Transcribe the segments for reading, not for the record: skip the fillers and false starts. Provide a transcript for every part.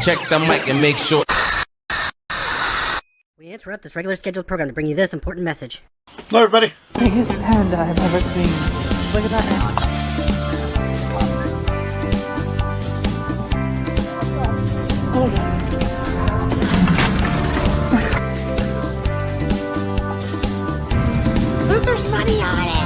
check the mic and make sure. We interrupt this regular scheduled program to bring you this important message. Hello, everybody. Biggest panda I've ever seen. Look at that now. Oh, yeah. Look, there's money on it!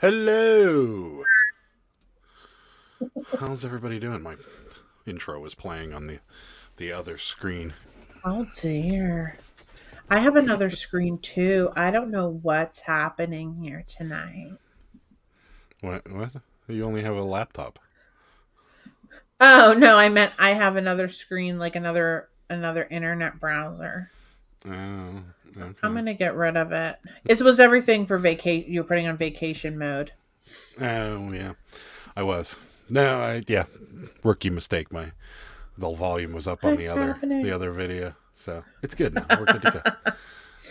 Hello. How's everybody doing? My intro was playing on the other screen. Oh dear. I have another screen too. I don't know what's happening here tonight. What? You only have a laptop. Oh no, I meant I have another screen, like another internet browser. Oh, okay. I'm gonna get rid of it. It was everything for vacation. You're putting on vacation mode. Oh, yeah. I was. No, yeah. Rookie mistake. The volume was up on What's the happening? other video. So it's good now. We're good to go.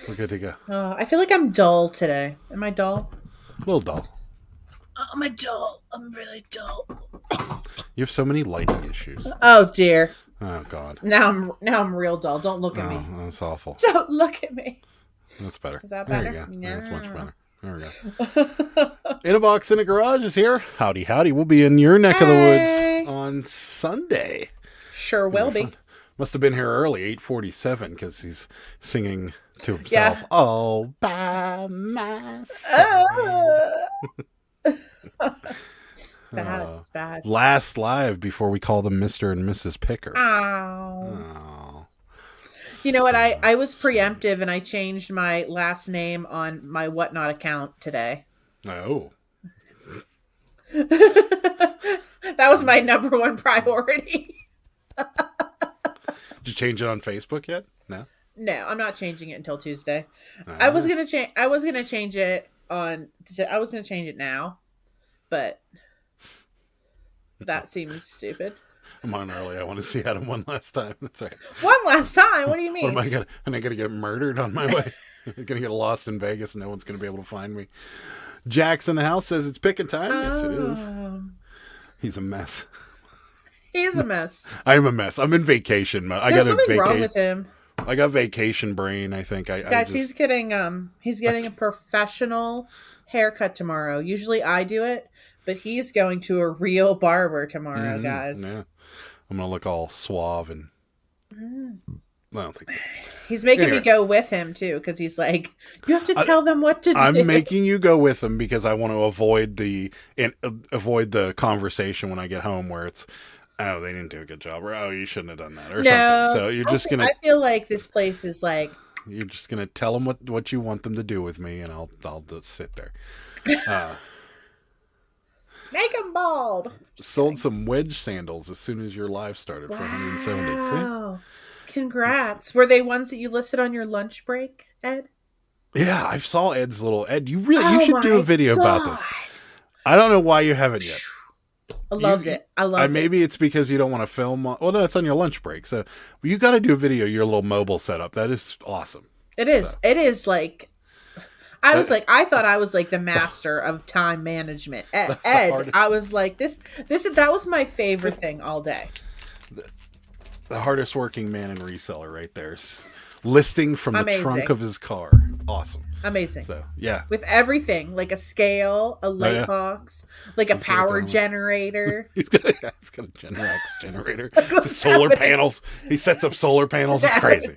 We're good to go. Oh, I feel like I'm dull today. Am I dull? A little dull. Oh, am I dull? I'm really dull. You have so many lighting issues. Oh dear. Oh, God. Now I'm real dull. Don't look at me. Oh, that's awful. Don't look at me. That's better. Is that There better? you go. Yeah. That's much better. There we go. In a Box in a Garage is here. Howdy, howdy. We'll be in your neck of the Hey. woods on Sunday. Sure will be. Fun. Must have been here early, 8:47, because he's singing to himself. Yeah. All by myself. That's bad. Last live before we call them Mr. and Mrs. Picker. Ow. Oh. You know what? I was preemptive and I changed my last name on my Whatnot account today. Oh. That was my number one priority. Did you change it on Facebook yet? No. No, I'm not changing it until Tuesday. Oh. I was gonna change it I was gonna change it now, but that seems stupid. I'm on early. I want to see Adam one last time. That's right. One last time? What do you mean? What am I gonna? Am I gonna get murdered on my way? I'm gonna get lost in Vegas, and no one's gonna be able to find me. Jack's in the house says it's picking time. Yes, it is. He's a mess. He's a mess. I'm a mess. I'm in vacation mode. There's something wrong with him. I got vacation brain. I think. Guys, he's getting a professional haircut tomorrow. Usually I do it, but he's going to a real barber tomorrow, guys. Yeah. I'm gonna look all suave and. I don't think so. He's making me go with him too, because he's like, you have to tell them what to do. I'm making you go with him because I want to avoid the conversation when I get home where it's, oh, they didn't do a good job, or oh, you shouldn't have done that, or something. So you're just gonna. I feel like this place is like. You're just gonna tell them what you want them to do with me, and I'll just sit there. Make him bald. Sold some wedge sandals as soon as your live started for 170. Wow. Congrats. Were they ones that you listed on your lunch break, Ed? Yeah, I saw Ed's little Ed. You should do a video about this. I don't know why you haven't yet. I loved it. I loved it. Maybe it's because you don't want to film. Well, no, it's on your lunch break. So you got to do a video of your little mobile setup. That is awesome. It is. So. It is like. I thought I was like the master of time management. Ed, I was like that was my favorite thing all day. The hardest working man in reseller right there. Listing from the trunk of his car. Awesome. Amazing. So, yeah. With everything, like a scale, a light box, like a power generator. He's got a Generac generator. Solar panels. He sets up solar panels. It's crazy.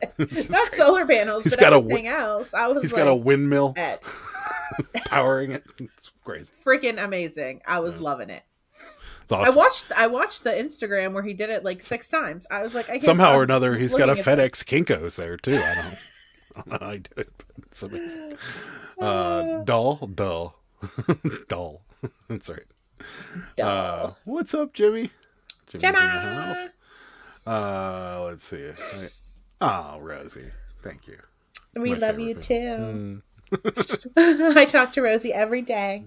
Not solar panels, but everything else. He's got a windmill powering it. It's crazy. Freaking amazing. I was loving it. It's awesome. I watched the Instagram where he did it like 6 times. I was like, somehow or another, he's got a FedEx Kinko's there too. I don't know how he did it, but it's amazing. Dull. That's right. Dull. What's up, Jimmy? Jimmy's Jimmy! in the house. Let's see. Oh, Rosie, thank you. We love you too. I talk to Rosie every day.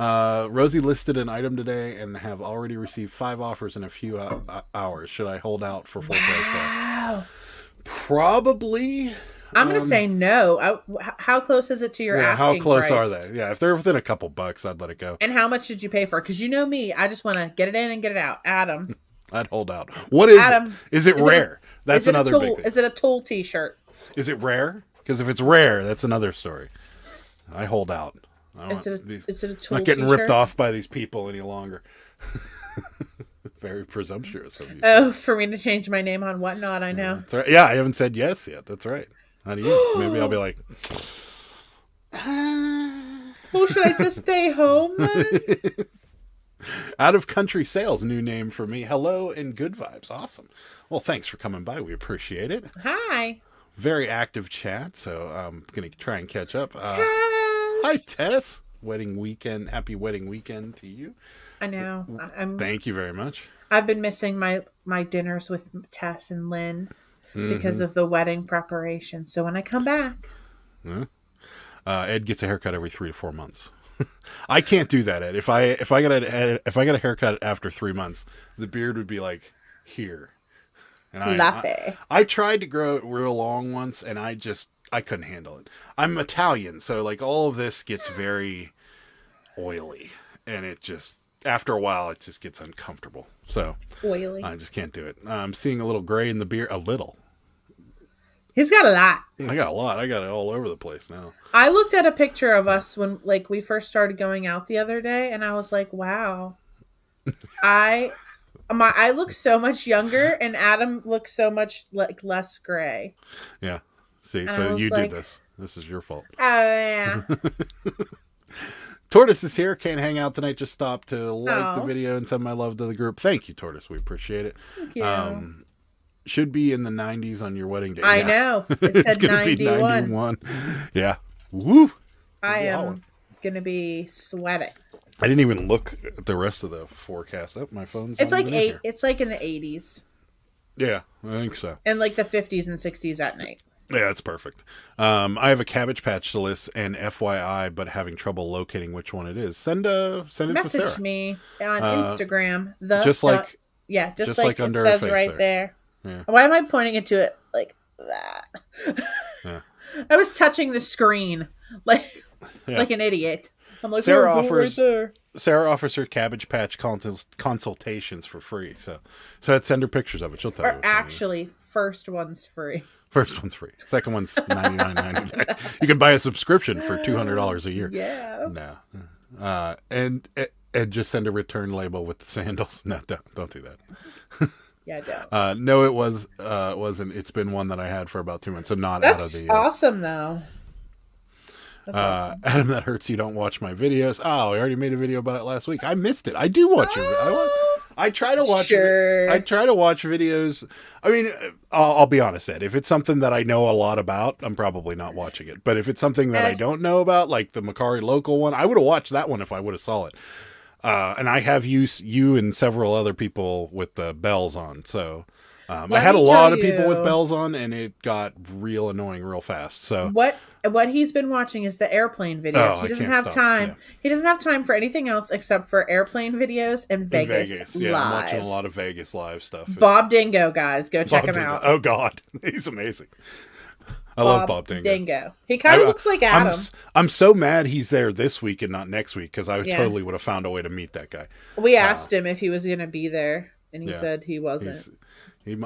Rosie listed an item today and have already received 5 offers in a few hours. Should I hold out for full price stuff? Wow. Probably. I'm going to say no. How close is it to your asking how close price? are they? Yeah, if they're within a couple bucks, I'd let it go. And how much did you pay for it? Because you know me, I just want to get it in and get it out. Adam. I'd hold out. What is Adam, it? Is it rare? That's another big thing. Is it a Tool t-shirt? Is it rare? Because if it's rare, that's another story. I hold out. Is it a Tool not getting t-shirt? ripped off by these people any longer. Very presumptuous of you. Oh, for me to change my name on Whatnot, I know. That's right. Yeah, I haven't said yes yet. That's right. How do you? Maybe I'll be like, well, should I just stay home then? Out of Country Sales, new name for me. Hello and good vibes. Awesome. Well, thanks for coming by. We appreciate it. Hi. Very active chat, so I'm going to try and catch up. Tess. Hi, Tess. Wedding weekend. Happy wedding weekend to you. I know. Thank you very much. I've been missing my dinners with Tess and Lynn because of the wedding preparation. So when I come back, Ed gets a haircut every 3 to 4 months. I can't do that, Ed. If I got a haircut after 3 months, the beard would be like here. And I tried to grow it real long once, and I couldn't handle it. I'm Italian, so like all of this gets very oily, and it just after a while it just gets uncomfortable. So oily. I just can't do it. I'm seeing a little gray in the beard, a little. He's got a lot. I got a lot. I got it all over the place now. I looked at a picture of us when we first started going out the other day, and I was like, wow. I look so much younger, and Adam looks so much like less gray. Yeah. See, And so you like, did this. This is your fault. Oh yeah. Tortoise is here. Can't hang out tonight. Just stopped to like the video and send my love to the group. Thank you, Tortoise. We appreciate it. Thank you. Should be in the 90s on your wedding day. I know. It said 91. 91. Yeah. Woo. I am going to be sweating. I didn't even look at the rest of the forecast. Oh, my phone's It's on like here. It's like in the 80s. Yeah, I think so. And like the 50s and 60s at night. Yeah, that's perfect. I have a Cabbage Patch list and FYI, but having trouble locating which one it is. Send it to Sarah. Message me on Instagram. Just like it under says her face right there. Yeah. Why am I pointing it to it like that? Yeah. I was touching the screen like an idiot. I'm like, Sarah offers her Cabbage Patch consultations for free. So I'd send her pictures of it. She'll tell you. Actually, first one's free. First one's free. Second one's $99.99. You can buy a subscription for $200 a year. Yeah. No. And just send a return label with the sandals. No, don't do that. Yeah, don't. No, it wasn't. It's been one that I had for about 2 months. So not out of the. That's awesome, though. That's awesome. Adam, that hurts. You don't watch my videos. Oh, I already made a video about it last week. I missed it. I do watch it. I try to watch. Sure. I try to watch videos. I mean, I'll be honest, Ed. If it's something that I know a lot about, I'm probably not watching it. But if it's something that I don't know about, like the Macari local one, I would have watched that one if I would have saw it. And I have you and several other people with the bells on. So I had a lot of people with bells on, and it got real annoying real fast. So what he's been watching is the airplane videos. He doesn't have time. Yeah. He doesn't have time for anything else except for airplane videos and Vegas Yeah, live. I'm watching a lot of Vegas live stuff. Bob Dingo, guys, go check him out. Oh God, he's amazing. I love Bob Dingo. He kind of looks like Adam. I'm so mad he's there this week and not next week because I totally would have found a way to meet that guy. We asked him if he was going to be there, and he said he wasn't.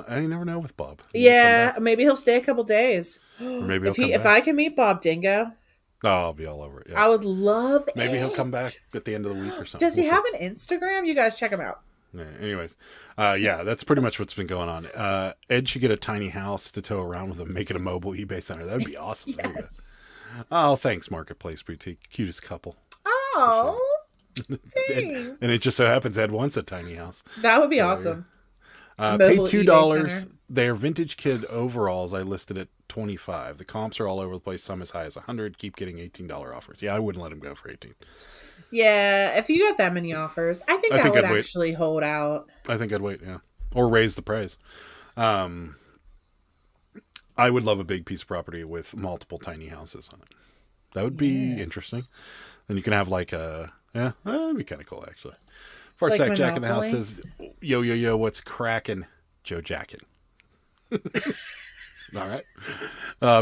I never know with Bob. Maybe he'll stay a couple days. Or maybe if I can meet Bob Dingo, I'll be all over it. Yeah. I would love it. Maybe he'll come back at the end of the week or something. Does he have an Instagram? You guys check him out. Yeah, anyways, that's pretty much what's been going on. Ed should get a tiny house to tow around with him, make it a mobile eBay center. That'd be awesome. Yes. Oh, thanks, Marketplace Boutique. Cutest couple. Oh, thanks. And it just so happens Ed wants a tiny house. That would be awesome. Pay $2. They're vintage kid overalls. I listed at $25. The comps are all over the place. Some as high as $100. Keep getting $18 offers. Yeah, I wouldn't let him go for $18. Yeah, if you got that many offers, I think that would actually hold out. I think I'd wait, yeah. Or raise the price. I would love a big piece of property with multiple tiny houses on it. That would be interesting. Then you can have like a Yeah, that'd be kind of cool, actually. Fart Like Sack Jack in the House Monopoly? says, yo, yo, yo, what's cracking? Joe Jackin. All right.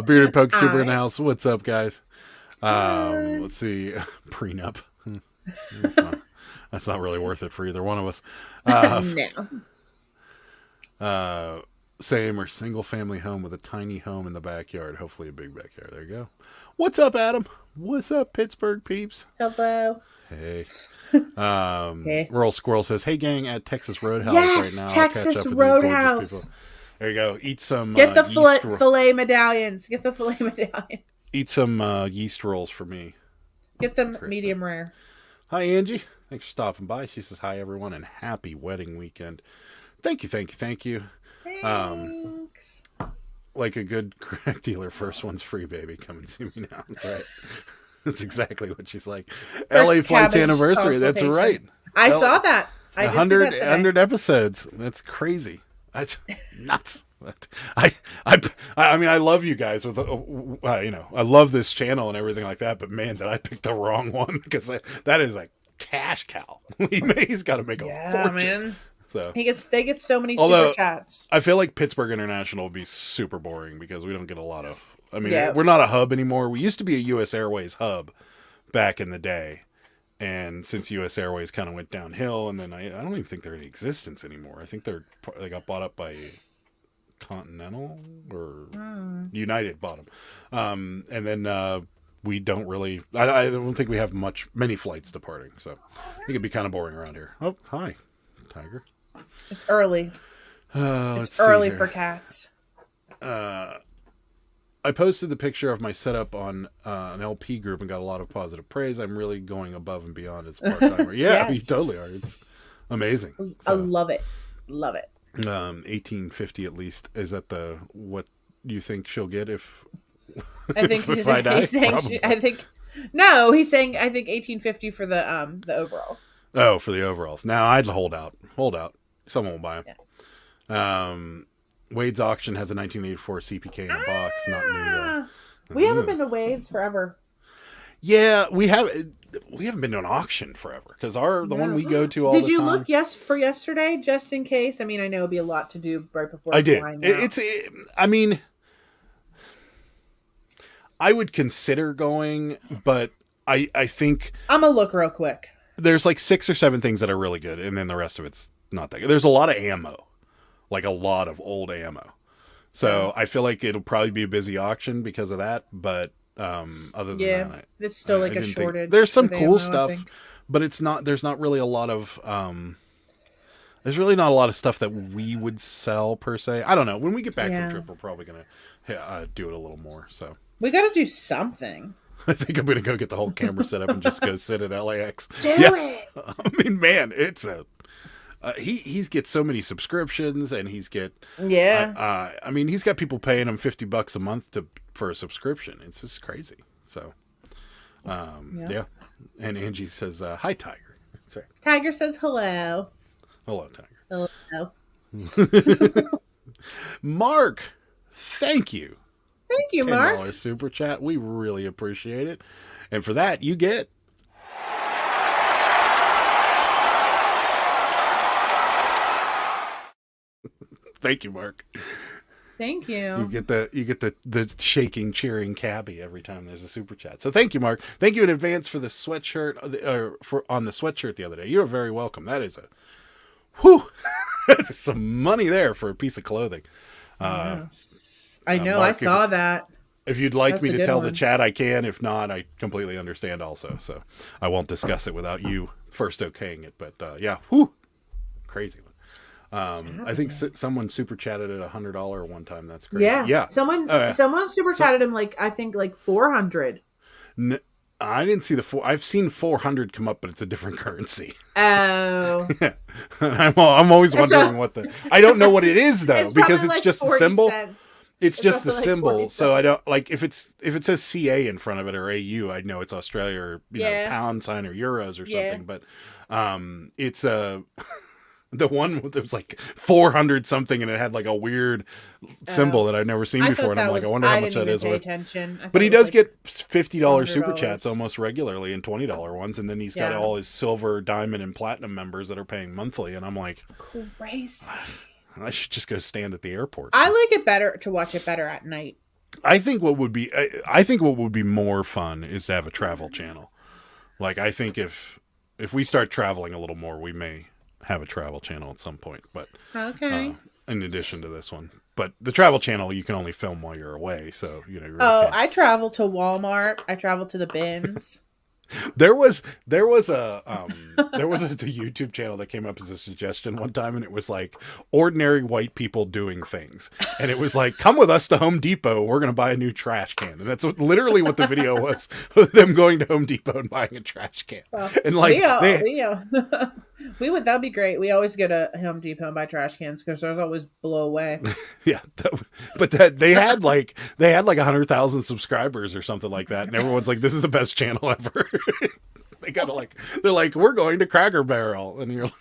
Bearded Poketuber in the house. What's up, guys? Let's see. Prenup. That's not really worth it for either one of us. No. Same or single family home with a tiny home in the backyard. Hopefully a big backyard. There you go. What's up, Adam? What's up, Pittsburgh peeps? Hello. Hey. Hey. Rural Squirrel says, hey, gang, at Texas Roadhouse Yes, right now. I'll Texas catch up with you gorgeous Roadhouse. people. There you go. Eat some Get the yeast filet medallions. Get the filet medallions. Eat some yeast rolls for me. Get them Krista. medium rare. Hi, Angie. Thanks for stopping by. She says, hi, everyone, and happy wedding weekend. Thank you, thank you, thank you. Thanks. Like a good crack dealer, first one's free, baby. Come and see me now. That's right. That's exactly what she's like. First LA Flight's cabbage anniversary. That's consultation. right. I saw that. I did see that 100, today. 100 episodes. That's crazy. That's nuts. I mean, I love you guys with, I love this channel and everything like that. But man, did I pick the wrong one? Because that is a cash cow. He's got to make a fortune. Man. So They get so many Although, super chats. I feel like Pittsburgh International would be super boring because we don't get a lot of. I mean, Yeah. we're not a hub anymore. We used to be a U.S. Airways hub back in the day. And since U.S. Airways kind of went downhill, and then I don't even think they're in existence anymore. I think they got bought up by Continental or United bought them. And then we don't really. I don't think we have many flights departing. So I think it'd be kind of boring around here. Oh, hi, Tiger. It's early. It's It's early for cats. I posted the picture of my setup on an LP group and got a lot of positive praise. I'm really going above and beyond as a part-timer. Yeah, you Yes. totally are. It's amazing. I love it. Love it. 1850 at least. Is that what you think she'll get if I think if he's I die? saying. Probably. He's saying. I think 1850 for the overalls. Oh, for the overalls. Now I'd hold out. Someone will buy them. Yeah. Wade's auction has a 1984 CPK in a box, not new though. We haven't been to Waves forever. Yeah, we haven't been to an auction forever because the one we go to all the time. Did you look for yesterday just in case? I mean, I know it'd be a lot to do right before. I did. flying out. I mean, I would consider going, but I think I'm gonna look real quick. there's like 6 or 7 things that are really good, and then the rest of it's not that good. There's a lot of ammo, like a lot of old ammo. So I feel like it'll probably be a busy auction because of that. But other than that, it's still like I a didn't think- shortage. There's some of cool ammo, I stuff, think. but it's not. There's not really a lot of. There's really not a lot of stuff that we would sell per se. I don't know. When we get back from trip, we're probably gonna do it a little more. So We got to do something. I think I'm gonna go get the whole camera set up and just go sit at LAX. Do it. I mean, man, it's a. He's get so many subscriptions, and he's get I mean, he's got people paying him $50 a month for a subscription. It's just crazy. So, yeah. And Angie says, "Hi, Tiger." Sorry. Tiger says hello. Hello, Tiger. Hello. Mark, thank you. Thank you, Mark. $10 super chat. We really appreciate it, and for that, you get. Thank you, Mark. Thank you. You get the shaking, cheering cabbie every time there's a super chat. So thank you, Mark. Thank you in advance for the sweatshirt on the sweatshirt the other day. You're very welcome. That is that's some money there for a piece of clothing. Yes. I know. Mark, I saw that. If you'd like That's me a to good tell the one. chat, I can. If not, I completely understand also. So I won't discuss it without you first okaying it. But yeah, crazy one. I think someone super chatted at $100 one time. That's crazy. Yeah. Someone super chatted him I think 400. I didn't see I've seen 400 come up, but it's a different currency. Oh. I'm always wondering I don't know what it is though, because it's just the symbol. Cents. It's just the also symbol. 40 So I don't if it says CA in front of it or AU, I know it's Australia or know, pound sign or euros or something. But it's The one that was like 400 something, and it had like a weird symbol that I've never seen before, and I'm like, I wonder how much that is worth. But he does get $50 super chats almost regularly and $20 ones, and then he's got all his silver, diamond, and platinum members that are paying monthly, and I'm like, crazy. I should just go stand at the airport. I like it better to watch it better at night. I think what would be more fun is to have a travel channel. Like, I think if we start traveling a little more, we may have a travel channel at some point. But okay, in addition to this one, but the travel channel you can only film while you're away, so you know. You really can't. I travel to Walmart. I travel to the bins. There was a YouTube channel that came up as a suggestion one time, and it was like ordinary white people doing things, and it was like, come with us to Home Depot, we're gonna buy a new trash can, and that's literally what the video was them going to Home Depot and buying a trash can. Well, and like that'd be great. We always go to Home Depot and buy trash cans because those always blow away. Yeah, but they had like 100,000 subscribers or something like that, and everyone's like, this is the best channel ever. They're like, we're going to Cracker Barrel, and you're like,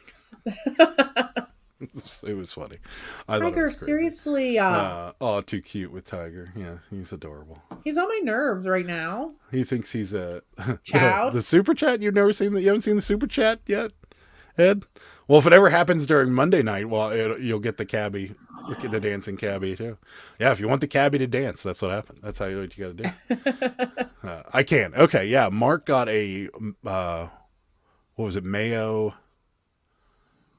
it was funny. Tiger, seriously. Too cute with Tiger. Yeah, he's adorable. He's on my nerves right now. He thinks he's a child. The super chat. You haven't seen the super chat yet, Ed? Well, if it ever happens during Monday night, you'll get the cabbie, the dancing cabbie too. Yeah, if you want the cabbie to dance, that's what happened. That's what you got to do. I can. Okay, yeah. Mark got a what was it? Mayo.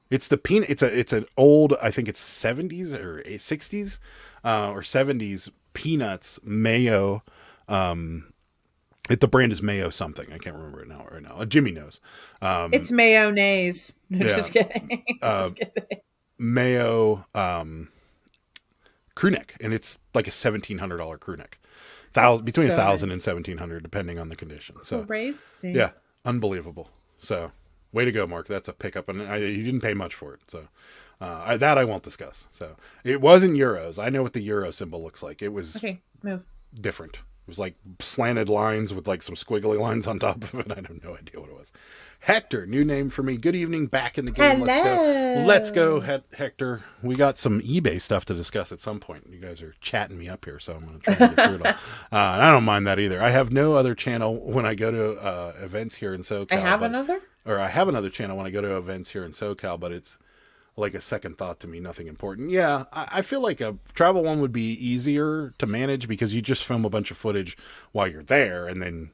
It's the peanut. It's an old. I think it's 70s or 60s or 70s peanuts mayo. The brand is Mayo something. I can't remember it right now. Jimmy knows. It's mayonnaise. No, yeah. Just kidding. Just kidding. Mayo crew neck, and it's like a $1,700 crew neck. Between $1,000 and $1,700, depending on the condition. So crazy. Yeah, unbelievable. So way to go, Mark. That's a pickup, and you didn't pay much for it. So that I won't discuss. So it wasn't euros. I know what the euro symbol looks like. It was different. It was like slanted lines with like some squiggly lines on top of it. I have no idea what it was. Hector, new name for me. Good evening, back in the game. Hello. Let's go, Hector. We got some eBay stuff to discuss at some point. You guys are chatting me up here, so I'm going to try to get through it all. And I don't mind that either. I have no other channel when I go to events here in SoCal. I have another channel when I go to events here in SoCal, but it's like a second thought to me, nothing important. Yeah, I feel like a travel one would be easier to manage because you just film a bunch of footage while you're there and then,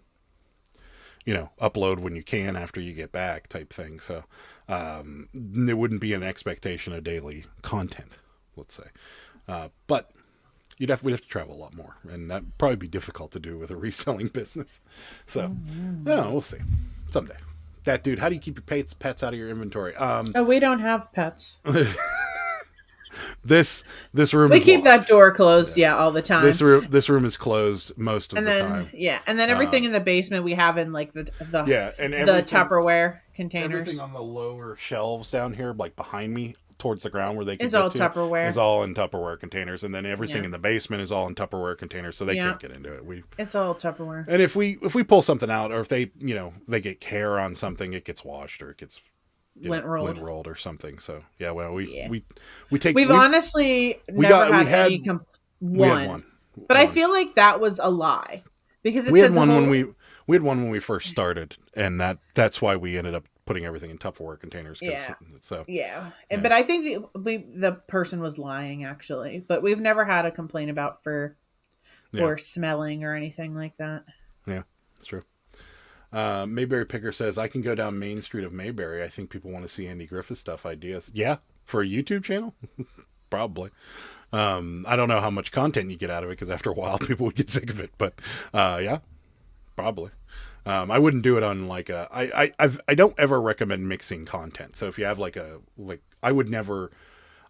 upload when you can after you get back type thing. So there wouldn't be an expectation of daily content, let's say. But we'd have to travel a lot more, and that'd probably be difficult to do with a reselling business. So, we'll see. Someday. That dude, how do you keep your pets out of your inventory? We don't have pets. This room. We keep that door closed, all the time. This room is closed most of the time. Yeah, and then everything in the basement we have in like the Tupperware containers. Everything on the lower shelves down here, like behind me, towards the ground where they can it's all Tupperware. Is all in Tupperware containers, and then everything in the basement is all in Tupperware containers, so they can't get into it. It's all Tupperware. And if we pull something out, or if they they get hair on something, it gets washed or it gets lint rolled or something. So we've honestly never had one. But I feel like that was a lie because we had one when we first started, and that's why we ended up putting everything in Tupperware containers. But I think the person was lying actually, but we've never had a complaint about fur or smelling or anything like that. Yeah, it's true. Mayberry Picker says, I can go down Main Street of Mayberry. I think people want to see Andy Griffith stuff ideas. Yeah, for a YouTube channel? Probably. I don't know how much content you get out of it, because after a while people would get sick of it, but yeah, probably. I wouldn't do it on like I don't ever recommend mixing content. So if you have I would never,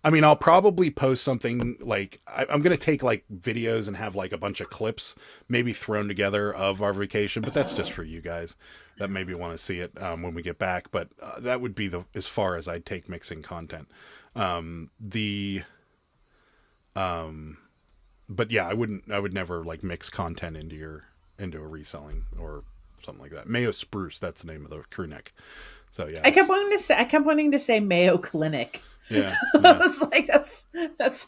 I'll probably post something like, I'm going to take like videos and have like a bunch of clips maybe thrown together of our vacation, but that's just for you guys that maybe want to see it when we get back. But that would be as far as I'd take mixing content. But yeah, I would never like mix content into a reselling or something like that. Mayo Spruce, that's the name of the crew neck. So yeah, I kept wanting to say Mayo Clinic. yeah, I yeah, was like, that's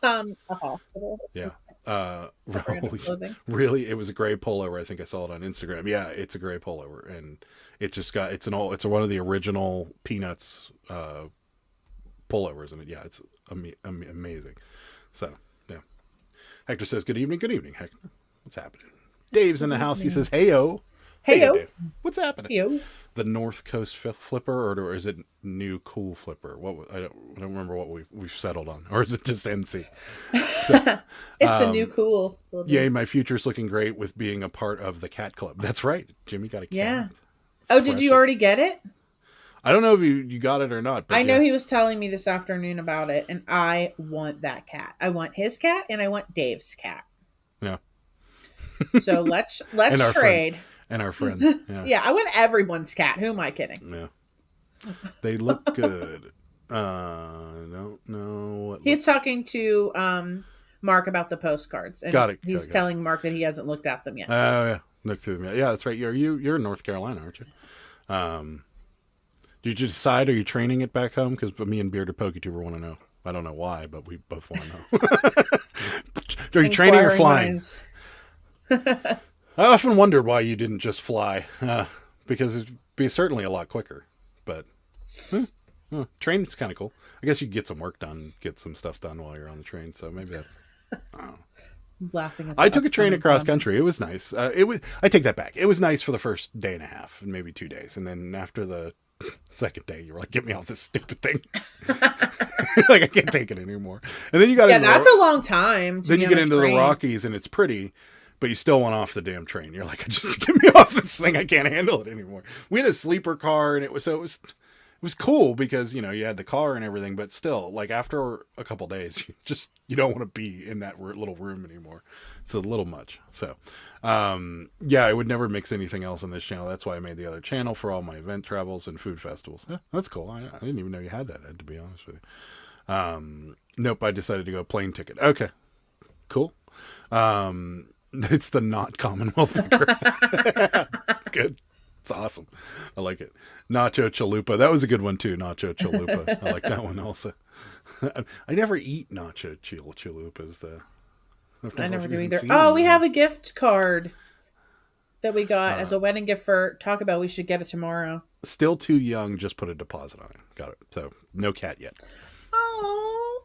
a hospital. yeah. Brand of clothing. Really, it was a gray pullover. I think I saw it on Instagram. Yeah, it's a gray pullover, and it's just got it's one of the original Peanuts pullovers, and yeah, it's amazing. So yeah, Hector says, "Good evening, Hector. What's happening?" Dave's in the house. He says, "Heyo, Heyo. Dave. What's happening?" Yo. The North Coast flipper, or is it New Cool Flipper? I don't remember what we've settled on, or is it just NC? So, It's the new cool. yay, my future's looking great with being a part of the cat club. That's right, Jimmy got a cat. Yeah. It's Oh, did you precious. already get it? I don't know if you got it or not, but I know yeah. he was telling me this afternoon about it, and I want that cat. I want his cat, and I want Dave's cat. Yeah. So let's And our trade. and our friends. Yeah. Yeah, I want everyone's cat. Who am I kidding? Yeah. They look good. I don't know what. He's talking to Mark about the postcards, and Got it. he's telling Mark that he hasn't looked at them yet. Oh yeah, look through them. Yeah, that's right. You're in North Carolina, aren't you? Did you decide? Are you training it back home? Because me and Bearded PokeTuber want to know. I don't know why, but we both want to know. Are you training or Inquiring flying? minds. I often wondered why you didn't just fly, because it'd be certainly a lot quicker. But training's kind of cool. I guess you can get some work done, get some stuff done while you're on the train. So maybe that's. I don't know. Laughing at I took a train upcoming across comments. country. It was nice. I take that back. It was nice for the first day and a half, and maybe 2 days, and then after the second day, you were like, "Get me off this stupid thing!" Like I can't take it anymore. And then you got Yeah, that's a long time. then you get into the Rockies, and it's pretty, but you still want off the damn train. You're like, "Just get me off this thing. I can't handle it anymore." We had a sleeper car, and it was cool because you had the car and everything, but still, like after a couple days, you don't want to be in that little room anymore. It's a little much. So, yeah, I would never mix anything else on this channel. That's why I made the other channel for all my event travels and food festivals. Yeah, that's cool. I didn't even know you had that, Ed, to be honest with you. Nope, I decided to go plane ticket. Okay, cool. It's the not Commonwealth liquor. It's good. It's awesome. I like it. Nacho Chalupa. That was a good one too. Nacho Chalupa. I like that one also. I never eat Nacho Chalupas though. I never do even either. seen Oh, we them. have a gift card that we got as a wedding gift for Taco Bell. We should get it tomorrow. Still too young. Just put a deposit on it. Got it. So no cat yet. Oh,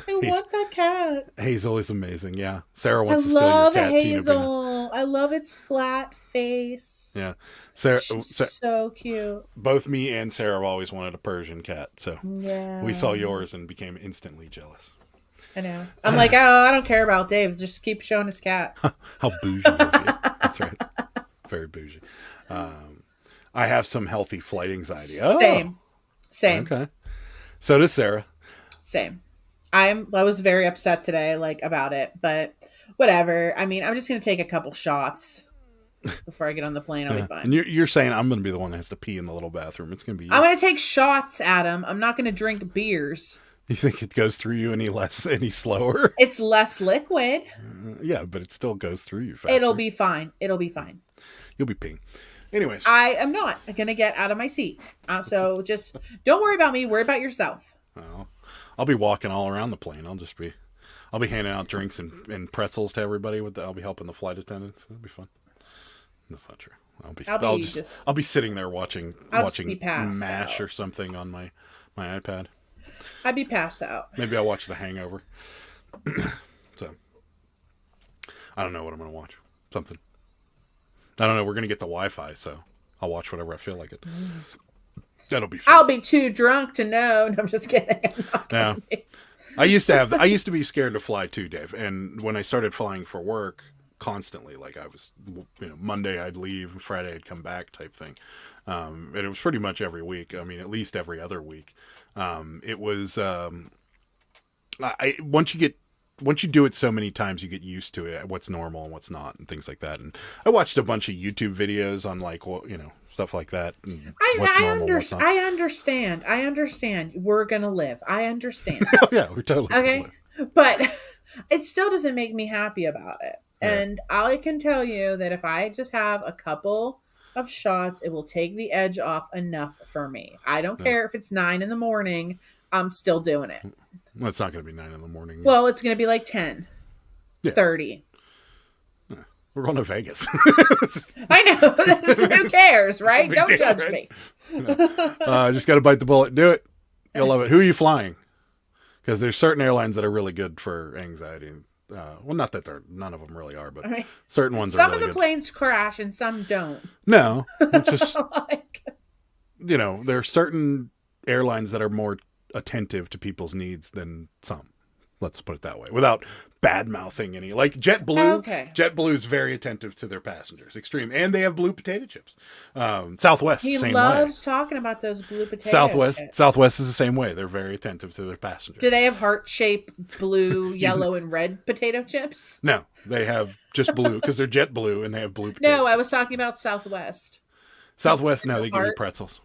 I want that cat. Hazel is amazing. Yeah. Sarah I wants to steal your love cat. Tina Bina. Hazel. I love its flat face. Yeah. Sarah. She's so cute. Both me and Sarah have always wanted a Persian cat. So Yeah. we saw yours and became instantly jealous. I know. I'm like, oh, I don't care about Dave. Just keep showing his cat. How bougie of you. That's right. Very bougie. I have some healthy flight anxiety. Oh, Same. okay. So does Sarah. Same. I was very upset today, about it, but whatever. I mean, I'm just gonna take a couple shots before I get on the plane. I'll be fine. And you're saying I'm going to be the one that has to pee in the little bathroom. It's going to be you. I'm gonna take shots, Adam. I'm not gonna drink beers. You think it goes through you any slower? It's less liquid. Yeah, but it still goes through you faster. It'll be fine. You'll be peeing. Anyways. I am not gonna get out of my seat. So just don't worry about me. Worry about yourself. Well, I'll be walking all around the plane. I'll be handing out drinks and pretzels to everybody. I'll be helping the flight attendants. It'll be fun. That's not true. I'll be sitting there watching be passed MASH out. or something on my iPad. I'd be passed out. Maybe I'll watch The Hangover. So I don't know what I'm going to watch. Something. I don't know. We're going to get the Wi-Fi, so I'll watch whatever I feel like it. That'll be fun. I'll be too drunk to know. No, I'm just kidding. I'm not Yeah. gonna be. I used to be scared to fly too, Dave. And when I started flying for work constantly, like I was, Monday I'd leave, Friday I'd come back type thing. And it was pretty much every week. I mean, at least every other week. It was, once you do it so many times, you get used to it, what's normal and what's not and things like that. And I watched a bunch of YouTube videos on stuff like that. And what's normal, what's not. I understand. We're gonna live. I understand. Oh, yeah, we're totally gonna Okay. live. But it still doesn't make me happy about it. Yeah. And I can tell you that if I just have a couple of shots. It will take the edge off enough for me. I don't care if it's 9 in the morning. I'm still doing it. Well, it's not going to be 9 in the morning. Well, it's going to be like 10, 30. We're going to Vegas. I know. Who cares, right? Don't judge me. Just got to bite the bullet. Do it. You'll love it. Who are you flying? Because there's certain airlines that are really good for anxiety. Well, not that none of them really are, but certain ones are Some really of the good. planes crash and some don't. No, it's just, Like, there are certain airlines that are more attentive to people's needs than some. Let's put it that way, without bad mouthing any. Like JetBlue. Okay. JetBlue is very attentive to their passengers, extreme, and they have blue potato chips. Southwest, he same loves way. talking about those blue potato chips. Southwest is the same way. They're very attentive to their passengers. Do they have heart-shaped blue, yellow, and red potato chips? No, they have just blue because they're JetBlue and they have blue potato. No, I was talking about Southwest. Southwest. No, they give you Heart? pretzels.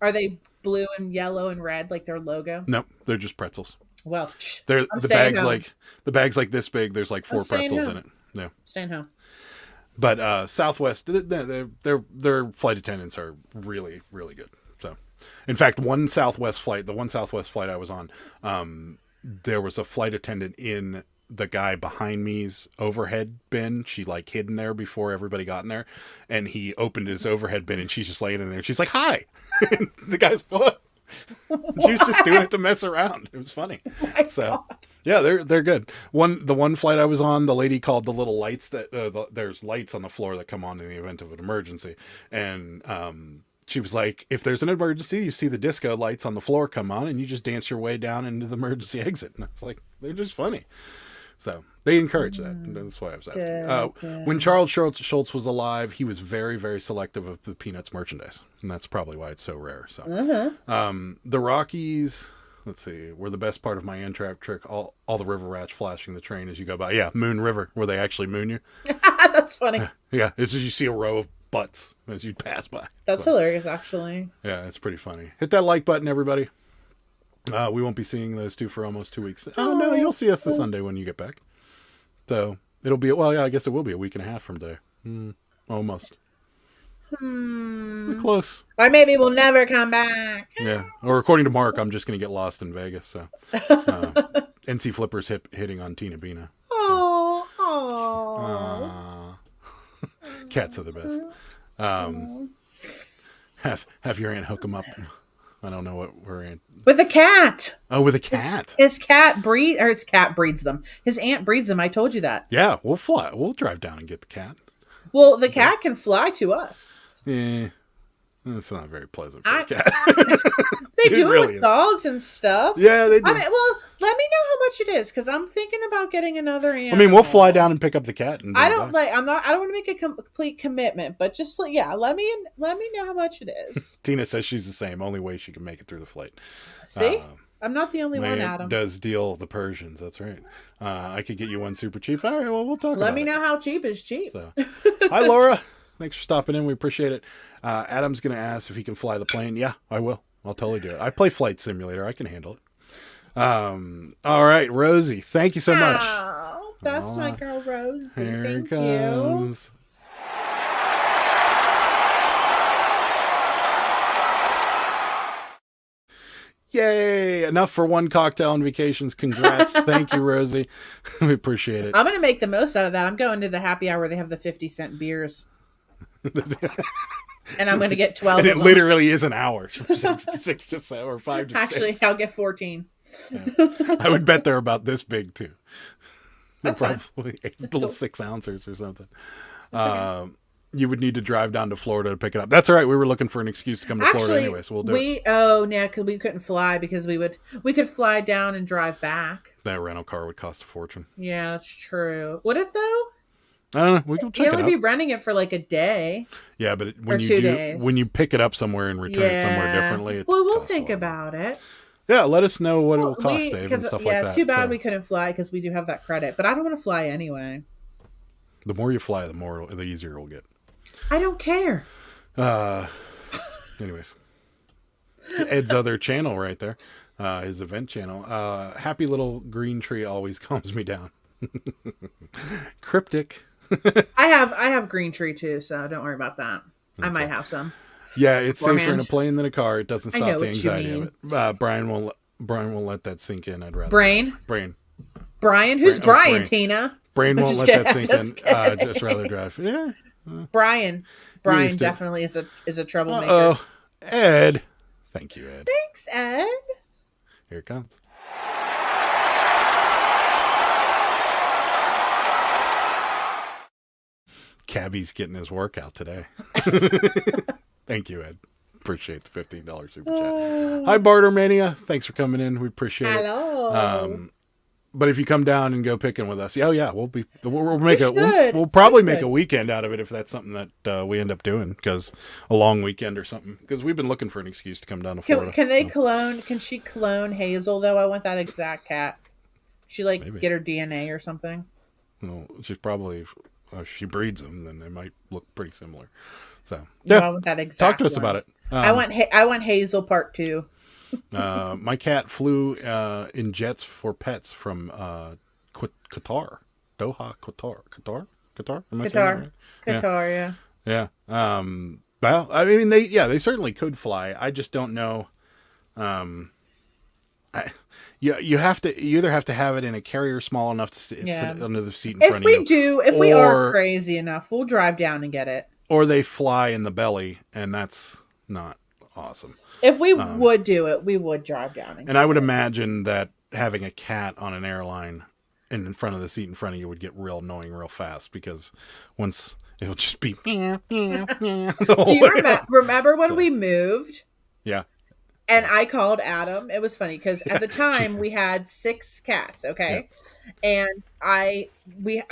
Are they blue and yellow and red like their logo? No, they're just pretzels. Well, They're I'm the staying bag's home. the bag's like this big. There's like 4 staying pretzels home. in it. Yeah. Staying home. But Southwest, their flight attendants are really, really good. So, in fact, the one Southwest flight I was on, there was a flight attendant in the guy behind me's overhead bin. She like hid in there before everybody got in there, and he opened his overhead bin, and she's just laying in there. She's like, "Hi," and the guy's what? She was just doing it to mess around. It was funny. So, yeah, they're good. The one flight I was on, the lady called the little lights that there's lights on the floor that come on in the event of an emergency, and she was like, if there's an emergency, you see the disco lights on the floor come on, and you just dance your way down into the emergency exit. And I was like, they're just funny. So they encourage that. And that's why I was asking. When Charles Schultz was alive, he was very, very selective of the Peanuts merchandise. And that's probably why it's so rare. So the Rockies, let's see, were the best part of my Amtrak trick. All the river rats flashing the train as you go by. Yeah, Moon River, where they actually moon you. That's funny. Yeah, it's just you see a row of butts as you pass by. That's hilarious, actually. Yeah, it's pretty funny. Hit that like button, everybody. We won't be seeing those two for almost 2 weeks. Oh, no, you'll see us this Sunday when you get back. So it'll be, well, yeah, I guess it will be a week and a half from today. Almost. Close. Or maybe we'll never come back. Yeah. Or according to Mark, I'm just going to get lost in Vegas. So NC Flipper's hitting on Tina Bina. Oh. Cats are the best. Have your aunt hook them up. I don't know what we're in. With a cat. Oh, with a cat. His cat his cat breeds them. His aunt breeds them. I told you that. Yeah, we'll fly. We'll drive down and get the cat. Well, the cat can fly to us. Yeah. It's not very pleasant for a cat. They do it really with is. dogs and stuff. Yeah, they do. I mean, well, let me know how much it is because I'm thinking about getting another animal. I mean, we'll fly down and pick up the cat. And I don't want to make a complete commitment, but just let me know how much it is. Tina says she's the same. Only way she can make it through the flight. See, I'm not the only My one, aunt Adam. does deal the Persians. That's right. I could get you one super cheap. All right, well, we'll talk. Let about me it. know how cheap is cheap. So, hi, Laura. Thanks for stopping in. We appreciate it. Adam's going to ask if he can fly the plane. Yeah, I will. I'll totally do it. I play Flight Simulator. I can handle it. All right, Rosie. Thank you so much. Oh, that's my girl, Rosie. Here Thank it comes. Yay! Enough for one cocktail on vacations. Congrats. Thank you, Rosie. We appreciate it. I'm going to make the most out of that. I'm going to the happy hour where they have the 50-cent beers. And I'm going to get 12 And it of them. literally is an hour. 6 to 7 or 5 to 6. Actually, I'll get 14. Yeah. I would bet they're about this big too. They're That's fine. probably little 6 ounces or something. You would need to drive down to Florida to pick it up. That's all right. We were looking for an excuse to come to Florida anyway, so we'll do it. Because we couldn't fly because we could fly down and drive back. That rental car would cost a fortune. Yeah, that's true. Would it though? I don't know. We can check You'll it only out. be renting it for like a day. Yeah, but or 2 days. when you pick it up somewhere and return it somewhere differently, it Well, we'll costs a think lot. about it. Yeah, let us know what it will cost, Dave, and Because stuff like that. too bad So, we couldn't fly because we do have that credit. But I don't want to fly anyway. the more you fly, the easier it'll get. I don't care. Anyways, Ed's other channel right there, his event channel. Happy little green tree always calms me down. Cryptic. I have green tree too, so don't worry about that. I might have some. Yeah, it's safer in a Beforehand. plane than a car. It doesn't I stop know the what you anxiety of mean. it. Brian won't let that sink in. I'd rather Brain? Brain. Brian? Who's Brain- oh, Brian, Brain. Tina? Brain I'm won't just let that kidding, sink I'm just in. kidding. Just rather drive. Yeah. Brian. used Brian to. definitely is a troublemaker. Oh, Ed. Thank you, Ed. Thanks, Ed. Here it comes. Cabby's getting his workout today. Thank you, Ed. Appreciate the $15 super chat. Hi, Bartermania. Thanks for coming in. We appreciate Hello. it. But if you come down and go picking with us, we'll should. probably We make should. a weekend out of it if that's something that we end up doing, because a long weekend or something. Because we've been looking for an excuse to come down to Florida. Can she clone Hazel though? I want that exact cat. She Maybe. get her DNA or something. Well, she's probably if she breeds them, then they might look pretty similar. So No, yeah, I want that exact. talk to us one. about it. I want Hazel part 2. My cat flew in jets for pets from Qatar, Doha, Qatar. Am I saying that right? Qatar, yeah. Yeah. Well, I mean, they certainly could fly. I just don't know. You either have to have it in a carrier small enough to sit under the seat in front of you. If we are crazy enough, we'll drive down and get it. Or they fly in the belly, and that's not awesome. If we would do it, we would drive down. And I would imagine that having a cat on an airline in front of the seat in front of you would get real annoying real fast, because once it'll just be meow, meow, meow. Do you remember when we moved? Yeah. And I called Adam. It was funny because at the time we had 6 cats, okay? Yeah. And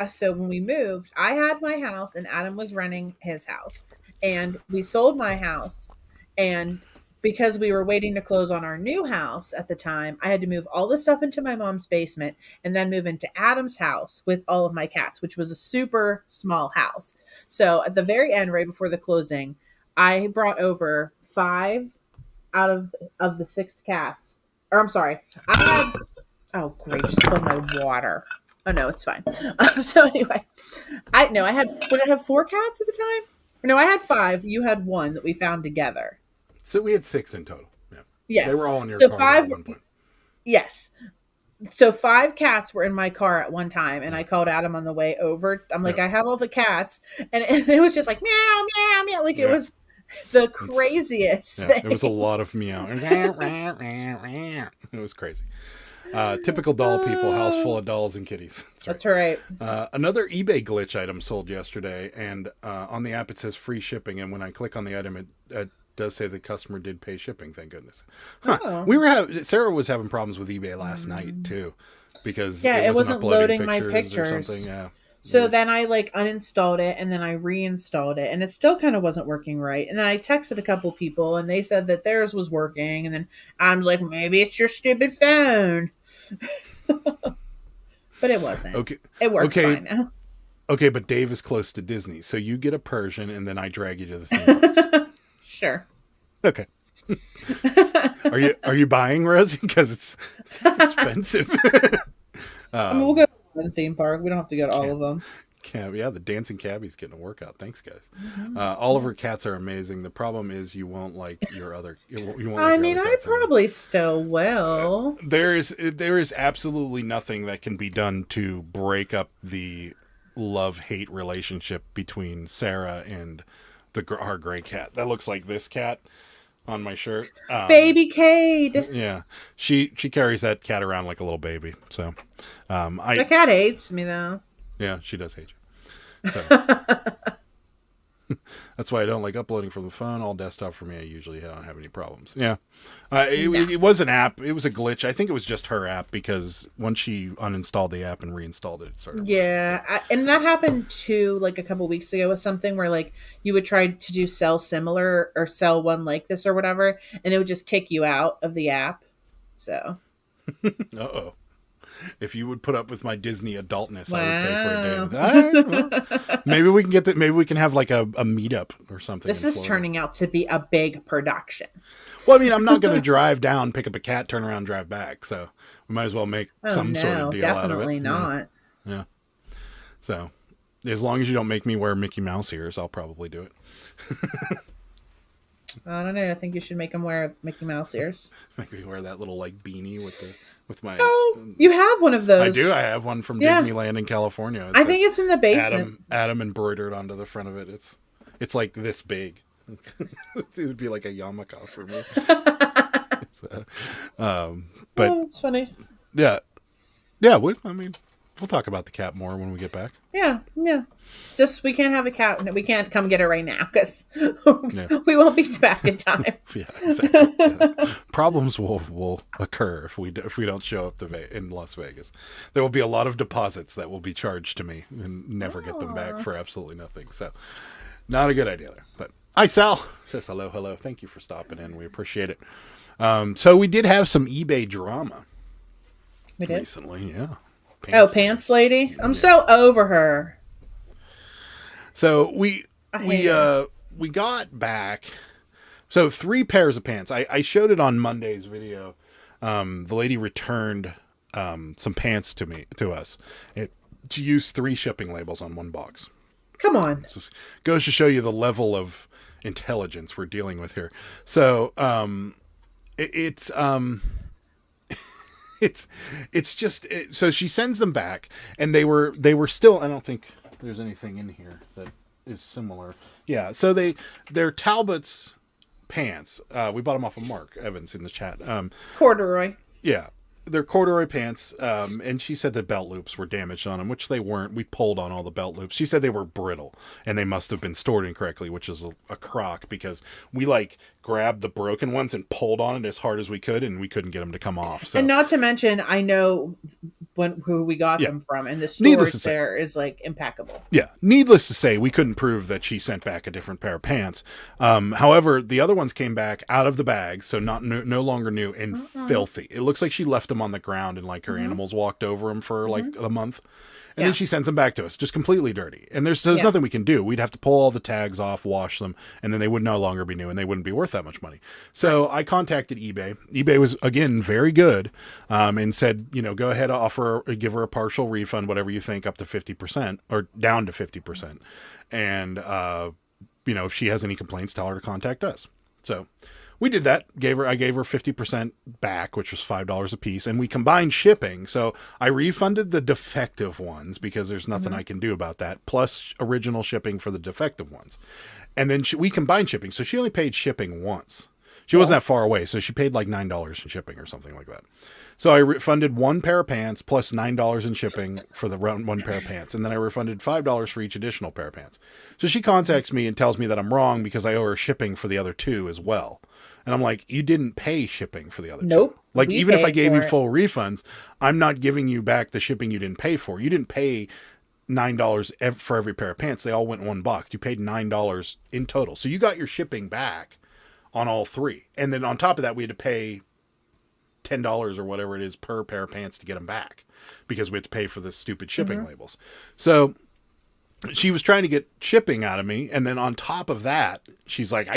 so when we moved, I had my house and Adam was renting his house. And we sold my house, and because we were waiting to close on our new house at the time, I had to move all the stuff into my mom's basement and then move into Adam's house with all of my cats, which was a super small house. So at the very end, right before the closing, I brought over 5 out of the 6 cats. Or I'm sorry, oh great, just spilled my water. Oh no, it's fine. So anyway, I have 4 cats at the time? No, I had 5. You had 1 that we found together. So we had 6 in total. Yeah. Yes. They were all in your car 5, at one point. Yes. So 5 cats were in my car at one time, and I called Adam on the way over. I'm like, I have all the cats, and it was just like meow, meow, meow. Like it was the craziest thing. It was a lot of meow. It was crazy. Typical doll people, house full of dolls and kitties. That's right. Another eBay glitch item sold yesterday, and on the app it says free shipping, and when I click on the item, it does say the customer did pay shipping. Thank goodness. Oh. Sarah was having problems with eBay last night too, because it wasn't loading my or pictures. something. Yeah. So then I uninstalled it, and then I reinstalled it, and it still kind of wasn't working right. And then I texted a couple people, and they said that theirs was working. And then I'm like, maybe it's your stupid phone. But it wasn't. Okay. It works fine now. Okay, but Dave is close to Disney, so you get a Persian, and then I drag you to the theme parks. Sure. Okay. Are you buying, Rosie? Because it's expensive. I mean, we'll go to one theme park. We don't have to go to all of them. Yeah, the dancing cabbie's getting a workout. Thanks, guys. All of her cats are amazing. The problem is you won't like your other. You won't like your other I cats probably still will. There is absolutely nothing that can be done to break up the love-hate relationship between Sarah and our gray cat. That looks like this cat on my shirt. Baby Cade. Yeah, she carries that cat around like a little baby. So, The cat hates me though. Yeah, she does hate you. So. That's why I don't like uploading from the phone. All desktop for me. I usually don't have any problems. Yeah. It was an app. It was a glitch. I think it was just her app, because once she uninstalled the app and reinstalled it, it started. Yeah. And that happened too, like a couple weeks ago with something where like you would try to do sell similar or sell one like this or whatever, and it would just kick you out of the app. So. Uh-oh. If you would put up with my Disney adultness, I would pay for it. All right, well, maybe we can get that. Maybe we can have like a meetup or something. This is turning out to be a big production. Well, I mean, I'm not going to drive down, pick up a cat, turn around, drive back. So we might as well make some sort of deal out of it. Definitely not. Yeah. So as long as you don't make me wear Mickey Mouse ears, I'll probably do it. I don't know. I think you should make them wear Mickey Mouse ears. Make me wear that little like beanie with my. Oh, you have one of those. I do. I have one from Yeah. Disneyland in California. I think it's in the basement. Adam embroidered onto the front of it. It's like this big. It would be like a yarmulke for me. So, but Oh, that's funny. yeah. We'll talk about the cat more when we get back. Yeah. Just we can't have a cat. We can't come get her right now because Yeah. we won't be back in time. Yeah, exactly. Yeah. Problems will occur if we don't show up in Las Vegas. There will be a lot of deposits that will be charged to me and never get them back for absolutely nothing. So, not a good idea there. But hi, Sal says hello. Thank you for stopping in. We appreciate it. So we did have some eBay drama We did. recently. Yeah. Pants lady. I'm so over her. So we her. got back 3 pairs of pants. I showed it on Monday's video. The lady returned some pants to us. She used 3 shipping labels on one box. Come on. Just goes to show you the level of intelligence we're dealing with here. So it's just so she sends them back, and they were still. I don't think there's anything in here that is similar. Yeah, so they're Talbot's pants. We bought them off of Mark Evans in the chat. Corduroy. Yeah, they're corduroy pants. And she said the belt loops were damaged on them, which they weren't. We pulled on all the belt loops. She said they were brittle and they must have been stored incorrectly, which is a crock because we grabbed the broken ones and pulled on it as hard as we could, and we couldn't get them to come off. So. And not to mention, I know who we got them from, and the Needless storage to say. there is impeccable. Yeah, needless to say, we couldn't prove that she sent back a different pair of pants. However, the other ones came back out of the bag, so no longer new and filthy. It looks like she left them on the ground and her animals walked over them for a month. And then she sends them back to us, just completely dirty. And there's nothing we can do. We'd have to pull all the tags off, wash them, and then they would no longer be new, and they wouldn't be worth that much money. So I contacted eBay. eBay was, again, very good, and said, go ahead, give her a partial refund, whatever you think, up to 50%, or down to 50%. And, if she has any complaints, tell her to contact us. So we did that. I gave her 50% back, which was $5 a piece, and we combined shipping. So I refunded the defective ones because there's nothing I can do about that, plus original shipping for the defective ones. And then we combined shipping, so she only paid shipping once. She wasn't that far away, so she paid $9 in shipping or something like that. So I refunded 1 pair of pants plus $9 in shipping for the 1 pair of pants. And then I refunded $5 for each additional pair of pants. So she contacts me and tells me that I'm wrong because I owe her shipping for the other 2 as well. And I'm like, you didn't pay shipping for the other 2. Nope. Even if I gave you full refunds, I'm not giving you back the shipping you didn't pay for. You didn't pay $9 for every pair of pants. They all went in one box. You paid $9 in total. So you got your shipping back on all 3. And then on top of that, we had to pay $10 or whatever it is per pair of pants to get them back because we had to pay for the stupid shipping labels. So she was trying to get shipping out of me. And then on top of that, she's like,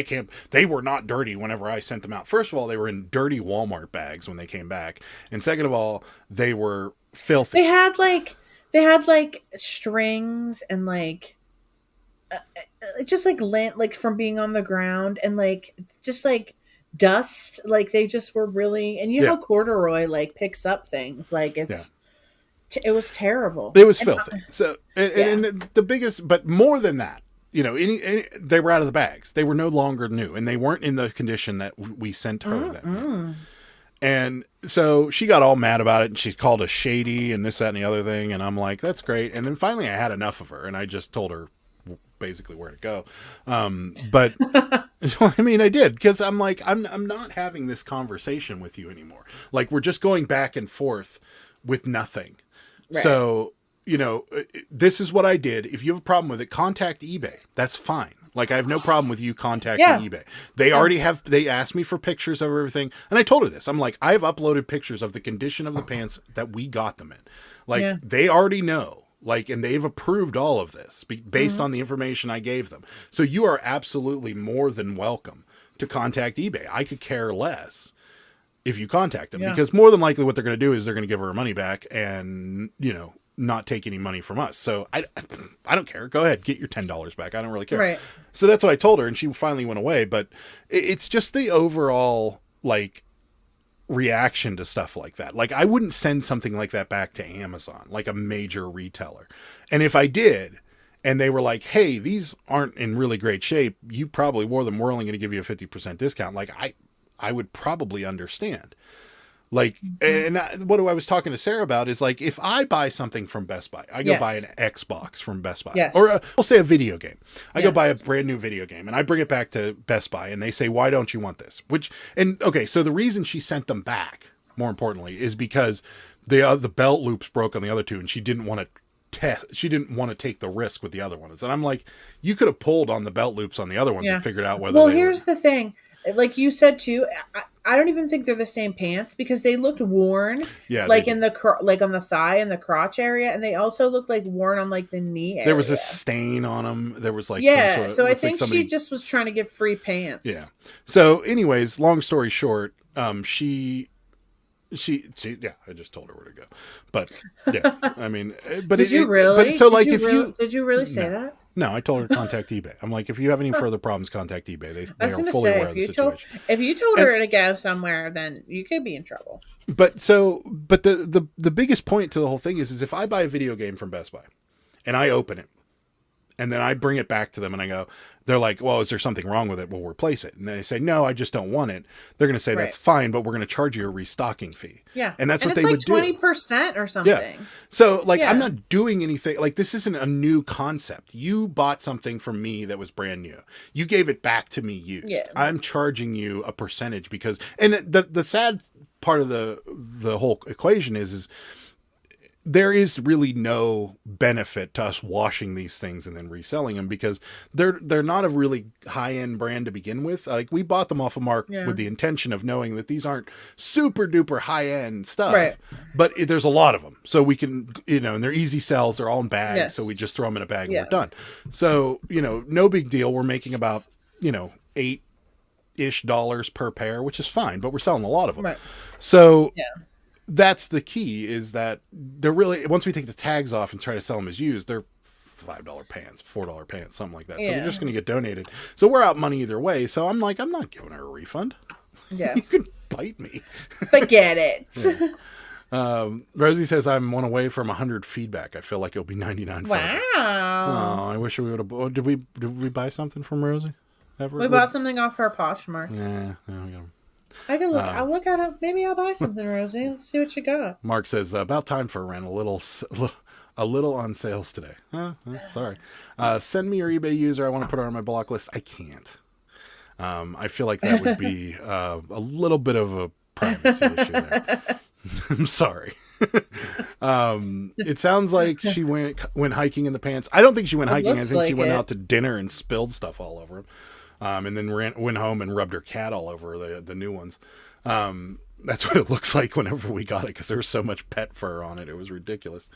they were not dirty whenever I sent them out. First of all, they were in dirty Walmart bags when they came back. And second of all, they were filthy. They had strings and just lint from being on the ground and just dust. They just were really, and how corduroy picks up things. It was terrible. It was filthy. And the biggest, but more than that, they were out of the bags. They were no longer new, and they weren't in the condition that we sent her them. And so she got all mad about it, and she called us shady and this, that, and the other thing. And I'm like, that's great. And then finally I had enough of her, and I just told her basically where to go. But I did, because I'm like, I'm not having this conversation with you anymore. We're just going back and forth with nothing. Right. So, this is what I did. If you have a problem with it, contact eBay. That's fine. I have no problem with you contacting eBay. They already they asked me for pictures of everything. And I told her this. I'm like, I've uploaded pictures of the condition of the pants that we got them in. They already know. And they've approved all of this based on the information I gave them. So you are absolutely more than welcome to contact eBay. I could care less if you contact them, because more than likely what they're going to do is they're going to give her her money back and, not take any money from us. So I don't care. Go ahead, get your $10 back. I don't really care. Right. So that's what I told her, and she finally went away. But it's just the overall like reaction to stuff like that. Like, I wouldn't send something like that back to Amazon, like a major retailer. And if I did, and they were like, hey, these aren't in really great shape, you probably wore them, we're only going to give you a 50% discount. Like, I would probably understand. Like, and what I was talking to Sarah about is, like, if I buy something from Best Buy, I go buy an Xbox from Best Buy, or we'll say a video game. I go buy a brand new video game, and I bring it back to Best Buy, and they say, why don't you want this? Okay, so the reason she sent them back, more importantly, is because the belt loops broke on the other two, and she didn't want to take the risk with the other ones. And I'm like, you could have pulled on the belt loops on the other ones and figured out whether. Well, here's the thing. Like you said too, I don't even think they're the same pants because they looked worn. Yeah, like in the like on the thigh and the crotch area, and they also looked like worn on like the knee area. There was a stain on them. There was like so I think she just was trying to get free pants. Yeah. So, anyways, long story short, she yeah, I just told her where to go. But yeah, I mean, but did you really? But so like, did you really say that? No, I told her to contact eBay. I'm like, if you have any further problems, contact eBay. They are fully aware of the situation. If you told her to go somewhere, then you could be in trouble. But the biggest point to the whole thing is if I buy a video game from Best Buy and I open it and then I bring it back to them and I go, they're like, well, is there something wrong with it? We'll replace it. And they say, no, I just don't want it. They're going to say, that's fine, but we're going to charge you a restocking fee. Yeah. And that's what they would do. It's like 20% or something. Yeah. So like, I'm not doing anything. Like, this isn't a new concept. You bought something from me that was brand new. You gave it back to me used. Yeah. I'm charging you a percentage because, and the sad part of the whole equation is there is really no benefit to us washing these things and then reselling them because they're not a really high-end brand to begin with. Like, we bought them off of Mark with the intention of knowing that these aren't super duper high-end stuff, right? But there's a lot of them. So we can, and they're easy sells. They're all in bags. Yes. So we just throw them in a bag and we're done. So, no big deal. We're making about, $8-ish per pair, which is fine, but we're selling a lot of them. Right. So that's the key, is that they're really, once we take the tags off and try to sell them as used, they're $5 pants, $4 pants, something like that. So they're just going to get donated. So we're out money either way. So I'm like, I'm not giving her a refund. Yeah. You can bite me. Forget it. Rosie says, I'm one away from 100 feedback. I feel like it'll be 99. Wow. Oh, I wish we would have. Oh, did we buy something from Rosie? We bought something off her Poshmark. Yeah, there we go. I can look. I'll look at it. Maybe I'll buy something, Rosie. Let's see what you got. Mark says, about time for a rent. A little on sales today. Sorry. Send me your eBay user. I want to put her on my block list. I can't. I feel like that would be a little bit of a privacy issue there. I'm sorry. It sounds like she went hiking in the pants. I don't think she went hiking. I think she went out to dinner and spilled stuff all over him. And then went home and rubbed her cat all over the new ones. That's what it looks like whenever we got it, because there was so much pet fur on it. It was ridiculous.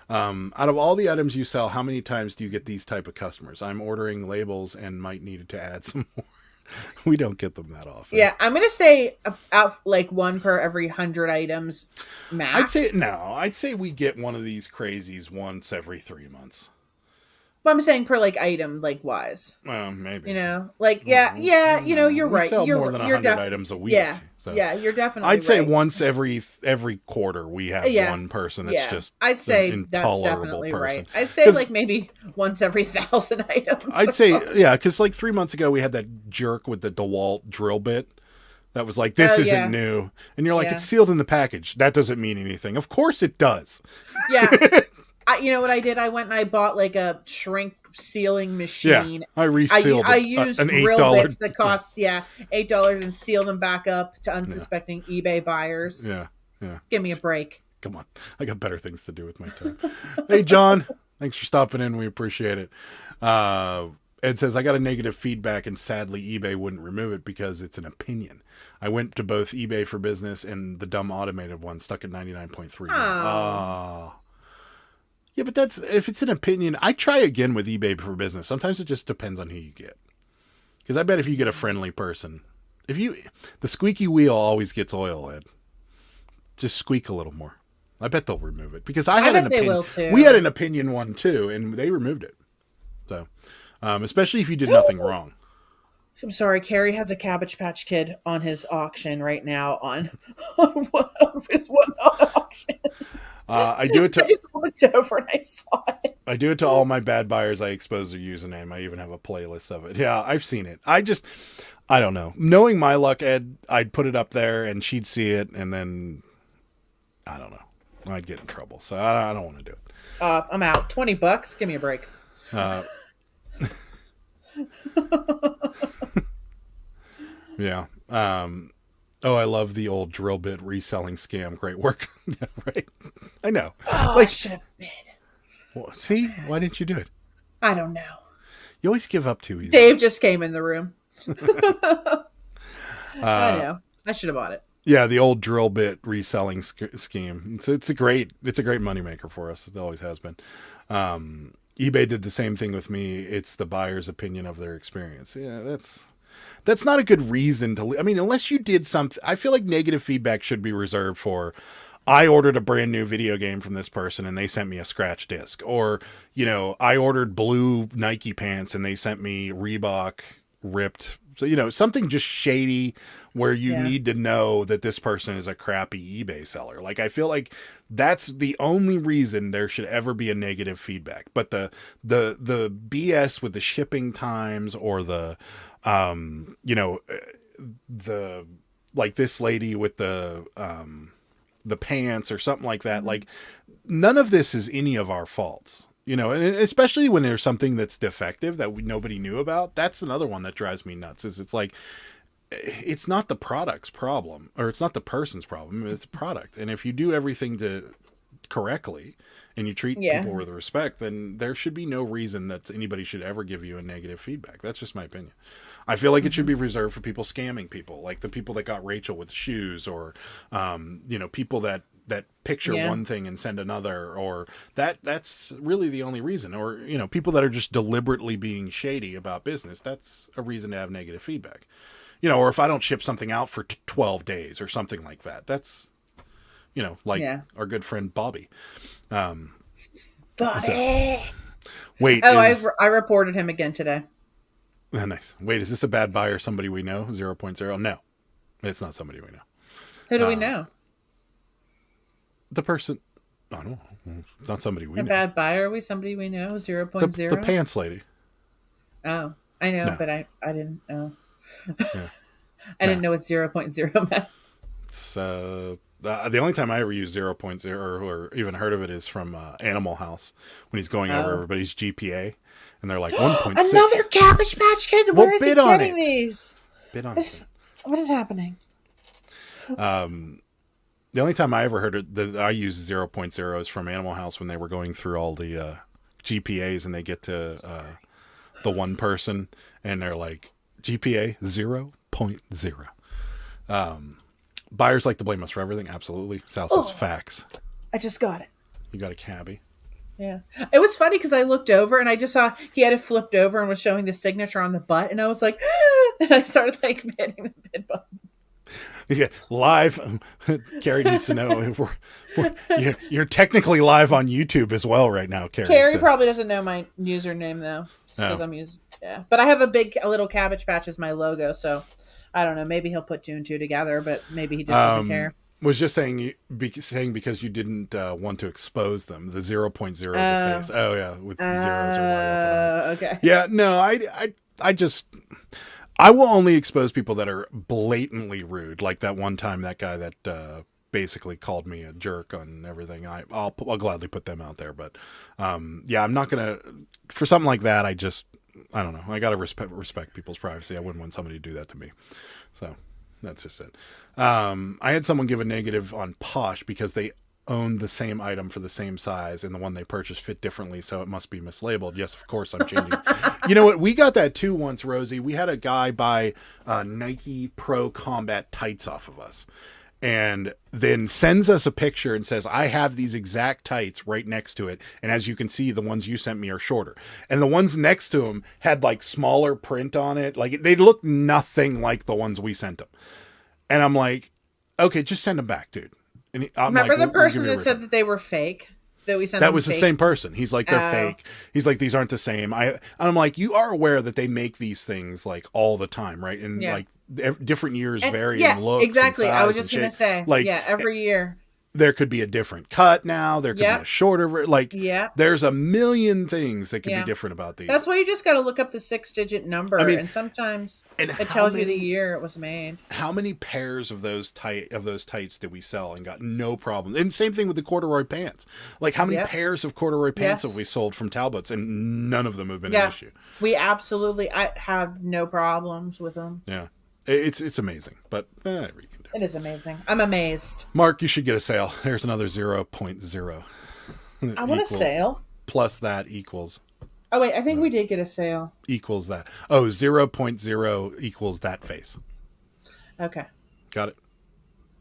Out of all the items you sell, how many times do you get these type of customers? I'm ordering labels and might need to add some more. We don't get them that often. Yeah, I'm going to say like one per every 100 items max. I'd say we get one of these crazies once every 3 months. But I'm saying per like item, like wise. Maybe. You're right. We sell more than 100 items a week. Yeah. So. Yeah, you're definitely I'd say once every quarter we have one person that's just I'd say an that's intolerable definitely person. Right. I'd say like maybe once every 1,000 items. I'd say, because like 3 months ago we had that jerk with the DeWalt drill bit that was like, this isn't new. And you're like, it's sealed in the package. That doesn't mean anything. Of course it does. Yeah. You know what I did? I went and I bought like a shrink sealing machine. Yeah, I resealed. I used drill bits that cost $8 and sealed them back up to unsuspecting eBay buyers. Yeah. Give me a break. Come on, I got better things to do with my time. Hey, John, thanks for stopping in. We appreciate it. Ed says, I got a negative feedback and sadly eBay wouldn't remove it because it's an opinion. I went to both eBay for Business and the dumb automated one, stuck at 99.3. Oh. Yeah, but if it's an opinion, I try again with eBay for Business. Sometimes it just depends on who you get. Because I bet if you get a friendly person, the squeaky wheel always gets oil, Ed. Just squeak a little more. I bet they'll remove it because I I had bet an they opinion. will, too. We had an opinion one too, and they removed it. So, especially if you did nothing wrong. I'm sorry, Carrie has a Cabbage Patch Kid on his auction right now on one of his one-on auction. I do it I to just looked over and I saw it. I do it to all my bad buyers. I expose their username. I even have a playlist of it. Yeah, I've seen it. I don't know. Knowing my luck, Ed, I'd put it up there and she'd see it, and then I don't know. I'd get in trouble. So I don't want to do it. I'm out. $20. Give me a break. Yeah. Oh, I love the old drill bit reselling scam. Great work. Yeah, right. I know. Oh, I Like, should have bid. well, see, why didn't you do it? I don't know. You always give up too easy. Dave just came in the room. I know. I should have bought it. Yeah, the old drill bit reselling scheme. It's a great moneymaker for us. It always has been. eBay did the same thing with me. It's the buyer's opinion of their experience. Yeah, that's not a good reason to. I mean, unless you did something. I feel like negative feedback should be reserved for. I ordered a brand new video game from this person and they sent me a scratch disc, or I ordered blue Nike pants and they sent me Reebok ripped. So something just shady where you need to know that this person is a crappy eBay seller. Like, I feel like that's the only reason there should ever be a negative feedback. But the BS with the shipping times, or the like this lady with the pants or something like that, like, none of this is any of our faults. And especially when there's something that's defective that nobody knew about. That's another one that drives me nuts. It's like, it's not the product's problem, or it's not the person's problem. It's the product. And if you do everything correctly and you treat people with respect, then there should be no reason that anybody should ever give you a negative feedback. That's just my opinion. I feel like it should be reserved for people scamming people, like the people that got Rachel with shoes, or people that picture one thing and send another, or that's really the only reason. Or people that are just deliberately being shady about business. That's a reason to have negative feedback. Or if I don't ship something out for 12 days or something like that. That's our good friend Bobby. Bobby. So, wait. I reported him again today. Nice. Wait, is this a bad buyer? Somebody we know? 0.0? No, it's not somebody we know. Who do we know? The person. I don't know. It's not somebody we know. A bad buyer? Are we somebody we know? 0.0? The pants lady. Oh, I know, No. but I didn't know. Yeah. I didn't know what 0.0 meant. It's the only time I ever use 0.0 or even heard of it is from Animal House, when he's going over everybody's GPA, and they're like 1.6. Another Cabbage Patch Kid. Where is he bid on getting it. these? Bid on What is happening? The only time I ever heard it that I use 0.0 is from Animal House, when they were going through all the GPAs, and they get to the one person and they're like, GPA 0.0. Buyers like to blame us for everything. Absolutely. Sal says facts. I just got it. You got a cabbie. Yeah. It was funny because I looked over and I just saw he had it flipped over and was showing the signature on the butt. And I was like, and I started like hitting the bid button. Yeah, live. Carrie needs to know if you're technically live on YouTube as well right now, Carrie. Carrie probably doesn't know my username though, because Oh. I'm but I have a little Cabbage Patch as my logo, so I don't know. Maybe he'll put two and two together, but maybe he just doesn't care. Was just saying because you didn't want to expose them. The 0.0 is a face. Oh yeah, with zeros or Y. Okay. Yeah, no, I will only expose people that are blatantly rude, like that one time that guy that basically called me a jerk on everything. I'll gladly put them out there, but yeah, I'm not gonna for something like that. I don't know. I gotta respect people's privacy. I wouldn't want somebody to do that to me. So that's just it. I had someone give a negative on Posh because they owned the same item for the same size, and the one they purchased fit differently, so it must be mislabeled. Yes, of course I'm changing. You know what? We got that too once, Rosie. We had a guy buy Nike Pro Combat tights off of us, and then sends us a picture and says, I have these exact tights right next to it, and as you can see, the ones you sent me are shorter. And the ones next to him had like smaller print on it. Like, they looked nothing like the ones we sent him. And I'm like, okay, just send them back, dude. And I'm Remember like, the we'll person give you a that said refund. that they were fake? That we sent That them was the fake? same person. He's like, they're Oh. fake. He's like, these aren't the same. I'm like, you are aware that they make these things like all the time, right? And Yeah. like different years And, vary yeah, in looks. exactly. And I was size just and gonna shape. say, Like, yeah, every year. there could be a different cut now. There could be Yep. a shorter. Like, Yep. there's a million things that could Yeah. be different about these. That's why you just got to look up the 6-digit number, I mean, and sometimes and it how tells you the many- year it was made. How many pairs of those tights did we sell and got no problem? And same thing with the corduroy pants. Like, how many Yep. pairs of corduroy pants Yes. have we sold from Talbots, and none of them have been Yeah. an issue. I have no problems with them. Yeah, it's amazing. But whatever you can do. It is amazing. I'm amazed. Mark, you should get a sale. There's another 0.0. I want a sale. Plus that equals Oh wait, I think we did get a sale. that. Oh, 0.0 equals that face. Okay. Got it.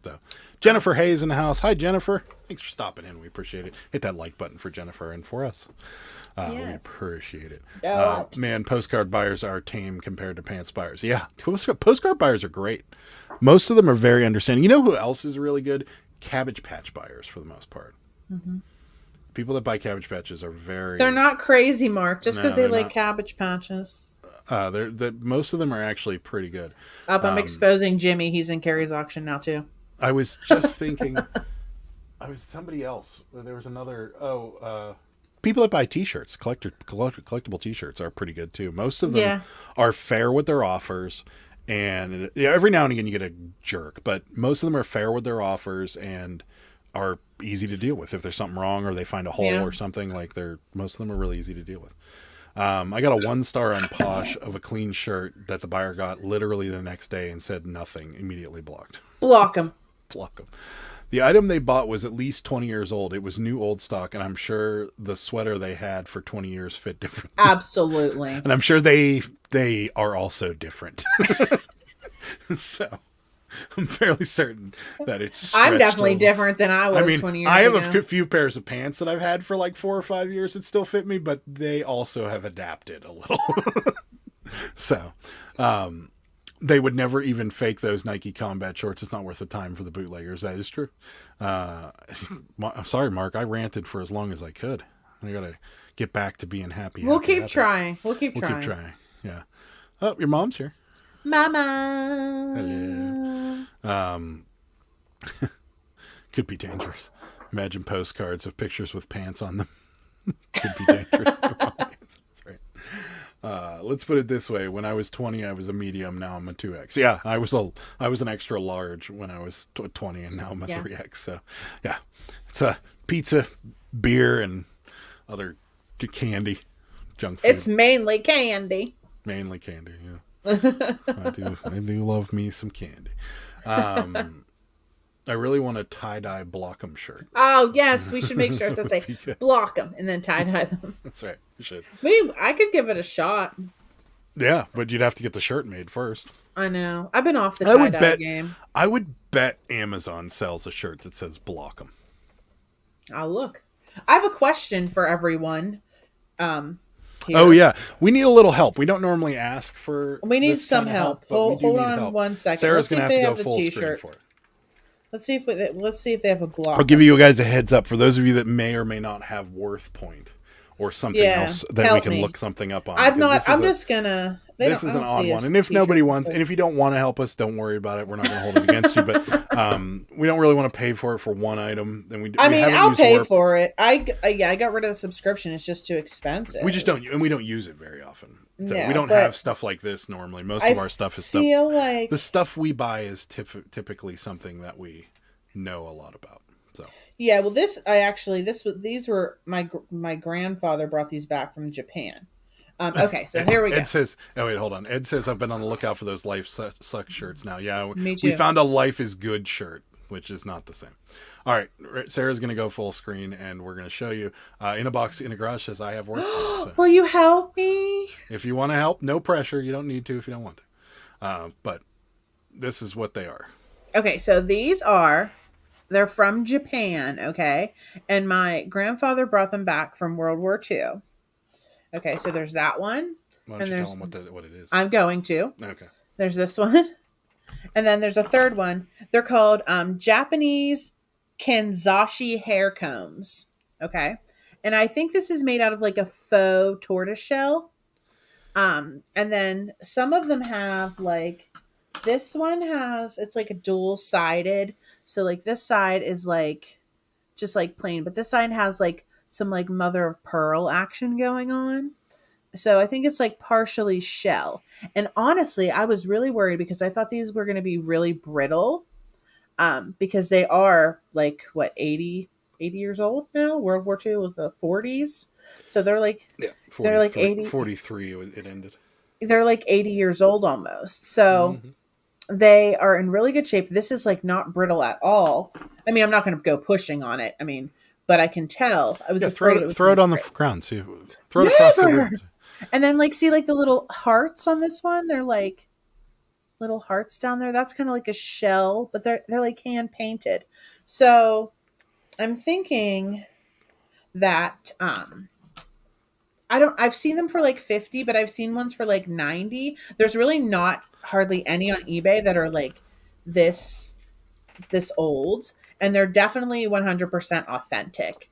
So, Jennifer Hayes in the house. Hi, Jennifer. Thanks for stopping in. We appreciate it. Hit that like button for Jennifer and for us. We Yes. appreciate it. What? Man, postcard buyers are tame compared to pants buyers. Yeah, postcard buyers are great. Most of them are very understanding. You know who else is really good? Cabbage Patch buyers, for the most part. Mm-hmm. People that buy Cabbage Patches are very... They're not crazy, Mark, just No, because they they're like not. Cabbage Patches. Most of them are actually pretty good. I'm exposing Jimmy. He's in Carrie's auction now too. I was just thinking... I was somebody else. There was another... people that buy T-shirts, collectible T-shirts are pretty good too. Most of them are fair with their offers, and every now and again you get a jerk, but most of them are fair with their offers and are easy to deal with. If there's something wrong or they find a hole or something, like most of them are really easy to deal with. I got a 1-star on Posh of a clean shirt that the buyer got literally the next day and said nothing, immediately blocked. Block them. Block them. The item they bought was at least 20 years old. It was new old stock, and I'm sure the sweater they had for 20 years fit different. Absolutely. And I'm sure they are also different. So I'm fairly certain that it's I'm definitely over. different than I was 20 years I have ago. a few pairs of pants that I've had for like 4 or 5 years that still fit me, but they also have adapted a little. So, they would never even fake those Nike combat shorts. It's not worth the time for the bootleggers. That is true. I'm sorry, Mark. I ranted for as long as I could. I got to get back to being happy. We'll happy, keep happy. trying. We'll keep We'll trying. keep trying. Yeah. Oh, your mom's here. Mama. Hello. Could be dangerous. Imagine postcards of pictures with pants on them. Could be dangerous. That's right. Let's put it this way: when I was 20, I was a medium. Now I'm a 2X. Yeah, I was an extra large when I was 20, and now I'm a 3X. So, yeah, it's a pizza, beer, and other candy, junk food. It's mainly candy. Mainly candy. Yeah, I do love me some candy. I really want a tie-dye Blockham shirt. Oh, yes. We should make shirts that say block them and then tie-dye them. That's right. You should. I could give it a shot. Yeah, but you'd have to get the shirt made first. I know. I've been off the I would tie-dye game. I would bet Amazon sells a shirt that says Blockham. I'll look. I have a question for everyone. Here. Oh, yeah. We need a little help. We don't normally ask for We need this some kind of help. but we do Hold need on help. 1 second. Sarah's Let's going see to if have they to go have a full screen t-shirt. for it. Let's see if they have a block. I'll give you guys a heads up for those of you that may or may not have Worth Point or something else that we help can me. look something up on. I'm because not. this I'm is a- just gonna. This is an odd one, and if nobody wants, and if you don't want to help us, don't worry about it. We're not going to hold it against you, but we don't really want to pay for it for one item. Then I mean, I'll pay Warp. for it. I got rid of the subscription. It's just too expensive. We just don't, and we don't use it very often. So Yeah, we don't but have stuff like this normally. Most of our stuff is stuff. Feel like The stuff we buy is typically something that we know a lot about. So yeah. Well, these were my grandfather brought these back from Japan. Okay, so here we go. Ed says, "Oh wait, hold on." Ed says, "I've been on the lookout for those Life Sucks shirts now." Yeah, Me we too. found a Life is Good shirt, which is not the same. All right, Sarah's going to go full screen, and we're going to show you. In a box in a garage says, "I have work." So Will you help me? if you want to help, no pressure. You don't need to if you don't want to. But this is what they are. Okay, so they're from Japan, okay? And my grandfather brought them back from World War II. Okay, so there's that one. Why don't And you there's tell them what it is? I'm going to. Okay. There's this one. And then there's a third one. They're called Japanese Kanzashi hair combs. Okay. And I think this is made out of like a faux tortoise shell. And then some of them have like, this one has, it's like a dual sided. So like this side is like just like plain, but this side has like some like mother of pearl action going on. So I think it's like partially shell. And honestly, I was really worried because I thought these were going to be really brittle. Because they are like what, 80 years old now. World War II was the 40s. So they're like, Yeah, they're like 80, 43 it ended. they're like 80 years old almost. So they are in really good shape. This is like not brittle at all. I mean, I'm not going to go pushing on it. I mean, but I can tell. I was afraid throw it on the ground. See, throw it across the room. And then like, see like the little hearts on this one. They're like little hearts down there. That's kind of like a shell, but they're like hand painted. So I'm thinking that I've seen them for like 50, but I've seen ones for like 90. There's really not hardly any on eBay that are like this old, and they're definitely 100% authentic.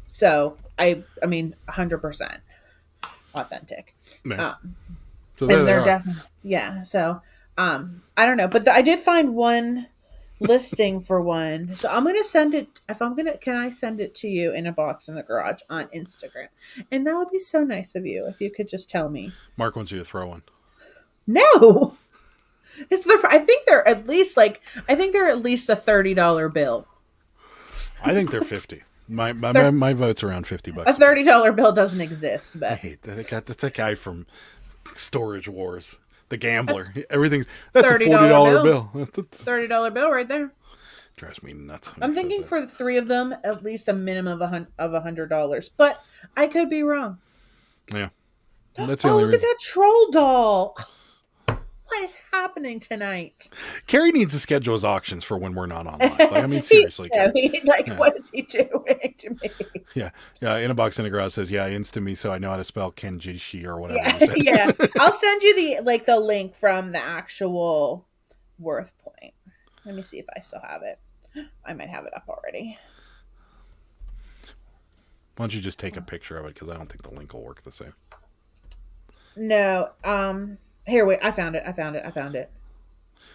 So I mean 100% authentic. Yeah. So and they're definitely, yeah. So I don't know, but I did find one listing for one. So I'm gonna send it. Can I send it to you in a box in the garage on Instagram? And that would be so nice of you if you could just tell me. Mark wants you to throw one. No, I think they're at least a $30 bill. I think they're 50. My vote's around $50. A $30 bill doesn't exist, but I hate that. That's a guy from Storage Wars, the gambler. That's a $40 bill. $30 bill right there. Drives me nuts. I'm thinking for the three of them, at least a minimum of $100, but I could be wrong. Yeah, that's the only look at reason. that troll doll. What is happening tonight? Carrie needs to schedule his auctions for when we're not online. Like, I mean, seriously. What is he doing to me? Yeah. In a box in a garage says, insta me so I know how to spell Kenjishi or whatever. Yeah. I'll send you the link from the actual Worth Point. Let me see if I still have it. I might have it up already. Why don't you just take a picture of it, because I don't think the link will work the same. No. Here, wait. I found it.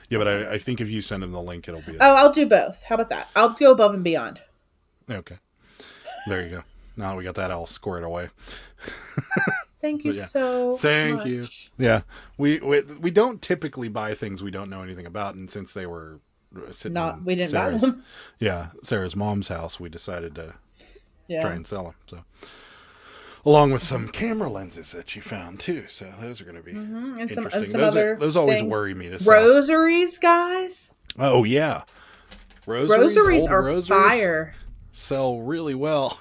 Yeah, but I think if you send him the link, it'll be... I'll do both. How about that? I'll go above and beyond. Okay. There you go. Now we got that all squared away. Thank you so much. Thank you. Yeah. We don't typically buy things we don't know anything about, and since they were sitting we didn't buy them. Yeah, Sarah's mom's house, we decided to try and sell them. So, along with some camera lenses that she found too. So those are going to be interesting. And some other those always things. worry me to sell. Rosaries, guys. Oh yeah, rosaries are fire. Sell really well.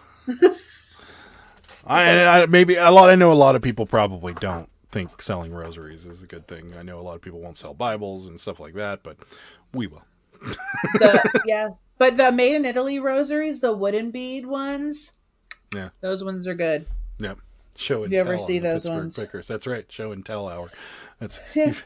I know a lot of people probably don't think selling rosaries is a good thing. I know a lot of people won't sell Bibles and stuff like that, but we will. But the made in Italy rosaries, the wooden bead ones, those ones are good. Yep. Show and tell. If you tell ever see those Pittsburgh ones, Pickers. That's right. Show and tell hour.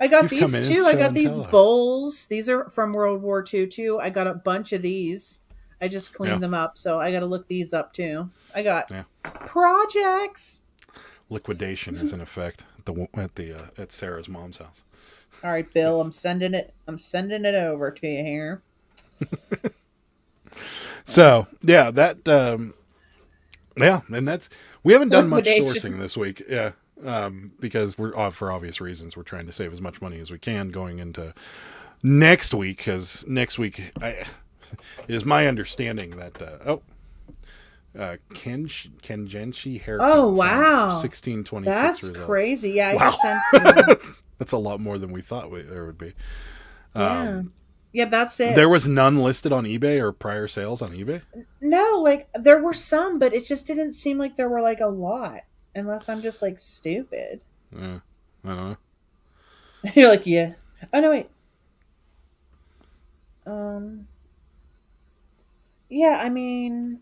I got these too. I got these bowls. These are from World War II too. I got a bunch of these. I just cleaned them up, so I got to look these up too. I got projects. Liquidation is in effect at Sarah's mom's house. All right, Bill, I'm sending it over to you here. So and we haven't done much sourcing this week. Yeah. Because we're for obvious reasons, we're trying to save as much money as we can going into next week. Because next week, it is my understanding that Kenjenshi haircut. Oh wow, 1626. That's results. Crazy. Yeah, wow. I just sent you. That's a lot more than we thought there would be. Yeah, that's it. There was none listed on eBay or prior sales on eBay? No, there were some, but it just didn't seem like there were a lot. Unless I'm just stupid. I don't know. You're yeah. Oh no, wait. Yeah, I mean,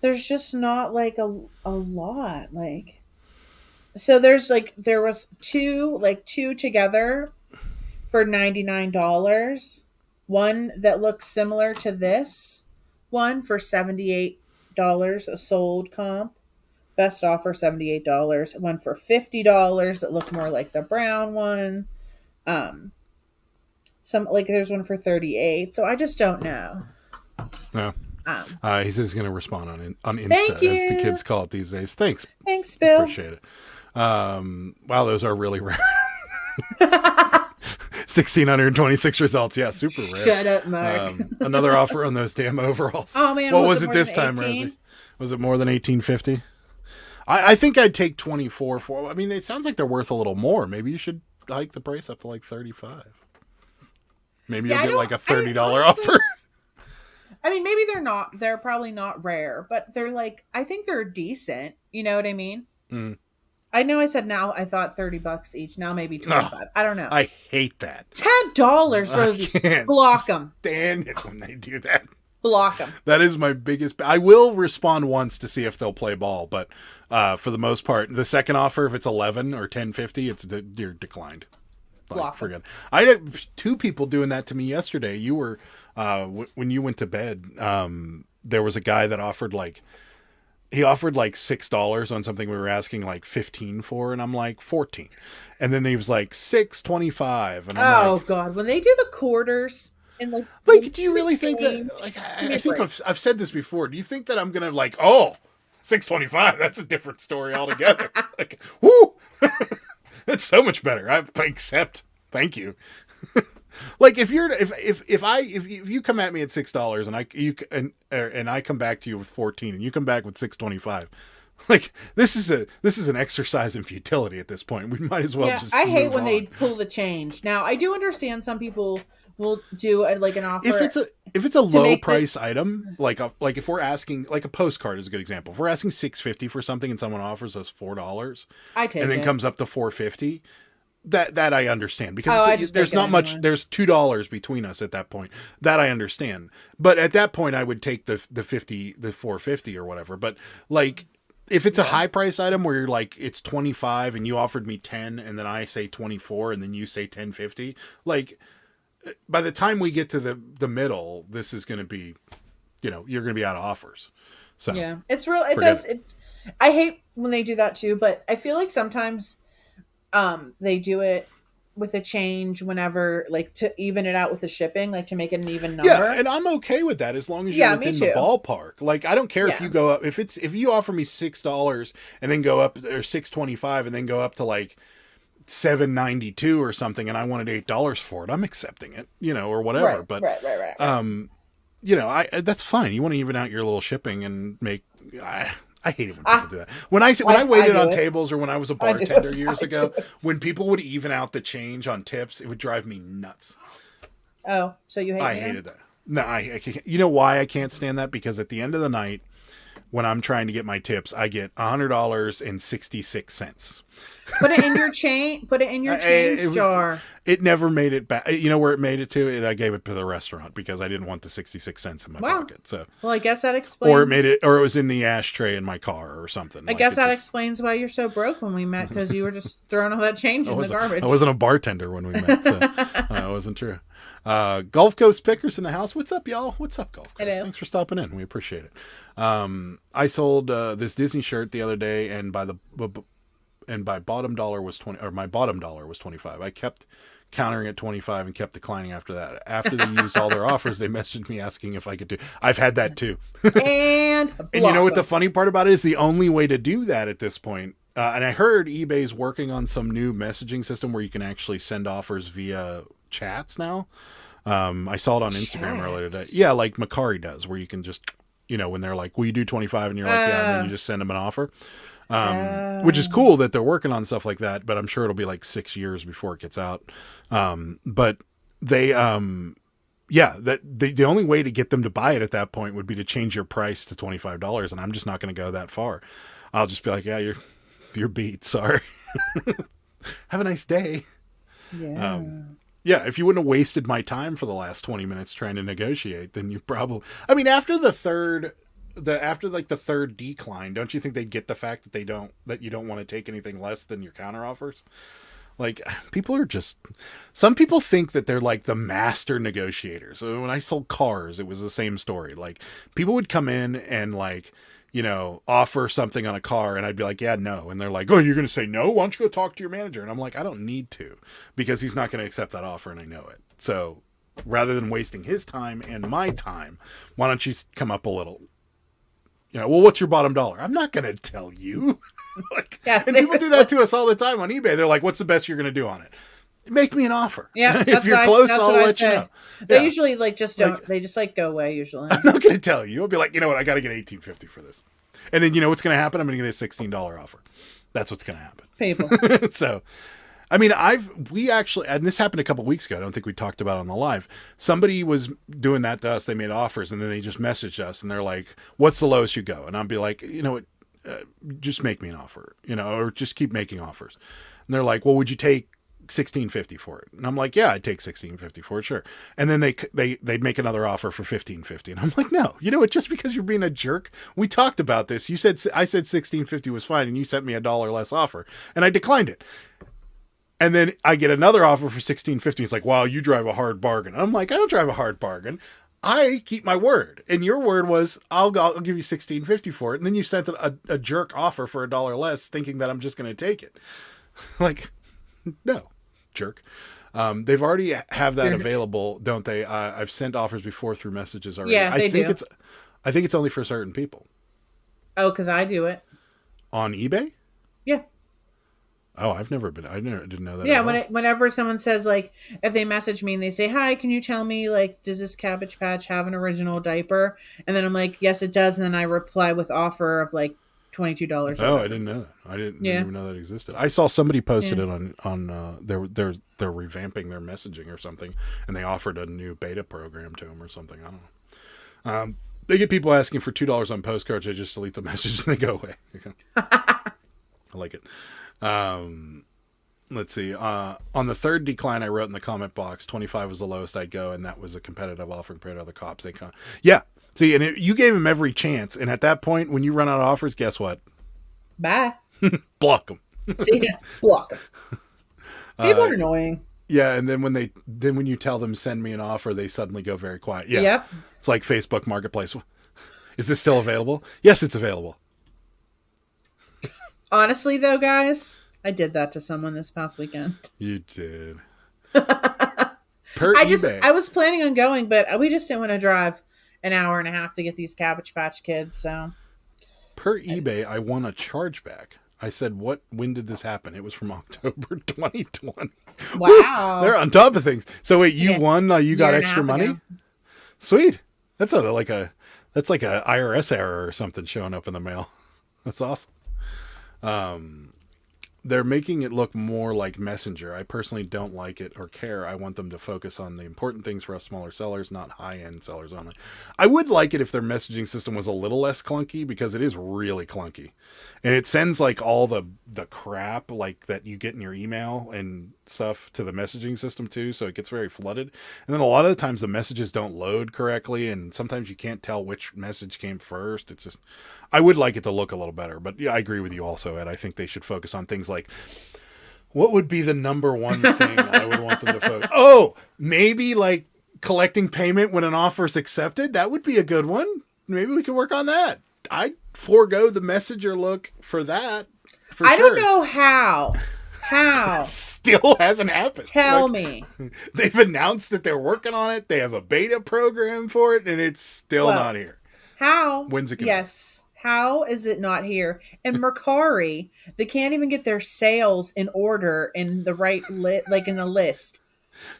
there's just not a lot. So there was two together for $99. one that looks similar to this one for $78, a sold comp. Best offer $78. One for $50 that looked more like the brown one. Some like there's one for 38. So I just don't know. No. He says he's going to respond on Insta, Thank as you. the kids call it these days. Thanks, Bill. appreciate it. Wow, those are really rare. 1,626 results. Yeah, super rare. Shut up, Mark. Another offer on those damn overalls. Oh man, what was it more this than time, 18? Rosie? Was it more than 1850? I think I'd take 24 for. I mean, it sounds like they're worth a little more. Maybe you should hike the price up to like 35. Maybe you'll get like a $30 offer. I mean, maybe they're probably not rare, but they're like, I think they're decent. You know what I mean? Mm. I know I said now I thought $30 each. Now maybe 25. No, I don't know. I hate that. $10, Rosie. I can't Block them. stand it when they do that. Block them. That is my biggest. I will respond once to see if they'll play ball, but for the most part, the second offer, if it's 11 or 10.50, you're declined. Like, forget. I had 2 people doing that to me yesterday. You were when you went to bed. There was a guy that offered like $6 on something we were asking like 15 for, and I'm like 14, and then he was like $6.25, and I'm like, God, when they do the quarters. And like, do you really think that? Like, I think I've said this before. Do you think that I'm gonna like, oh, $6.25? That's a different story altogether. Like, whoo, that's so much better. I accept. Thank you. Like, if you come at me at $6 and I come back to you with 14 and you come back with $6.25. Like, this is an exercise in futility at this point. We might as well just. I hate when on. they pull the change. Now, I do understand some people will do an offer. If it's a low price item, like if we're asking, like a postcard is a good example. If we're asking $6.50 for something and someone offers us $4, I take and then it. comes up to $4.50. That I understand, because there's not much. Anyway. There's $2 between us at that point. That I understand, but at that point I would take the $4.50 or whatever. But like, if it's a high price item where you're like, it's 25 and you offered me 10 and then I say 24 and then you say 10.50, like, by the time we get to the middle, this is going to be, you're going to be out of offers. So yeah, it's real. It does. I hate when they do that too, but I feel like sometimes they do it with a change whenever, like, to even it out with the shipping, like to make it an even number. Yeah, and I'm okay with that as long as you're within the ballpark. Like, I don't care if you go up, if you offer me $6 and then go up, or $6.25 and then go up to like $7.92 or something, and I wanted $8 for it, I'm accepting it, or whatever. Right. That's fine. You want to even out your little shipping and make. I hate it when people do that. When I waited on tables, or when I was a bartender years ago, when people would even out the change on tips, it would drive me nuts. Oh, so you hate? I hated that. No, I can't. You know why I can't stand that? Because at the end of the night, when I'm trying to get my tips, I get $100.66. Put it in your change. Put it in your change jar. It never made it back. You know where it made it to? I gave it to the restaurant because I didn't want the 66 cents in my pocket. So, well, I guess that explains. Or it was in the ashtray in my car or something. I guess that explains why you're so broke when we met, because you were just throwing all that change in the garbage. I wasn't a bartender when we met, so that wasn't true. Gulf Coast Pickers in the house. What's up, y'all? What's up, Gulf Coast? Hello. Thanks for stopping in. We appreciate it. I sold this Disney shirt the other day, and my bottom dollar was 25. I kept countering at 25 and kept declining after that. After they used all their offers, they messaged me asking if I could do. I've had that too. And you know what the funny part about it is? The only way to do that at this point, and I heard eBay's working on some new messaging system where you can actually send offers via chats now. I saw it on Instagram earlier today. Yeah, like Macari does, where you can just, when they're like, will you do 25? And you're like, yeah, and then you just send them an offer. Which is cool that they're working on stuff like that, but I'm sure it'll be like 6 years before it gets out. But they, the only way to get them to buy it at that point would be to change your price to $25. And I'm just not going to go that far. I'll just be like, yeah, you're beat. Sorry. Have a nice day. Yeah. Yeah, if you wouldn't have wasted my time for the last 20 minutes trying to negotiate, then you probably, after the third decline, don't you think they'd get the fact that you don't want to take anything less than your counter offers? Like, people are just, some people think that they're like the master negotiators. So when I sold cars, it was the same story. Like, people would come in and like, you know, offer something on a car, and I'd be like, yeah, no. And they're like, oh, you're going to say no? Why don't you go talk to your manager? And I'm like, I don't need to, because he's not going to accept that offer, and I know it. So rather than wasting his time and my time, why don't you come up a little, you know, well, what's your bottom dollar? I'm not going to tell you. Like, Yeah, and people do that to us all the time on eBay. They're like, what's the best you're going to do on it? Make me an offer. Yeah, if you're close, I'll let you know. They Yeah. usually like just don't. Like, they just like go away usually. I'm not going to tell you. I'll be like, you know what? I got to get $18.50 for this. And then you know what's going to happen? I'm going to get a $16 offer. That's what's going to happen. People. So, I mean, we actually, and this happened a couple weeks ago. I don't think we talked about it on the live. Somebody was doing that to us. They made offers, and then they just messaged us, and they're like, "What's the lowest you go?" And I'll be like, you know what, just make me an offer, you know, or just keep making offers. And they're like, "Well, would you take $16.50 for it?" And I'm like, "Yeah, I'd take $16.50 for it, sure." And then they'd make another offer for $15.50, and I'm like, "No, you know what? Just because you're being a jerk, we talked about this. I said $16.50 was fine, and you sent me $1 less offer, and I declined it." And then I get another offer for $16.50. It's like, wow, you drive a hard bargain. And I'm like, I don't drive a hard bargain. I keep my word. And your word was, I'll give you $16.50 for it. And then you sent a jerk offer for $1 less, thinking that I'm just going to take it. Like, no, jerk. They've already have that available, don't they? I've sent offers before through messages already. Yeah, they do. I think it's only for certain people. Oh, because I do it. On eBay? Yeah. Oh, I didn't know that. Yeah, at all. whenever someone says, like, if they message me and they say, hi, can you tell me, like, does this Cabbage Patch have an original diaper? And then I'm like, yes, it does. And then I reply with offer of, like, $22. Oh, I didn't know that. I didn't even know that existed. I saw somebody posted it on they're revamping their messaging or something, and they offered a new beta program to them or something. I don't know. They get people asking for $2 on postcards. I just delete the message and they go away. I like it. Let's see. On the third decline I wrote in the comment box, 25 was the lowest I'd go, and that was a competitive offer compared to other cops. Yeah. See, and you gave him every chance, and at that point, when you run out of offers, guess what? Bye. Block them. See ya. Block them. People are annoying. Yeah, and then when you tell them send me an offer, they suddenly go very quiet. Yeah. Yep. It's like Facebook Marketplace. Is this still available? Yes, it's available. Honestly, though, guys, I did that to someone this past weekend. You did. I was planning on going, but we just didn't want to drive an hour and a half to get these Cabbage Patch Kids. So per eBay, I won a chargeback. I said, when did this happen? It was from October 2020. Wow. They're on top of things. So wait, you won, you got extra money? Ago. Sweet. That's like a IRS error or something showing up in the mail. That's awesome. They're making it look more like Messenger. I personally don't like it or care. I want them to focus on the important things for us smaller sellers, not high-end sellers only. I would like it if their messaging system was a little less clunky, because it is really clunky. And it sends like all the crap like that you get in your email and stuff to the messaging system too, so it gets very flooded. And then a lot of the times the messages don't load correctly, and sometimes you can't tell which message came first. It's just, I would like it to look a little better, but yeah, I agree with you also, Ed. I think they should focus on things like, what would be the number one thing I would want them to focus? Oh, maybe like collecting payment when an offer is accepted. That would be a good one. Maybe we could work on that. I'd forego the messenger look for that. I don't know how. How? Still hasn't happened. Tell me. They've announced that they're working on it. They have a beta program for it, and it's still not here. How? When's it going? Yes. How is it not here? And Mercari, they can't even get their sales in order in the right like in the list.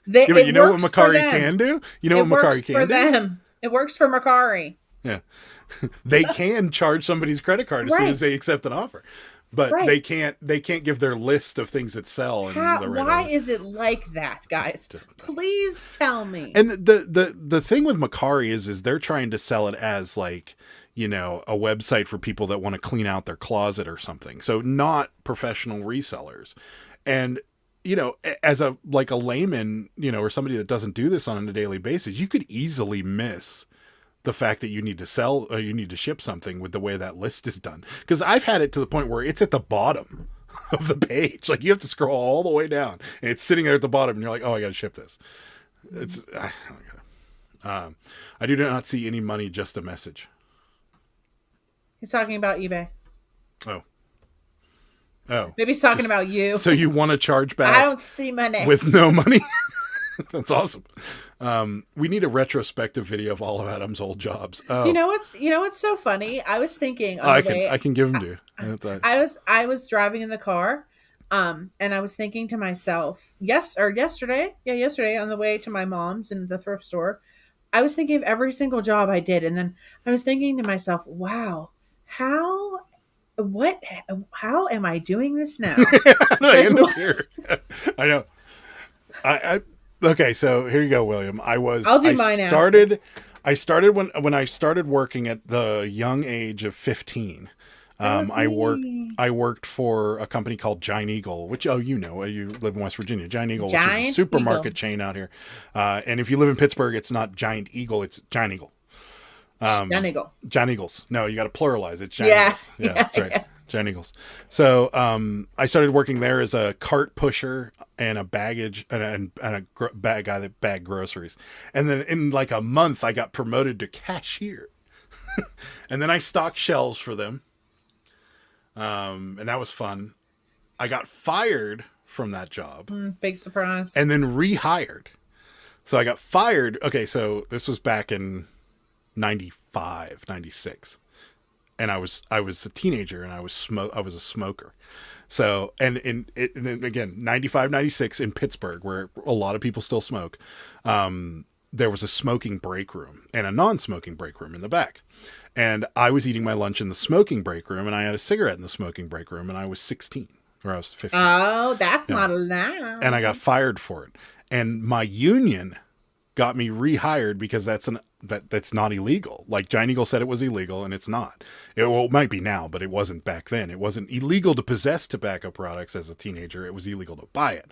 But you know what Mercari can do? You know what Mercari can do? It works for them. It works for Mercari. Yeah. They can charge somebody's credit card as soon as they accept an offer. But they can't give their list of things that sell. Why is it like that, guys? Please tell me. And the thing with Mercari is they're trying to sell it as like, you know, a website for people that want to clean out their closet or something. So not professional resellers. And, you know, as a layman, you know, or somebody that doesn't do this on a daily basis, you could easily miss the fact that you need to sell or you need to ship something with the way that list is done. Because I've had it to the point where it's at the bottom of the page. Like you have to scroll all the way down, and it's sitting there at the bottom, and you're like, oh, I got to ship this. It's I do not see any money, just a message. He's talking about eBay. Oh, Maybe he's talking about you. so you want to charge back? I don't see money with no money. That's awesome. We need a retrospective video of all of Adam's old jobs. Oh. You know what's so funny? I was thinking on I the way, can give them to you. I was driving in the car, and I was thinking to myself, yesterday on the way to my mom's in the thrift store, I was thinking of every single job I did, and then I was thinking to myself, wow, how am I doing this now? I end up here. I know. Okay, so here you go, William. I'll do mine now. I started when I started working at the young age of 15. I worked for a company called Giant Eagle, which you live in West Virginia. Giant Eagle, which is a supermarket chain out here. And if you live in Pittsburgh, it's not Giant Eagle, it's Giant Eagle. Giant Eagle. Giant Eagles. No, you got to pluralize it. Giant Eagles. Yeah, that's right. Yeah. Giant Eagles. So I started working there as a cart pusher and a baggage and a guy that bagged groceries. And then in like a month, I got promoted to cashier. And then I stocked shelves for them. And that was fun. I got fired from that job. Big surprise. And then rehired. So I got fired. Okay, so this was back in 95, 96. And I was a teenager, and I was a smoker. So, and then again, 95, 96 in Pittsburgh, where a lot of people still smoke, there was a smoking break room and a non-smoking break room in the back. And I was eating my lunch in the smoking break room, and I had a cigarette in the smoking break room, and I was 16, or I was 15. Oh, that's not allowed. And I got fired for it. And my union got me rehired because that's not illegal. Like Giant Eagle said it was illegal, and it's not. It might be now, but it wasn't back then. It wasn't illegal to possess tobacco products as a teenager. It was illegal to buy it.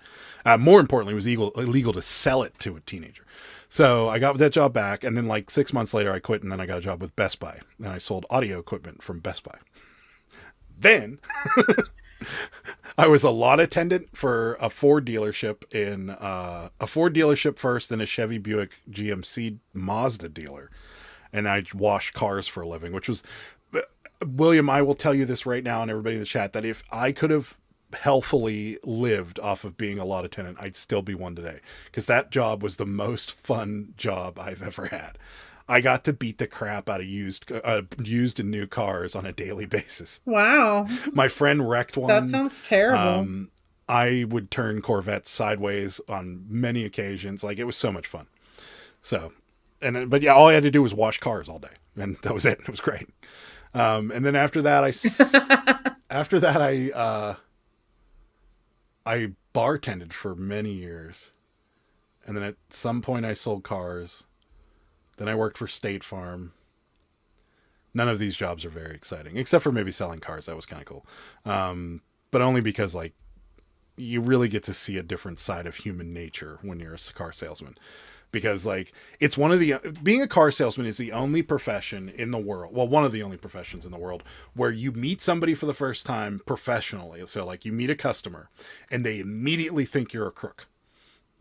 More importantly, it was illegal to sell it to a teenager. So I got that job back, and then like 6 months later I quit, and then I got a job with Best Buy, and I sold audio equipment from Best Buy. Then I was a lot attendant for a Ford dealership first, then a Chevy Buick GMC Mazda dealer. And I washed cars for a living, which was, William, I will tell you this right now, and everybody in the chat, that if I could have healthily lived off of being a lot attendant, I'd still be one today, because that job was the most fun job I've ever had. I got to beat the crap out of used and new cars on a daily basis. Wow. My friend wrecked one. That sounds terrible. I would turn Corvettes sideways on many occasions. Like, it was so much fun. So, but yeah, all I had to do was wash cars all day, and that was it. It was great. And then after that, I bartended for many years. And then at some point I sold cars. Then I worked for State Farm. None of these jobs are very exciting, except for maybe selling cars. That was kind of cool. But only because, like, you really get to see a different side of human nature when you're a car salesman. Because, like, it's being a car salesman is the only profession in the world, well, one of the only professions in the world, where you meet somebody for the first time professionally. So, like, you meet a customer, and they immediately think you're a crook.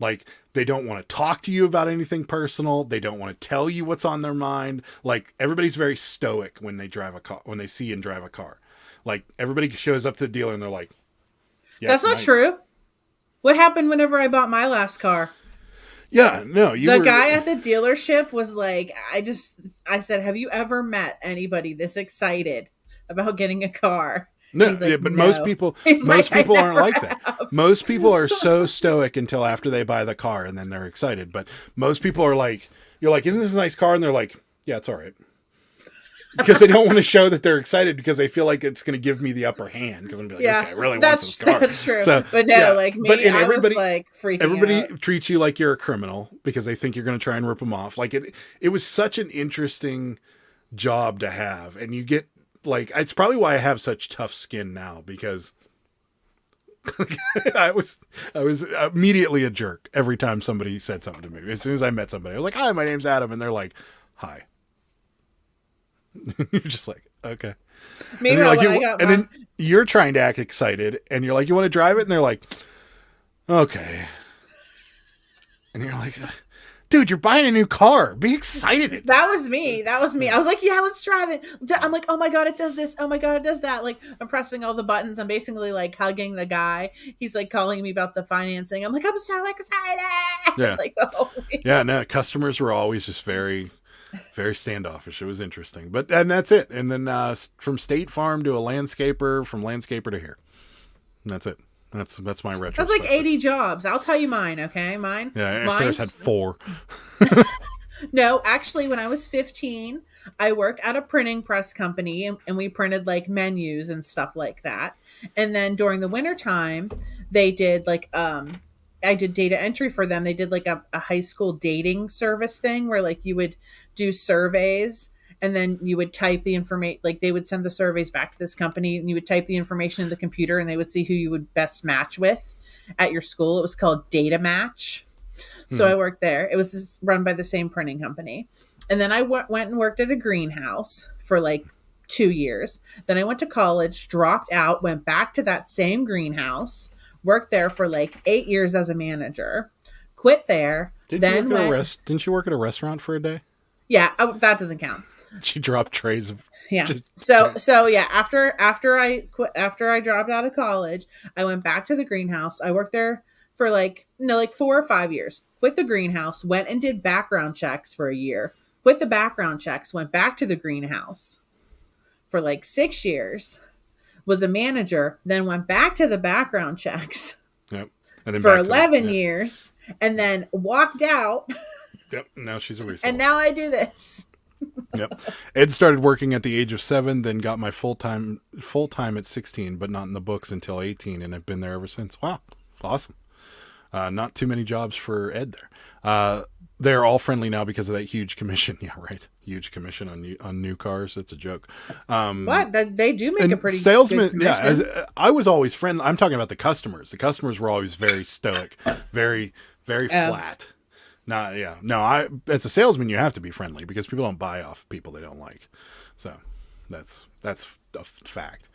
Like, they don't want to talk to you about anything personal. They don't want to tell you what's on their mind. Like, everybody's very stoic when they drive a car, when they see and drive a car. Like, everybody shows up to the dealer and they're like, yeah, that's not nice. true. What happened whenever I bought my last car? Yeah, no, the guy at the dealership was like, I said, have you ever met anybody this excited about getting a car? No, like, yeah, but no. most people aren't like that. Most people are so stoic until after they buy the car, and then they're excited. But most people are like, you're like, isn't this a nice car? And they're like, yeah, it's all right. Because they don't want to show that they're excited, because they feel like it's going to give me the upper hand. Because I'm going to be like, this guy really wants this car. That's true. So, but no, yeah. like me, I was like freaking everybody out. Treats you like you're a criminal because they think you're going to try and rip them off. Like, it was such an interesting job to have. And you get, like, it's probably why I have such tough skin now, because I was immediately a jerk every time somebody said something to me. As soon as I met somebody, I was like, hi, my name's Adam. And they're like, hi. You're just like, okay. Meanwhile, and, when I got then you're trying to act excited, and you're like, you want to drive it? And they're like, okay. And you're like, dude, you're buying a new car. Be excited. That was me. I was like, yeah, let's drive it. I'm like, oh my God, it does this. Oh my God, it does that. Like, I'm pressing all the buttons. I'm basically like hugging the guy. He's like calling me about the financing. I'm like, I'm so excited. Yeah. Like the whole week. Yeah, no, customers were always just very, very standoffish. It was interesting. And that's it. And then from State Farm to a landscaper, from landscaper to here. And that's it. That's my retro. That's like 80 jobs. I'll tell you mine, okay? Mine. Yeah, Sarah's had 4. No, actually, when I was 15, I worked at a printing press company and we printed like menus and stuff like that. And then during the wintertime, they did like, I did data entry for them. They did like a high school dating service thing where like you would do surveys and then you would type the information, like they would send the surveys back to this company and you would type the information in the computer and they would see who you would best match with at your school. It was called Data Match. So I worked there. It was run by the same printing company. And then I went and worked at a greenhouse for like 2 years. Then I went to college, dropped out, went back to that same greenhouse, worked there for like 8 years as a manager, quit there. Didn't you work at a restaurant for a day? Yeah, that doesn't count. She dropped trays of. Yeah. So yeah, after I dropped out of college, I went back to the greenhouse. I worked there for like 4 or 5 years. Quit the greenhouse, went and did background checks for a year. Quit the background checks, went back to the greenhouse for like 6 years. Was a manager, then went back to the background checks. Yep. And then for 11 years, and then walked out. Yep. Now she's a reseller. And now I do this. Yep. Ed started working at the age of 7, then got my full time at 16, but not in the books until 18, and I've been there ever since. Wow, awesome. Not too many jobs for Ed there. They're all friendly now because of that huge commission. Yeah, right. Huge commission on new cars. That's a joke. What? They do make a pretty salesman. good Yeah, I was always friendly. I'm talking about the customers. The customers were always very stoic, very, very flat. As a salesman, you have to be friendly because people don't buy off people they don't like. So that's a fact.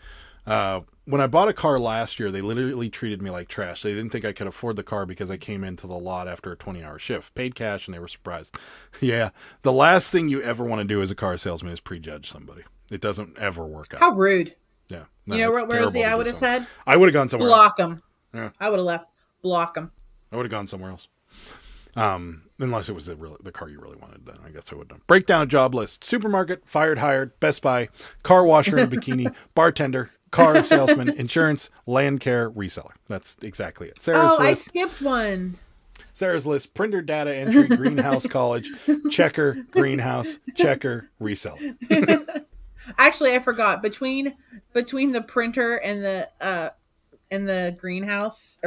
When I bought a car last year, they literally treated me like trash. They didn't think I could afford the car because I came into the lot after a 20-hour shift, paid cash, and they were surprised. Yeah. The last thing you ever want to do as a car salesman is prejudge somebody. It doesn't ever work out. How rude. Yeah. No, you know what, Rosie, I would have said? I would have gone somewhere Block else. them. Yeah. I would have left. Block them. I would have gone somewhere else. Unless it was the car you really wanted, then I guess I would have. Break down a job list. Supermarket, fired, hired, Best Buy, car washer in a bikini, bartender, car salesman, insurance, land care, reseller. That's exactly it. Sarah's list. I skipped one. Sarah's list, printer, data entry, greenhouse, college, checker, greenhouse, checker, reseller. Actually, I forgot. Between the printer and the greenhouse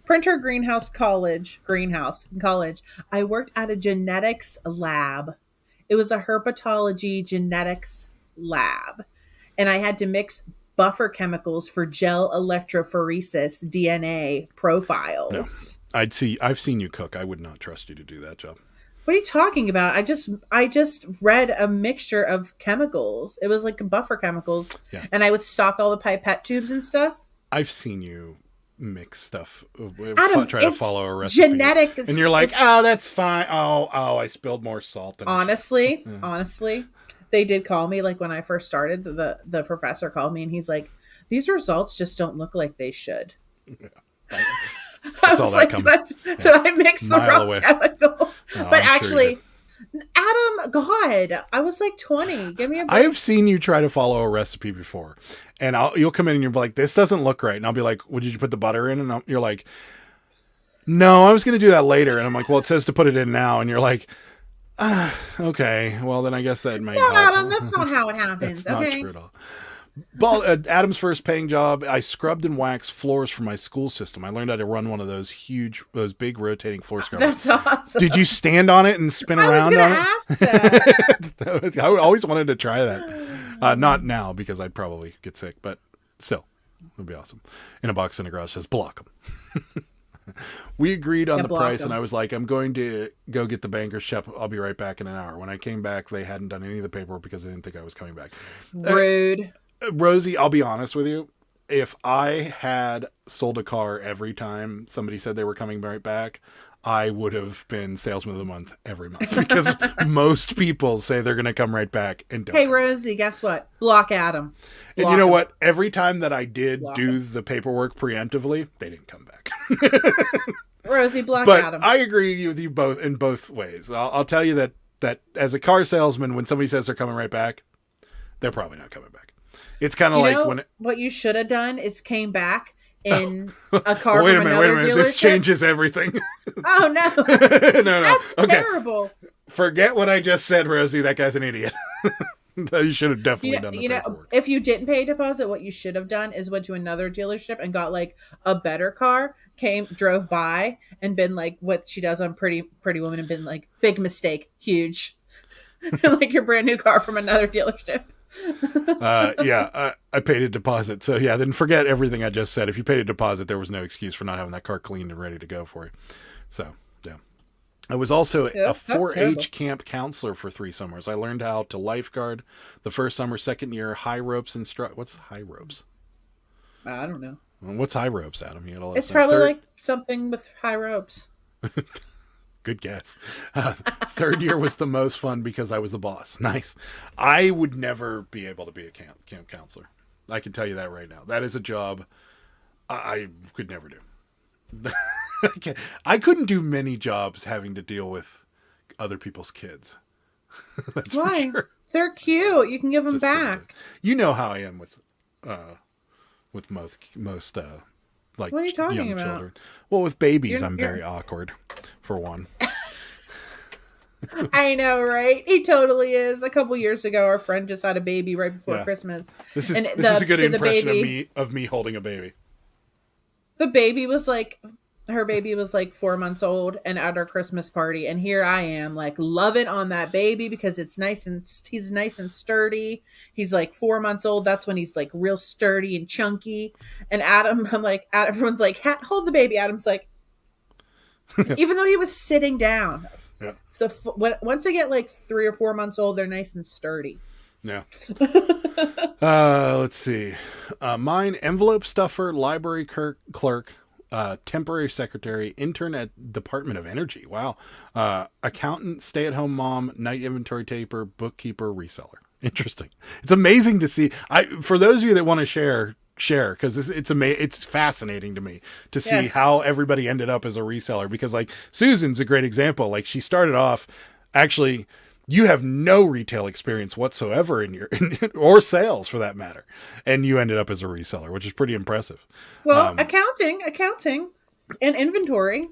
printer, greenhouse, college, I worked at a genetics lab. It was a herpetology genetics lab. And I had to mix buffer chemicals for gel electrophoresis DNA profiles. No. I've seen you cook. I would not trust you to do that job. What are you talking about? I just read a mixture of chemicals. It was like buffer chemicals. Yeah. And I would stock all the pipette tubes and stuff. I've seen you mix stuff. Adam, try to follow a recipe. Genetics. And you're like, that's fine. Oh, I spilled more salt than honestly, they did call me like when I first started. The professor called me and he's like, "These results just don't look like they should." Yeah. I was like, did I mix the wrong chemicals? No, but actually, Adam, God, I was like 20. Give me a break. I have seen you try to follow a recipe before, and you'll come in and you'll be like, "This doesn't look right," and I'll be like, "Well, did you put the butter in?" And you're like, "No, I was going to do that later." And I'm like, "Well, it says to put it in now," and you're like, "Okay, well then I guess that might." No, Adam, that's not how it happens. That's okay, not true at all. Adam's first paying job, I scrubbed and waxed floors for my school system. I learned how to run one of those big rotating floor scrubbers. That's awesome. Did you stand on it and spin around on it? Ask that. I always wanted to try that. Not now because I'd probably get sick, but still, it would be awesome. In a box in the garage says block them. We agreed on Yeah, the block price, them. and I was like, I'm going to go get the banker's check. I'll be right back in an hour. When I came back, they hadn't done any of the paperwork because they didn't think I was coming back. Rude. Rosie, I'll be honest with you. If I had sold a car every time somebody said they were coming right back, I would have been salesman of the month every month because most people say they're going to come right back and don't. Hey, Rosie, guess what? Block Adam. And Block you know him. what? Every time that I did Block do him. the paperwork preemptively, they didn't come back. Rosie, block But Adam. I agree with you both in both ways. I'll tell you that as a car salesman, when somebody says they're coming right back, they're probably not coming back. It's kind of You like know, when what you should have done is came back in a car wait a from minute, another wait a minute. dealership. This changes everything. Oh no, No. that's Okay. terrible. Forget what I just said, Rosie. That guy's an idiot. You should have definitely done the paperwork. If you didn't pay a deposit, what you should have done is went to another dealership and got like a better car, drove by and been like what she does on Pretty Woman and been like, big mistake, huge. Like your brand new car from another dealership. I paid a deposit. So yeah, then forget everything I just said. If you paid a deposit, there was no excuse for not having that car cleaned and ready to go for you. So yeah. I was also Yeah, a that's terrible. 4-H camp counselor for 3 summers. I learned how to lifeguard the first summer. Second year, high ropes what's high ropes? I don't know. What's high ropes, Adam? You had a lot It's of probably like something with high ropes. Good guess. Third year was the most fun because I was the boss. Nice. I would never be able to be a camp counselor. I can tell you that right now. That is a job I could never do. I couldn't do many jobs having to deal with other people's kids. That's Why? for sure. They're cute. You can give them Just couldn't back. do it. You know how I am with most like What are you talking young about? children. Well, with babies, You're- I'm very awkward, for one. I know, right? He totally is. A couple years ago, our friend just had a baby right before Yeah. Christmas. This is And a good to the impression baby- of me holding a baby. The baby was like, her baby was like 4 months old and at our Christmas party. And here I am like loving on that baby because it's nice and he's nice and sturdy. He's like 4 months old. That's when he's like real sturdy and chunky. And Adam, I'm like, everyone's like, hold the baby. Adam's like, even though he was sitting down, Yeah. Once they get like 3 or 4 months old, they're nice and sturdy. Yeah. Let's see. Mine, envelope stuffer, library clerk, temporary secretary, intern at Department of Energy. Wow. Accountant, stay-at-home mom, night inventory taper, bookkeeper, reseller. Interesting. It's amazing to see. For those of you that want to share because it's fascinating to me to see Yes. how everybody ended up as a reseller, because like Susan's a great example. Like she started off, actually, you have no retail experience whatsoever or sales for that matter, and you ended up as a reseller, which is pretty impressive. Well, accounting and inventory.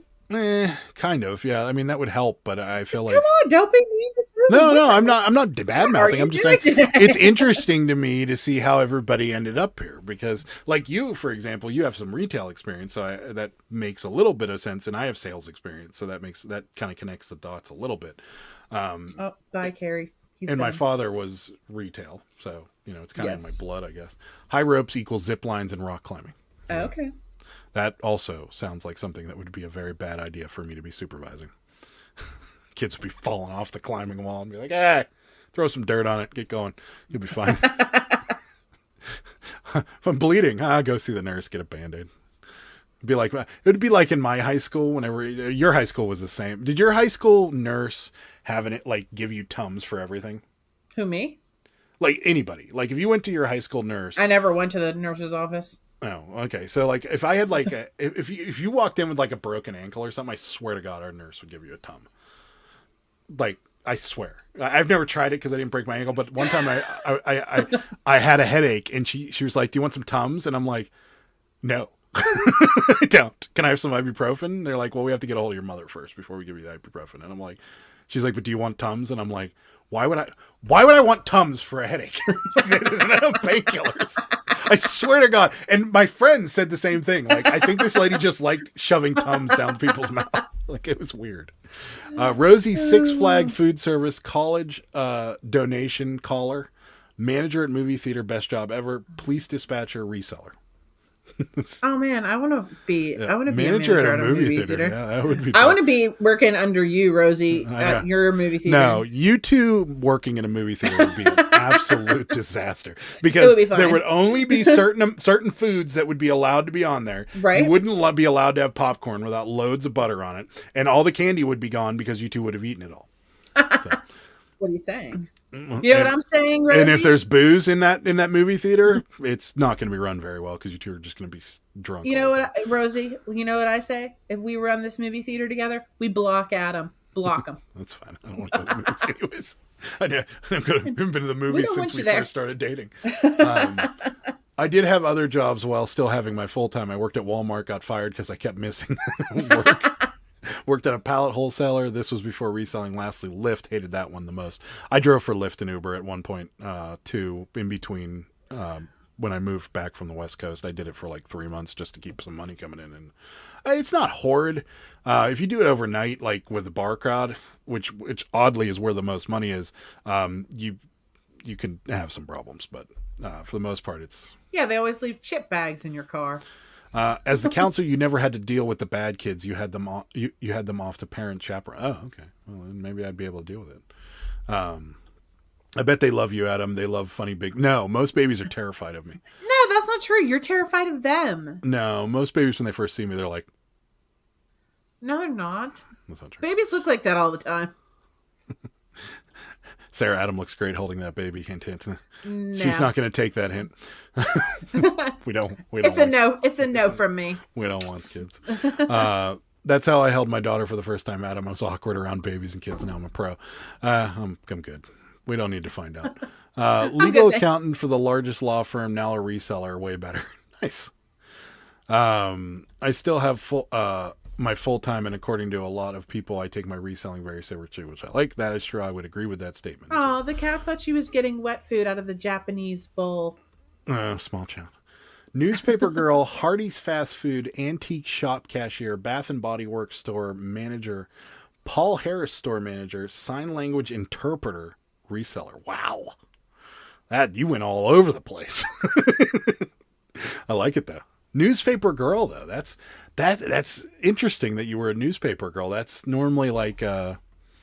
Kind of, yeah. I mean, that would help, but I feel like Come on, don't be mean to Susan. no, I'm not bad mouthing. you I'm just saying doing today? it's interesting to me to see how everybody ended up here, because like you, for example, you have some retail experience, so that makes a little bit of sense, and I have sales experience, so that kind of connects the dots a little bit. Oh, bye, Carrie. He's And my done. father was retail, so it's kind of in my Yes. blood, I guess. High ropes equals zip lines and rock climbing. Okay. That also sounds like something that would be a very bad idea for me to be supervising. Kids would be falling off the climbing wall and be like, "Hey, throw some dirt on it, get going, you'll be fine." If I'm bleeding, go see the nurse, get a Band-Aid. It'd be like in my high school. Whenever your high school was the same. Did your high school nurse have it like give you Tums for everything? Who, me? Like anybody. Like if you went to your high school nurse. I never went to the nurse's office. Oh, okay. So like if I had like if you walked in with like a broken ankle or something, I swear to God, our nurse would give you a Tum. Like I swear. I've never tried it because I didn't break my ankle, but one time I had a headache and she was like, "Do you want some Tums?" And I'm like, "No." I don't. Can I have some ibuprofen? They're like, "Well, we have to get a hold of your mother first before we give you the ibuprofen." And I'm like, she's like, "But do you want Tums?" And I'm like, why would I want Tums for a headache? I have painkillers. I swear to God. And my friend said the same thing. Like, I think this lady just liked shoving Tums down people's mouth. Like, it was weird. Rosie, Six Flag food service, college donation caller, manager at movie theater, best job ever, police dispatcher, reseller. Oh man, I want to be. Yeah. I want to be Manager a manager at a movie theater. Yeah, that would be. I want to be working under you, Rosie, I at know. your movie theater. No, you two working in a movie theater would be an absolute disaster because It would be fine. there would only be certain foods that would be allowed to be on there. Right. You wouldn't be allowed to have popcorn without loads of butter on it, and all the candy would be gone because you two would have eaten it all. So. What are you saying? You know what I'm saying, Rosie? And if there's booze in that movie theater, it's not going to be run very well because you two are just going to be drunk. You know what, Rosie? You know what I say? If we run this movie theater together, we block Adam. Block him. That's fine. I don't want to go to the movies anyways. I've been to the movies don't since want we you there. first started dating. I did have other jobs while still having my full time. I worked at Walmart, got fired because I kept missing work. Worked at a pallet wholesaler. This was before reselling. Lastly, Lyft. Hated that one the most. I drove for Lyft and Uber at one point too, in between when I moved back from the West Coast. I did it for like 3 months just to keep some money coming in. And it's not horrid. If you do it overnight, like with the bar crowd, which oddly is where the most money is, you can have some problems. But for the most part, it's... Yeah, they always leave chip bags in your car. As the counselor, you never had to deal with the bad kids. You had them off, you had them off to parent chaperone. Oh, okay. Well, then maybe I'd be able to deal with it. I bet they love you, Adam. They love funny big... No, most babies are terrified of me. No, that's not true. You're terrified of them. No, most babies, when they first see me, they're like... No, they're not. That's not true. Babies look like that all the time. Sarah, Adam looks great holding that baby. Hint, hint. No. She's not going to take that hint. We don't. It's a no. It's a no from me. We don't want kids. That's how I held my daughter for the first time, Adam. I was awkward around babies and kids. Now I'm a pro. I'm good. We don't need to find out. Legal good, accountant for the largest law firm, now a reseller. Way better. Nice. I still have my full time, and according to a lot of people, I take my reselling very seriously, which I like. That is true. I would agree with that statement. Oh, the cat thought she was getting wet food out of the Japanese bowl. Small child. Newspaper girl, Hardee's fast food, antique shop cashier, Bath and Body Works store manager, Paul Harris store manager, sign language interpreter, reseller. Wow. That, you went all over the place. I like it though. Newspaper girl though. That's interesting that you were a newspaper girl. That's normally like I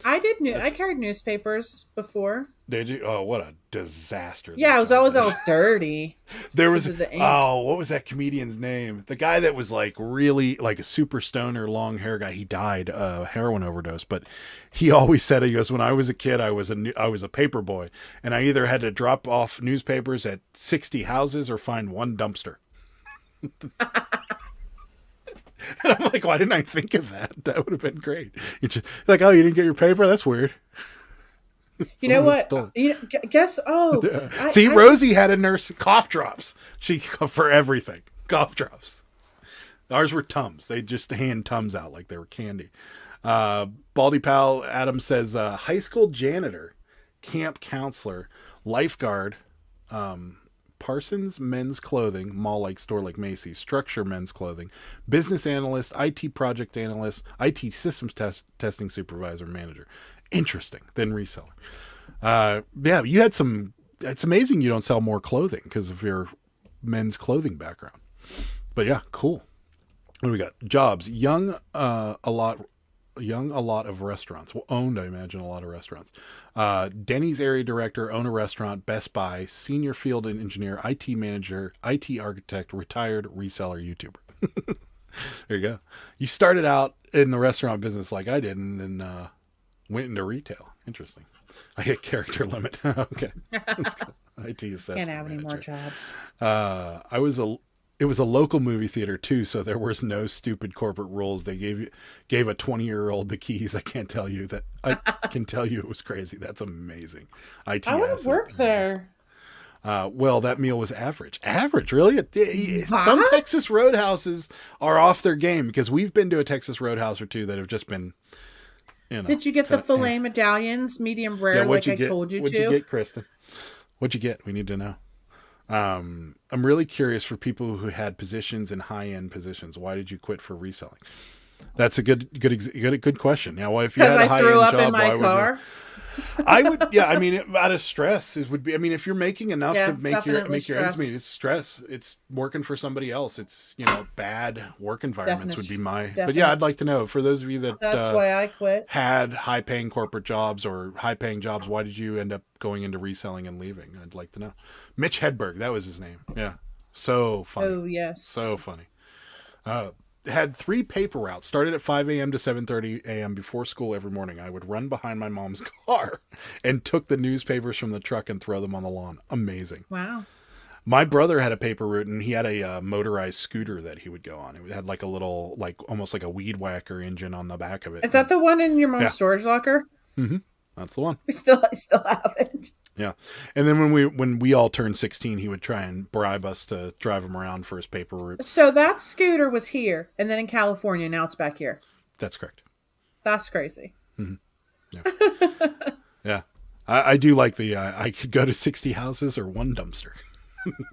carried newspapers before. Did you? Oh, what a disaster. Yeah, it was always all dirty. There was, the ink. what was that comedian's name? The guy that was like really like a super stoner, long hair guy. He died, heroin overdose. But he always said, he goes, when I was a kid, I was a paper boy, and I either had to drop off newspapers at 60 houses or find one dumpster. And I'm like, why didn't I think of that? That would have been great. You just like, oh, you didn't get your paper? That's weird. You know what? Guess. Oh, See, Rosie had a nurse cough drops. She for everything cough drops. Ours were Tums. They just hand Tums out like they were candy. Baldy Pal Adam says high school janitor, camp counselor, lifeguard, Parsons men's clothing, mall-like store like Macy's, Structure men's clothing, business analyst, IT project analyst, IT systems testing supervisor, manager. Interesting. Then reseller. Yeah, you had some. It's amazing you don't sell more clothing because of your men's clothing background. But yeah, cool. What do we got? Jobs. Young, a lot of restaurants. Well, owned, I imagine, a lot of restaurants. Denny's area director, own a restaurant. Best Buy, senior field and engineer, IT manager, IT architect, retired reseller, YouTuber. There you go. You started out in the restaurant business like I did, and then went into retail. Interesting. I hit character limit. Okay. IT assessment. Can't have any more manager. jobs. It was a local movie theater too, so there was no stupid corporate rules. They gave a 20-year-old the keys. I can tell you it was crazy. That's amazing. IT. I want to work there. Well, that meal was average. Average, really? What? Some Texas Roadhouses are off their game because we've been to a Texas Roadhouse or two that have just been. Did you get the filet medallions, medium rare, like I told you to? What'd you get, Kristen? What'd you get? We need to know. I'm really curious for people who had positions in high-end positions. Why did you quit for reselling? That's a good question. Yeah, well, if you had a Because I threw high-end up job, in my why car. I would, yeah. I mean, out of stress, it would be. I mean, if you're making enough Yeah, to make definitely your ends meet, stress. it's stress. It's working for somebody else. It's bad work environments would be my. But Definite. yeah, I'd like to know for those of you that That's why I quit. had high paying corporate jobs or high paying jobs. Why did you end up going into reselling and leaving? I'd like to know. Mitch Hedberg, that was his name. Yeah, so funny. Oh yes. So funny. Had 3 paper routes. Started at 5 a.m. to 7:30 a.m. before school every morning. I would run behind my mom's car and took the newspapers from the truck and throw them on the lawn. Amazing. Wow. My brother had a paper route, and he had a motorized scooter that he would go on. It had like a little, like almost like a weed whacker engine on the back of it. Is that the one in your mom's Yeah. storage locker? Mm-hmm. That's the one. I still have it. Yeah. And then when we all turned 16, he would try and bribe us to drive him around for his paper route. So that scooter was here, and then in California. Now it's back here. That's correct. That's crazy. Yeah. Yeah. I do like the I could go to 60 houses or one dumpster.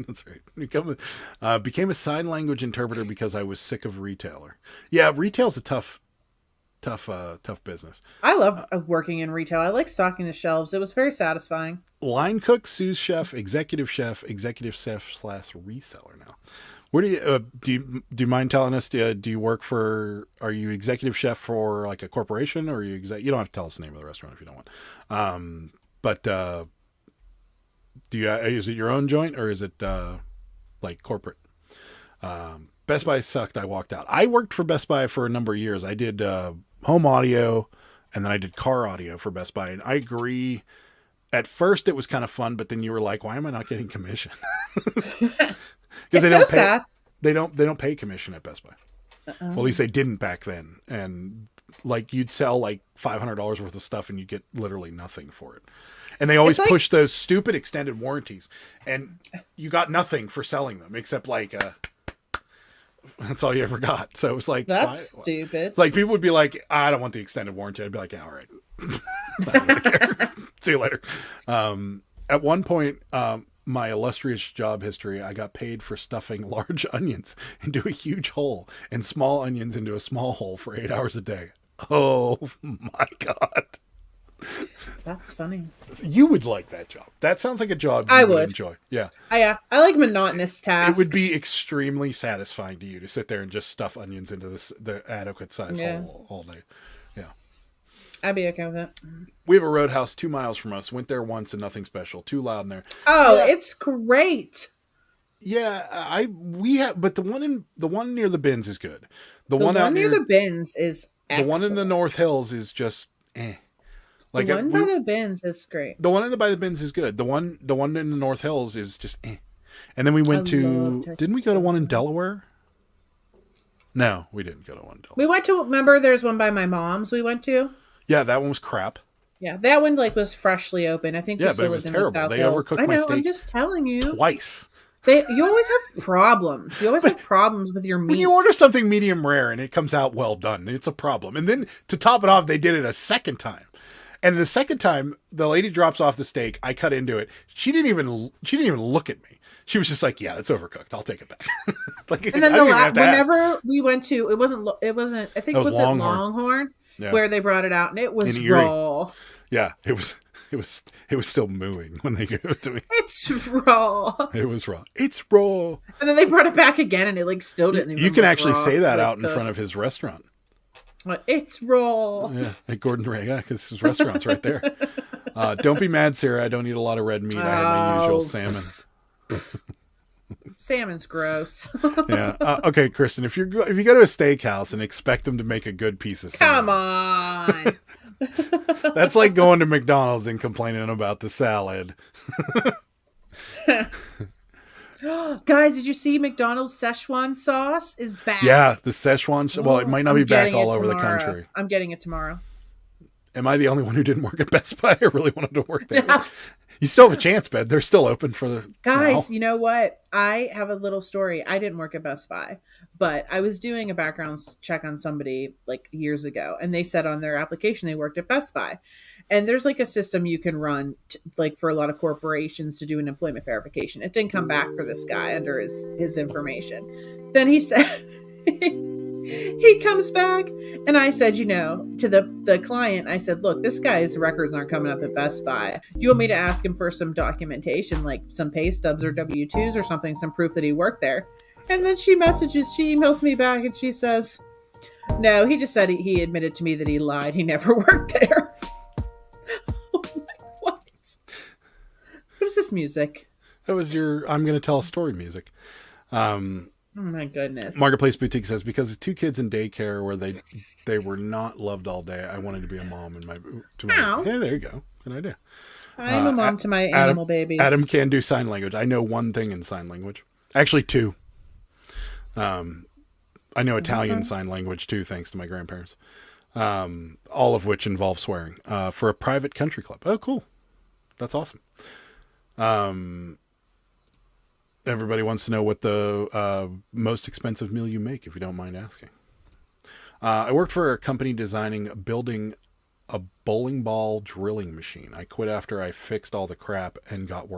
That's right. Became a sign language interpreter because I was sick of retailer. Yeah, retail's a tough business. I love working in retail. I like stocking the shelves. It was very satisfying. Line cook, sous chef, executive chef / reseller now. Where do you mind telling us? Do you work for? Are you executive chef for like a corporation, or are you You don't have to tell us the name of the restaurant if you don't want. But do you? Is it your own joint or is it like corporate? Best Buy sucked. I walked out. I worked for Best Buy for a number of years. I did home audio, and then I did car audio for Best Buy. And I agree. At first, it was kind of fun, but then you were like, "Why am I not getting commission?" It's they so don't pay, sad. They don't pay commission at Best Buy. Well, at least they didn't back then. And like you'd sell like $500 worth of stuff, and you get literally nothing for it. And they always It's like- push those stupid extended warranties, and you got nothing for selling them except like that's all you ever got. So it was like That's why? stupid. It's like people would be like, I don't want the extended warranty. I'd be like, yeah, all right. I don't really care. See you later. At one point, my illustrious job history, I got paid for stuffing large onions into a huge hole and small onions into a small hole for 8 hours a day. Oh my God. That's funny. You would like that job. That sounds like a job you I would would. enjoy. Yeah. I like monotonous tasks. It would be extremely satisfying to you to sit there and just stuff onions into the adequate size hole all day. Yeah. I'd be okay with it. We have a Roadhouse 2 miles from us. Went there once and nothing special. Too loud in there. Oh, Yeah. it's great. Yeah, we have, but the one near the bins is good. The The one out one near the bins is the excellent. one in the North Hills is just Like the one by the bins is great. the one by the bins is good. The one in the North Hills is just And then we went to didn't we go to one in Delaware? No, we didn't go to one in Delaware. We went to, remember there's one by my mom's we went to? Yeah, that one was crap. Yeah, that one like was freshly open. I think Yeah, we but still it was lived in the terrible. South They Hills. overcooked I my know, I'm steak just telling you. twice. You always have problems. You always have problems with your meat. When you order something medium rare and it comes out well done, it's a problem. And then to top it off, they did it a second time. And the second time, the lady drops off the steak. I cut into it. She didn't even look at me. She was just like, "Yeah, it's overcooked. I'll take it back." Like, And then I didn't even have to ask. whenever we went to, it wasn't. I think It was was Longhorn. it Longhorn Yeah. where they brought it out, and it was In Erie. raw. Yeah, it was still mooing when they gave it to me. It's raw. It was raw. It's raw. And then they brought it back again, and it like still didn't. Even You can look actually raw. say that Like, out in front of his restaurant. Like, it's raw. Yeah, at Gordon Ray, yeah, because his restaurant's right there. Don't be mad, Sarah. I don't eat a lot of red meat. I have my usual salmon. Salmon's gross. Yeah. Okay, Kristen. If you go to a steakhouse and expect them to make a good piece of salmon, Come on. that's like going to McDonald's and complaining about the salad. Guys, did you see McDonald's Szechuan sauce is back? Yeah, the Szechuan. Well, it might not I'm be back getting all it over the tomorrow. country. I'm getting it tomorrow. Am I the only one who didn't work at Best Buy? I really wanted to work there. You still have a chance, Ben. They're still open for the Guys, now. you know what? I have a little story. I didn't work at Best Buy, but I was doing a background check on somebody like years ago, and they said on their application they worked at Best Buy. And there's like a system you can run like for a lot of corporations to do an employment verification. It didn't come back for this guy under his information. Then he said he comes back, and I said, to the client, I said, look, this guy's records aren't coming up at Best Buy. Do you want me to ask him for some documentation, like some pay stubs or W-2s or something, some proof that he worked there? And then she emails me back, and she says, no, he just said he admitted to me that he lied. He never worked there. I'm like, what? What is this music? That was your I'm going to tell a story music. Oh my goodness. Marketplace Boutique says, because of 2 kids in daycare where they were not loved all day, I wanted to be a mom Hey, there you go. Good idea. I'm a mom to my animal babies. Adam can do sign language. I know one thing in sign language. Actually 2. I know Italian sign language too, thanks to my grandparents. All of which involve swearing. For a private country club. Oh, cool. That's awesome. Everybody wants to know what the most expensive meal you make, if you don't mind asking. I worked for a company building a bowling ball drilling machine. I quit after I fixed all the crap and got it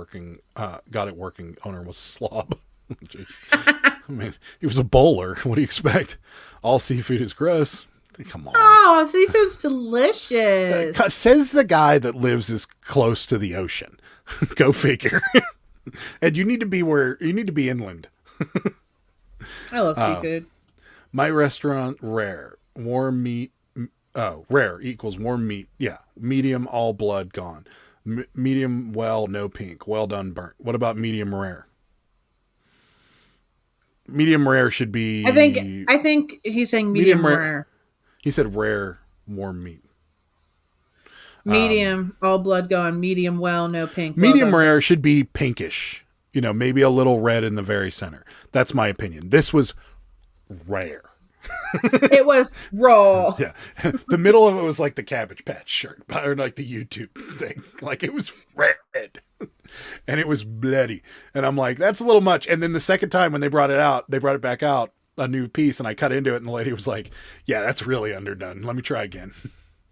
working. Owner was a slob. I mean, he was a bowler. What do you expect? All seafood is gross. Come on. Oh, seafood's delicious. Says the guy that lives as close to the ocean. Go figure. And you need to be inland. I love seafood. My restaurant, rare. Warm meat. Oh, rare equals warm meat. Yeah. Medium, all blood, gone. Medium, well, no pink. Well done, burnt. What about medium rare? Medium rare should be... I think he's saying medium rare. He said rare, warm meat. Medium, all blood gone. Medium, well, no pink. Medium rare should be pinkish. Maybe a little red in the very center. That's my opinion. This was rare. It was raw. Yeah. The middle of it was like the Cabbage Patch shirt, or like the YouTube thing. Like it was red. And it was bloody. And I'm like, that's a little much. And then the second time when they brought it back out, a new piece, and I cut into it, and the lady was like, yeah, that's really underdone. Let me try again.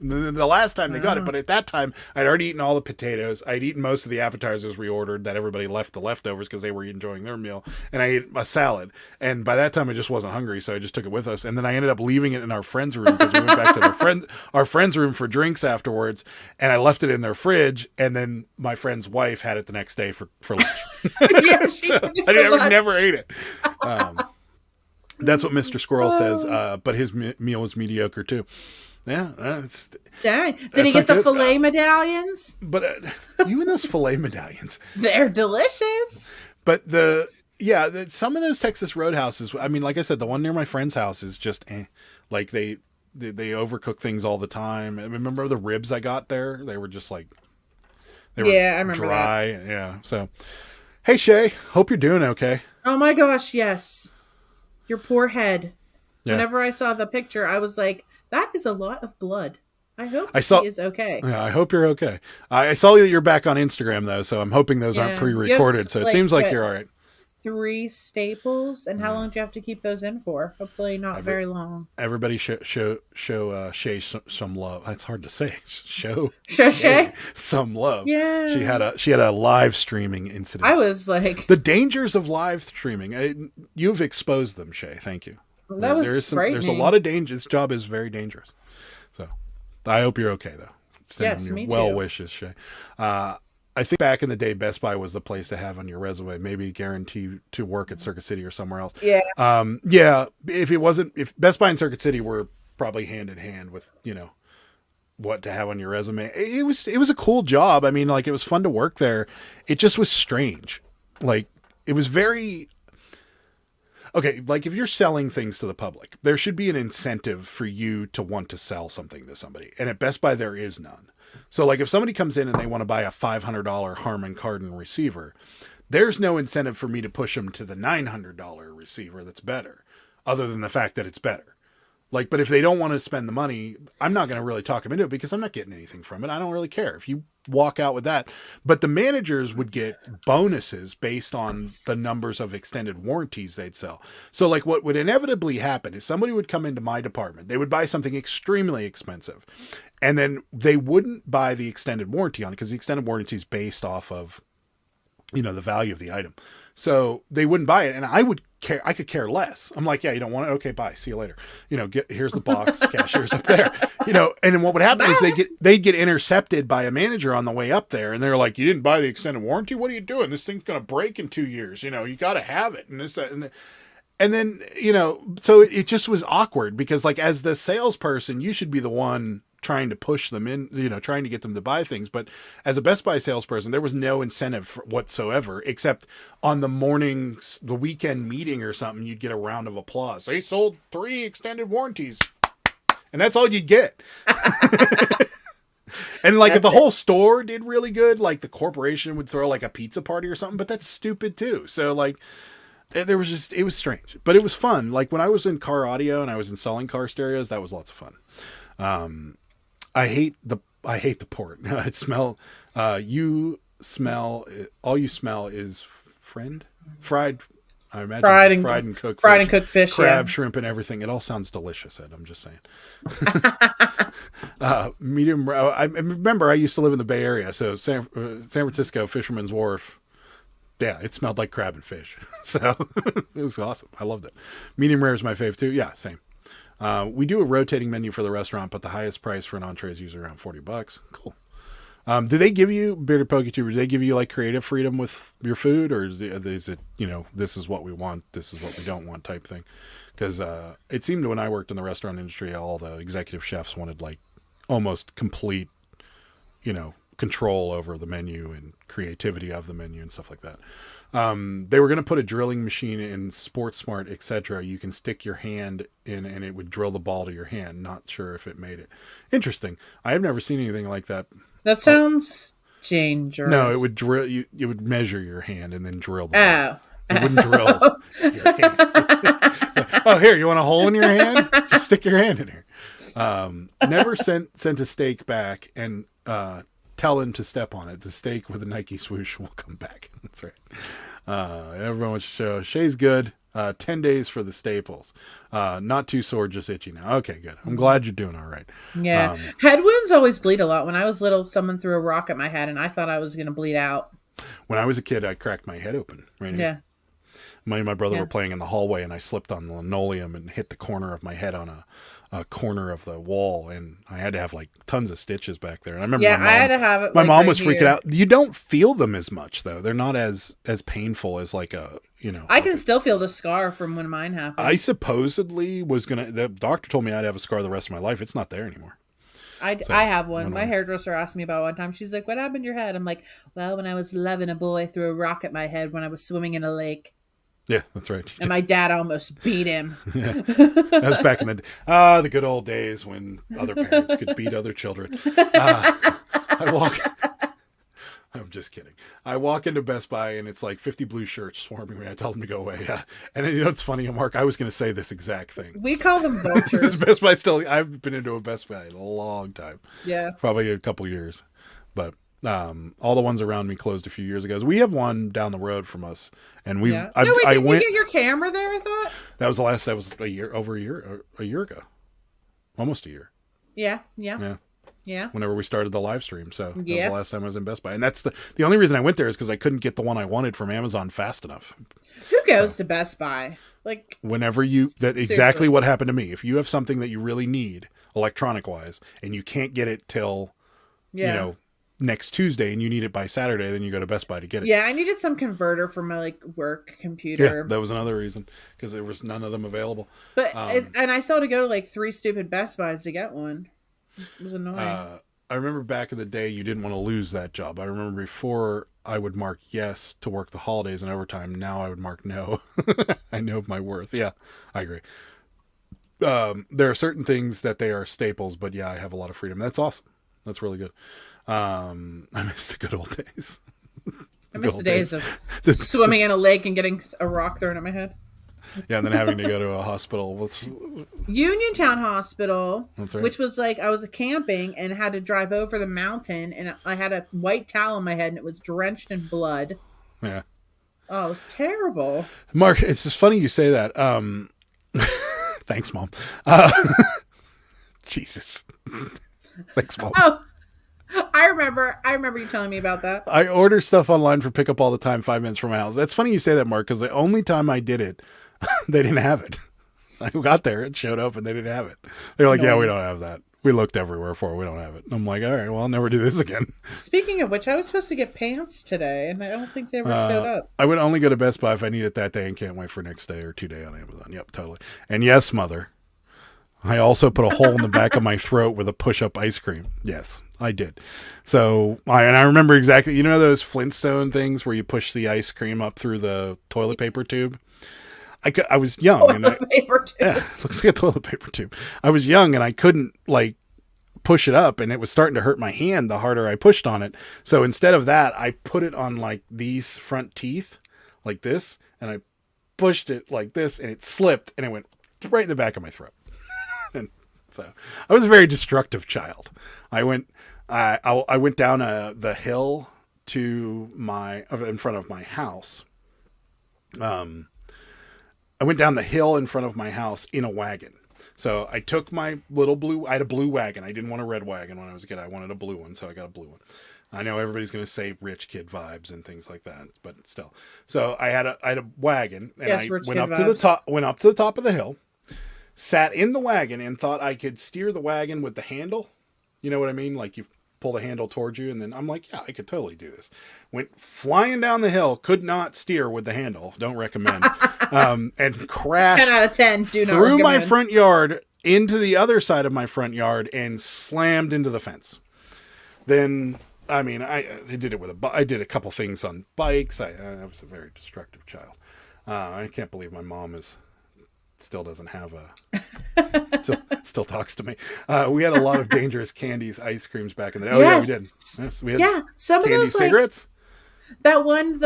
And then the last time they got it, but at that time, I'd already eaten all the potatoes. I'd eaten most of the appetizers we ordered that everybody left the leftovers because they were enjoying their meal. And I ate a salad. And by that time, I just wasn't hungry, so I just took it with us. And then I ended up leaving it in our friend's room because we went back to our friend's room for drinks afterwards. And I left it in their fridge. And then my friend's wife had it the next day for lunch. Yeah, she I never ate it. That's what Mr. Squirrel says, but his meal was mediocre too. Yeah, dang. Did he get the filet medallions? But even those filet medallions, they're delicious. But some of those Texas Roadhouses. I mean, like I said, the one near my friend's house is just like they overcook things all the time. I remember the ribs I got there; they were just like I remember dry. That. Yeah. So, hey Shay, hope you're doing okay. Oh my gosh, yes. Your poor head. Yeah. Whenever I saw the picture, I was like, that is a lot of blood. I hope he is okay. Yeah, I hope you're okay. I saw that you're back on Instagram, though, so I'm hoping those aren't pre-recorded. So it seems like you're all right. 3 staples, and how long do you have to keep those in for? Hopefully not very long. Everybody show Shay some love. It's hard to say. Show Shay some love. Yeah. She had a live streaming incident. I was like, the dangers of live streaming. You've exposed them, Shay. Thank you. That was frightening. There's a lot of danger. This job is very dangerous. So I hope you're okay, though. Yes, me too. Well wishes, Shay. I think back in the day, Best Buy was the place to have on your resume. Maybe guarantee to work at Circuit City or somewhere else. Yeah. Yeah. If Best Buy and Circuit City were probably hand in hand with, what to have on your resume. It was a cool job. I mean, like, it was fun to work there. It just was strange. Like, it was very... Okay, like if you're selling things to the public, there should be an incentive for you to want to sell something to somebody. And at Best Buy, there is none. So like if somebody comes in and they want to buy a $500 Harman Kardon receiver, there's no incentive for me to push them to the $900 receiver that's better, other than the fact that it's better. Like, but if they don't want to spend the money, I'm not going to really talk them into it because I'm not getting anything from it. I don't really care if you walk out with that. But the managers would get bonuses based on the numbers of extended warranties they'd sell. So like what would inevitably happen is somebody would come into my department. They would buy something extremely expensive. And then they wouldn't buy the extended warranty on it because the extended warranty is based off of the value of the item. So they wouldn't buy it, and I could care less. I'm like, yeah, you don't want it? Okay, bye. See you later. Here's the box, cashier's up there. And then what would happen is they'd get intercepted by a manager on the way up there, and they're like, you didn't buy the extended warranty? What are you doing? This thing's gonna break in 2 years. You got to have it. And this, and then, so it just was awkward because, like, as the salesperson, you should be the one trying to push them in, trying to get them to buy things. But as a Best Buy salesperson, there was no incentive whatsoever, except on the weekend meeting or something, you'd get a round of applause. They sold 3 extended warranties. And that's all you'd get. And like, if the whole store did really good, like the corporation would throw like a pizza party or something, but that's stupid too. So like, it was strange, but it was fun. Like when I was in car audio and I was installing car stereos, that was lots of fun. I hate the port. It smell. You smell. All you smell is fried. I imagine fried and cooked fish, crab, shrimp, and everything. It all sounds delicious, Ed. I'm just saying. Medium. I remember I used to live in the Bay Area, so San Francisco, Fisherman's Wharf. Yeah, it smelled like crab and fish. So it was awesome. I loved it. Medium rare is my fave too. Yeah, same. We do a rotating menu for the restaurant, but the highest price for an entree is usually around $40. Cool. Do they give you, Bearded PokeTuber, do they give you like creative freedom with your food, or is it, this is what we want, this is what we don't want type thing? Because it seemed when I worked in the restaurant industry, all the executive chefs wanted like almost complete, control over the menu and creativity of the menu and stuff like that. They were going to put a drilling machine in Sports Smart, etc. You can stick your hand in and it would drill the ball to your hand. Not sure if it made it. Interesting. I have never seen anything like that. That sounds dangerous. No, it would drill you. It would measure your hand and then drill the ball. It wouldn't drill your hand. Oh, here, you want a hole in your hand? Just stick your hand in here. Never sent a steak back and tell him to step on it. The steak with a Nike swoosh will come back. That's right. Everyone wants to show. Shay's good. 10 days for the staples. Not too sore, just itchy now. Okay, good. I'm glad you're doing all right. Yeah. Head wounds always bleed a lot. When I was little, someone threw a rock at my head and I thought I was going to bleed out. When I was a kid, I cracked my head open. Right here. Yeah. My brother were playing in the hallway and I slipped on the linoleum and hit the corner of my head on a corner of the wall, and I had to have like tons of stitches back there. And I remember I had to have it. My mom was freaking out. You don't feel them as much though. They're not as painful as like a, I can still feel the scar from when mine happened. I supposedly the doctor told me I'd have a scar the rest of my life. It's not there anymore. I have one. My hairdresser asked me about one time. She's like, "What happened to your head?" I'm like, "Well, when I was 11, a boy threw a rock at my head when I was swimming in a lake." Yeah, that's right. And my dad almost beat him. Yeah. That was back in the good old days when other parents could beat other children. I'm just kidding. I walk into Best Buy and it's like 50 blue shirts swarming me. I tell them to go away. Yeah. And it's funny, Mark, I was going to say this exact thing. We call them vultures. Best Buy I've been into a Best Buy in a long time. Yeah. Probably a couple years. But all the ones around me closed a few years ago. We have one down the road from us, and we. Yeah. Didn't you get your camera there? I thought that was the last. That was a year ago, almost a year. Yeah. Whenever we started the live stream, so that was the last time I was in Best Buy, and that's the only reason I went there is because I couldn't get the one I wanted from Amazon fast enough. Who goes to Best Buy? Like whenever exactly what happened to me. If you have something that you really need electronic wise, and you can't get it till next Tuesday and you need it by Saturday, then you go to Best Buy to get it. Yeah, I needed some converter for my work computer. Yeah, that was another reason because there was none of them available. But and I still had to go to 3 stupid Best Buys to get one. It was annoying. I remember back in the day you didn't want to lose that job. I remember before I would mark yes to work the holidays and overtime. Now I would mark no. I know my worth. Yeah, I agree. There are certain things that they are staples, but yeah, I have a lot of freedom. That's awesome. That's really good. I miss the good old days. I miss the days of swimming in a lake and getting a rock thrown at my head. Yeah, and then having to go to a hospital. Uniontown Hospital, That's right. Which was I was camping and had to drive over the mountain, and I had a white towel on my head, and it was drenched in blood. Yeah. Oh, it was terrible. Mark, it's just funny you say that. Thanks, Mom. Jesus. Thanks, Mom. Oh. I remember you telling me about that. I order stuff online for pickup all the time, 5 minutes from my house. That's funny you say that, Mark, because the only time I did it, they didn't have it. I got there, it showed up, and they didn't have it. They're like, yeah, we don't have that. We looked everywhere for it. We don't have it. And I'm like, all right, well, I'll never do this again. Speaking of which, I was supposed to get pants today, and I don't think they ever showed up. I would only go to Best Buy if I need it that day and can't wait for next day or 2 day on Amazon. Yep, totally. And yes, mother, I also put a hole in the back of my throat with a push-up ice cream. Yes, I did. So, I remember exactly, you know those Flintstone things where you push the ice cream up through the toilet paper tube? I was young. Paper tube. Yeah, looks like a toilet paper tube. I was young and I couldn't push it up, and it was starting to hurt my hand the harder I pushed on it. So instead of that, I put it on these front teeth like this, and I pushed it like this, and it slipped, and it went right in the back of my throat. And so I was a very destructive child. I went down the hill to in front of my house. I went down the hill in front of my house in a wagon. So I took my I had a blue wagon. I didn't want a red wagon when I was a kid. I wanted a blue one, so I got a blue one. I know everybody's going to say rich kid vibes and things like that, but still. So I had a wagon, and I went up to the top of the hill, sat in the wagon, and thought I could steer the wagon with the handle. You know what I mean? Like you pull the handle towards you, and then I'm like, yeah, I could totally do this. Went flying down the hill, could not steer with the handle. Don't recommend. And crashed 10 out of 10. Do not through recommend. my front yard into the other side of my front yard and slammed into the fence. Then, I did it I did a couple things on bikes. I was a very destructive child. I can't believe my mom still doesn't have still talks to me. We had a lot of dangerous candies, ice creams back in the day. Oh yeah, we did. Yes, we had some of those cigarettes. That one,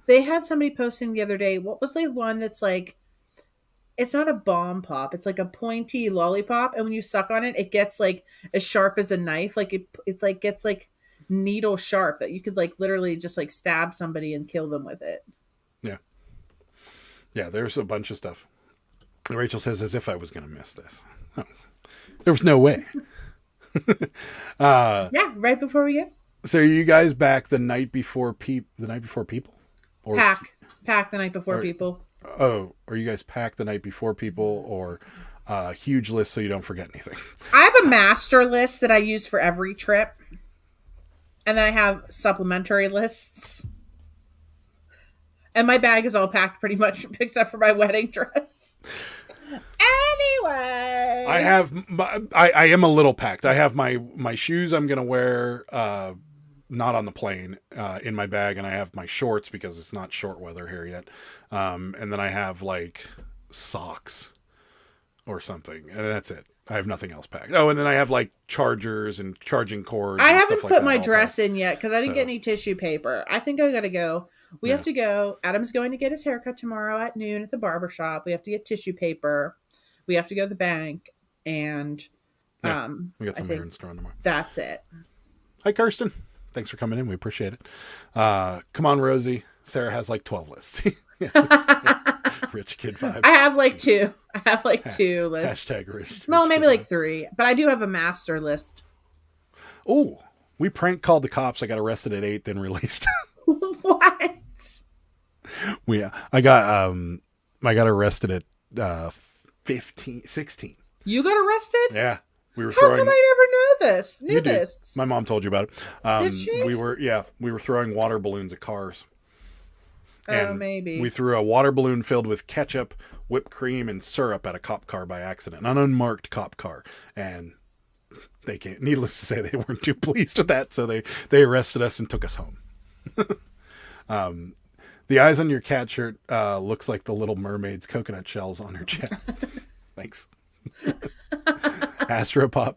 they had somebody posting the other day. What was the one that's it's not a bomb pop. It's like a pointy lollipop, and when you suck on it, it gets as sharp as a knife. Gets needle sharp that you could literally just stab somebody and kill them with it. Yeah. Yeah, there's a bunch of stuff. Rachel says, as if I was going to miss this. Oh, there was no way. Yeah, right before we get. So are you guys back the night before people? Or pack the night before people. Oh, are you guys pack the night before people, or huge list so you don't forget anything? I have a master list that I use for every trip. And then I have supplementary lists. And my bag is all packed pretty much except for my wedding dress. Anyway. I am a little packed. I have my shoes I'm going to wear not on the plane in my bag, and I have my shorts because it's not short weather here yet. And then I have socks or something, and that's it. I have nothing else packed. Oh, and then I have chargers and charging cords. I and haven't stuff put that my all dress packed. in yet because I didn't get any tissue paper. I think I gotta go. We have to go. Adam's going to get his haircut tomorrow at noon at the barber shop. We have to get tissue paper. We have to go to the bank, and we got some errands to run tomorrow. That's it. Hi, Kirsten. Thanks for coming in. We appreciate it. Come on, Rosie. Sarah has 12 lists. Rich kid vibes. I have 2. I have 2 lists. Hashtag rich. Well, maybe 3. But I do have a master list. Oh, we prank called the cops. I got arrested at 8, then released. What? I got arrested at 16. You got arrested? Yeah. We were How come I never knew this? My mom told you about it. Did she? We were throwing water balloons at cars. And maybe. We threw a water balloon filled with ketchup, whipped cream, and syrup at a cop car by accident. An unmarked cop car. And they can't, needless to say, they weren't too pleased with that, so they arrested us and took us home. The eyes on your cat shirt looks like the Little Mermaid's coconut shells on her chest. Thanks. Astropop.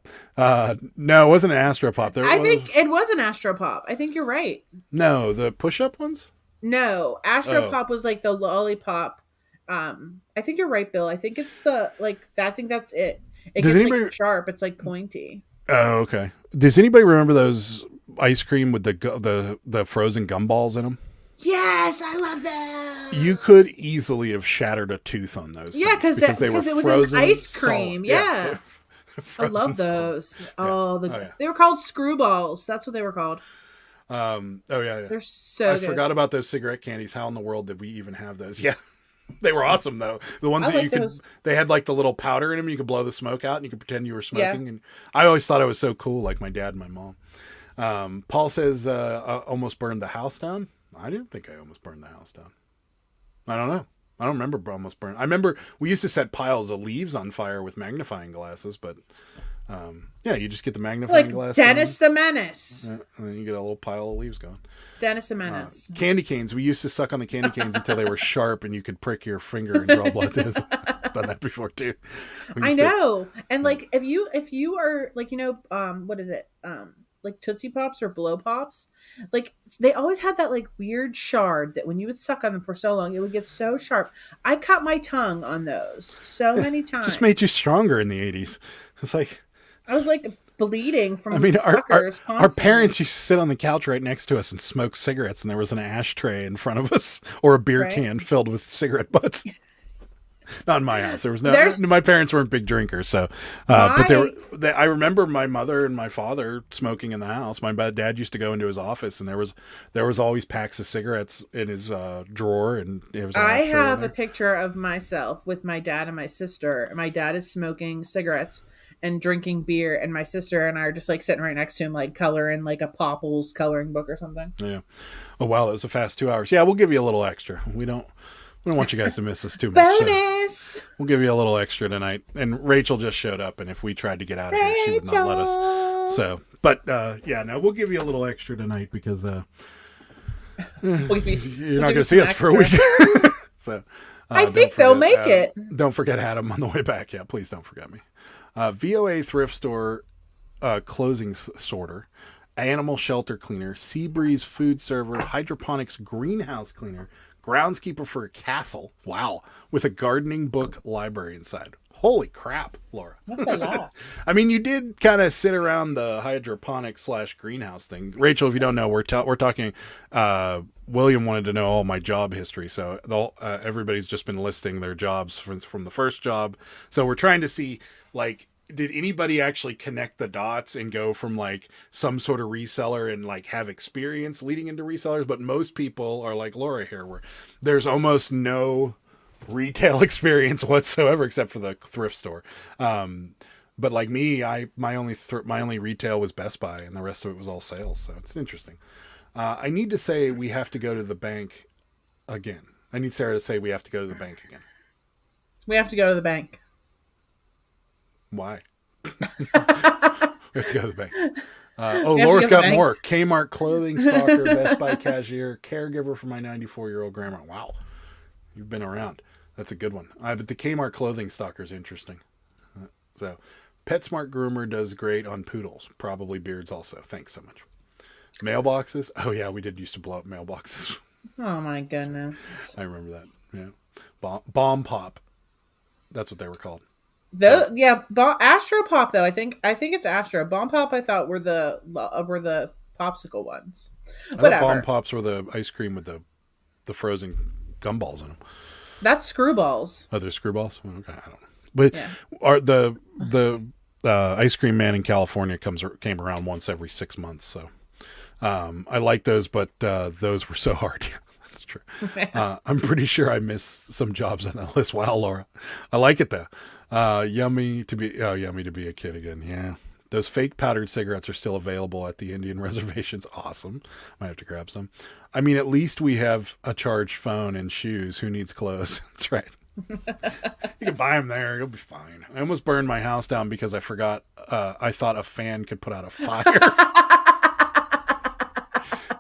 No, it wasn't an Astropop. I think it was an Astropop. I think you're right. No, the push-up ones? No, Astropop was the lollipop. I think you're right, Bill. I think it's the I think that's it. It Does gets anybody... sharp. It's pointy. Oh, okay. Does anybody remember those ice cream with the frozen gumballs in them? Yes, I love those. You could easily have shattered a tooth on those. Yeah, because it was frozen an ice cream. solid. Yeah. I love Frozen those. Yeah. Oh, yeah. they were called screwballs. That's what they were called. Oh yeah. They're so I good. forgot about those cigarette candies. How in the world did we even have those? Yeah. They were awesome though. The ones I that like you could, those. they had like the little powder in them. You could blow the smoke out and you could pretend you were smoking. And I always thought it was so cool, like my dad and my mom. Paul says, almost burned the house down. I didn't think I almost burned the house down. I don't know. I don't remember almost burn. I remember we used to set piles of leaves on fire with magnifying glasses, but yeah, you just get the magnifying Like glass. Dennis the Menace. And then you get a little pile of leaves going. Dennis the Menace. Candy canes. We used to suck on the candy canes until they were sharp and you could prick your finger and draw blood. I've done that before too. I know. And like if you are like, what is it? Like Tootsie Pops or Blow Pops, like they always had that like weird shard that when you would suck on them for so long, it would get so sharp. I cut my tongue on those so many times. Just made you stronger in the 80s. It's like I was like bleeding from our constantly. parents used to sit on the couch right next to us and smoke cigarettes, and there was an ashtray in front of us or a beer can filled with cigarette butts. Not in my house. There was my parents weren't big drinkers, so but I remember my mother and my father smoking in the house. My dad used to go into his office, and there was always packs of cigarettes in his drawer, and it was. I have a picture of myself with my dad and my sister. My dad is smoking cigarettes and drinking beer, and my sister and I are just like sitting right next to him, like coloring like a Popples coloring book or something. Yeah. Oh wow, that was a fast 2 hours. Yeah, we'll give you a little extra. We don't want you guys to miss this too much. Bonus! So we'll give you a little extra tonight. And Rachel just showed up, and if we tried to get out of here, she would not let us. So, but yeah, no, we'll give you a little extra tonight because you're not going to see us for a week. So I think they'll make it. Don't forget Adam on the way back. Yeah, please don't forget me. VOA thrift store closing sorter, animal shelter cleaner, Seabreeze food server, hydroponics greenhouse cleaner, groundskeeper for a castle. Wow. With a gardening book library inside. Holy crap, Laura. That's a lot. I mean, you did kind of sit around the hydroponics / greenhouse thing. Rachel, if you don't know, we're talking, William wanted to know all my job history. So everybody's just been listing their jobs from the first job. So we're trying to see, like, did anybody actually connect the dots and go from like some sort of reseller and like have experience leading into resellers? But most people are like Laura here, where there's almost no retail experience whatsoever except for the thrift store. But like me, my only retail was Best Buy, and the rest of it was all sales. So it's interesting. I need to say we have to go to the bank again. I need Sarah to say we have to go to the bank again. We have to go to the bank. Why? We have to go to the bank. Laura's got more. Kmart clothing stalker, Best Buy cashier, caregiver for my 94-year-old grandma. Wow. You've been around. That's a good one. But the Kmart clothing stalker is interesting. So, PetSmart groomer does great on poodles. Probably beards also. Thanks so much. Mailboxes. Oh, yeah, we did used to blow up mailboxes. Oh, my goodness. I remember that. Yeah. Bomb Pop. That's what they were called. Astro Pop though. I think it's Astro. Bomb Pop I thought were the popsicle ones. Whatever. Bomb Pops were the ice cream with the frozen gumballs in them. That's Screwballs. Oh, they're Screwballs. Okay, I don't know. But yeah. Are the ice cream man in California came around once every 6 months. So I like those, but those were so hard. That's true. I'm pretty sure I missed some jobs on that list. Wow, Laura, I like it though. Yummy to be a kid again. Yeah. Those fake powdered cigarettes are still available at the Indian reservations. Awesome. Might have to grab some. I mean, at least we have a charged phone and shoes. Who needs clothes? That's right. You can buy them there. You'll be fine. I almost burned my house down because I forgot. I thought a fan could put out a fire.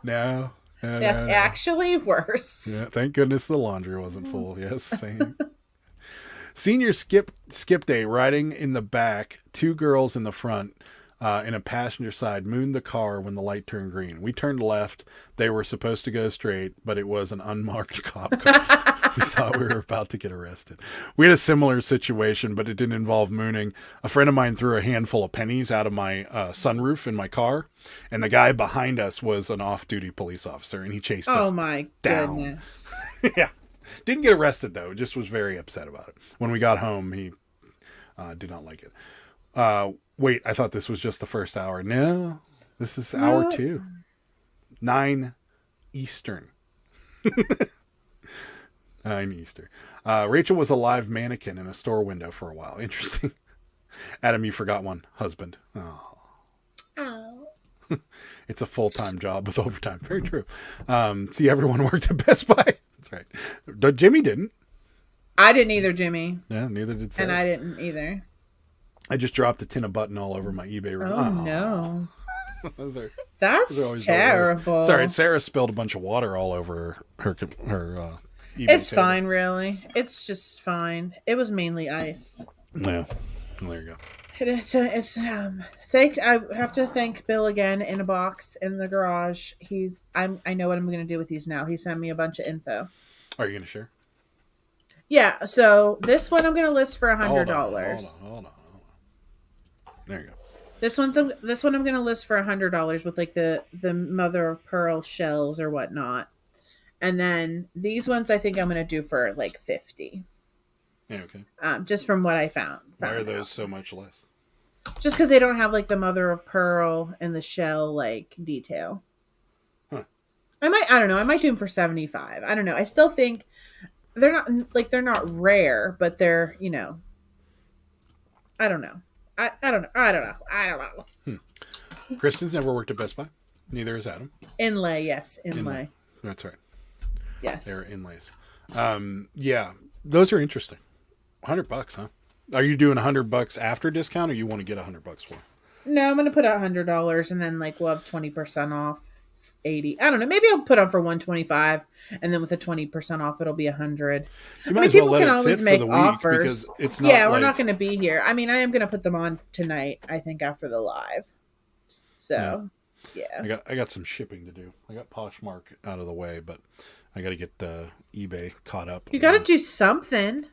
No. That's actually worse. Yeah. Thank goodness the laundry wasn't full. Yes. Same. Senior skip day, riding in the back, 2 girls in the front, in a passenger side, mooned the car when the light turned green. We turned left. They were supposed to go straight, but it was an unmarked cop car. We thought we were about to get arrested. We had a similar situation, but it didn't involve mooning. A friend of mine threw a handful of pennies out of my sunroof in my car, and the guy behind us was an off-duty police officer, and he chased us down. Oh my goodness. Yeah. Didn't get arrested, though. Just was very upset about it. When we got home, he did not like it. Wait, I thought this was just the first hour. No, this is hour 2. 9 Eastern. 9 Eastern. Rachel was a live mannequin in a store window for a while. Interesting. Adam, you forgot one. Husband. Oh. It's a full-time job with overtime. Very true. See, everyone worked at Best Buy. That's right. Jimmy didn't. I didn't either, Jimmy. Yeah, neither did Sarah. And I didn't either. I just dropped a tin of button all over my eBay room. Oh, no. those are That's terrible. Sorry, Sarah spilled a bunch of water all over her eBay It's table. fine, really. It's just fine. It was mainly ice. Yeah. Well, there you go. I have to thank Bill again in a box in the garage. I know what I'm going to do with these now. He sent me a bunch of info. Are you going to share? Yeah, so this one I'm going to list for $100. Hold on. There you go. This one I'm going to list for $100 with like the mother of pearl shells or whatnot. And then these ones I think I'm going to do for like $50. Yeah, okay. Just from what I found. Why are those so much less? Just because they don't have like the mother of pearl and the shell like detail. Huh. I don't know. I might do them for $75. I don't know. I still think they're not rare, but they're, I don't know. I don't know. Kristen's never worked at Best Buy. Neither has Adam. Inlay, yes. Inlay. That's right. Yes. They're inlays. Yeah, those are interesting. $100, huh? Are you doing $100 after discount, or you want to get $100 for? No, I'm gonna put out $100, and then like we'll have 20% off. 80. I don't know. Maybe I'll put on for 125, and then with a 20% off, it'll be 100. You might as well let it sit for the week offers. because it's not. Yeah, we're not going to be here. I mean, I am going to put them on tonight. I think after the live. So, yeah. I got some shipping to do. I got Poshmark out of the way, but I got to get eBay caught up. You got to do something.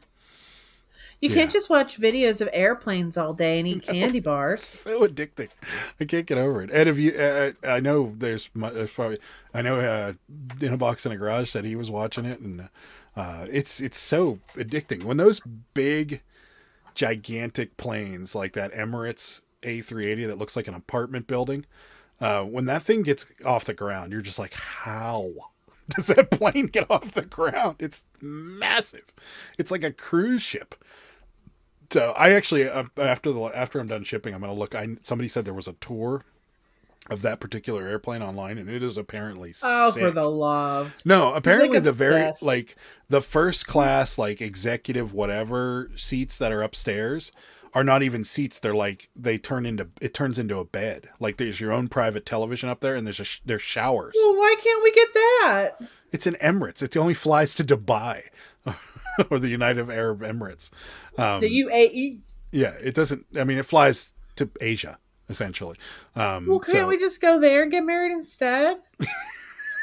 You can't just watch videos of airplanes all day and eat candy bars. So addicting. I can't get over it. And if you, I know there's probably, I know in a box in a garage said he was watching it, and it's so addicting. When those big, gigantic planes like that Emirates A380 that looks like an apartment building, when that thing gets off the ground, you're just like, how does that plane get off the ground? It's massive. It's like a cruise ship. So I actually, after I'm done shipping, I'm going to look. Somebody said there was a tour of that particular airplane online, and it is apparently sick. For the love. No, apparently like the first class, like executive whatever seats that are upstairs are not even seats. They're like, it turns into a bed. Like there's your own private television up there, and there's showers. Well, why can't we get that? It's an Emirates. It only flies to Dubai or the United Arab Emirates. The UAE. Yeah, it doesn't. I mean, it flies to Asia essentially. Well, can't we just go there and get married instead?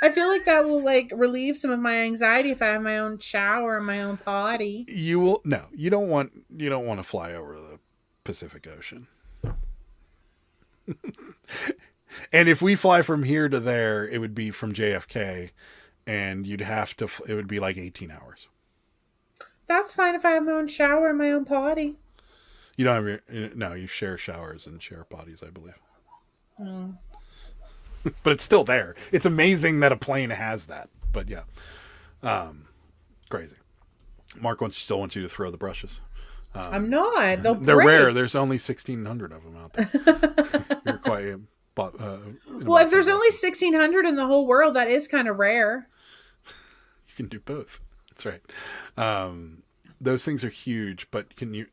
I feel like that will like relieve some of my anxiety if I have my own shower and my own potty. You will. No, you don't want to fly over the Pacific Ocean. And if we fly from here to there, it would be from JFK, and it would be like 18 hours. That's fine if I have my own shower and my own potty. You don't have you share showers and share potties, I believe. Mm. But it's still there. It's amazing that a plane has that. But yeah. Crazy. Mark still wants you to throw the brushes. I'm not. They're rare. There's only 1,600 of them out there. You're quite... well, if there's only 1,600 in the whole world, that is kind of rare. You can do both. That's right. Those things are huge, but can you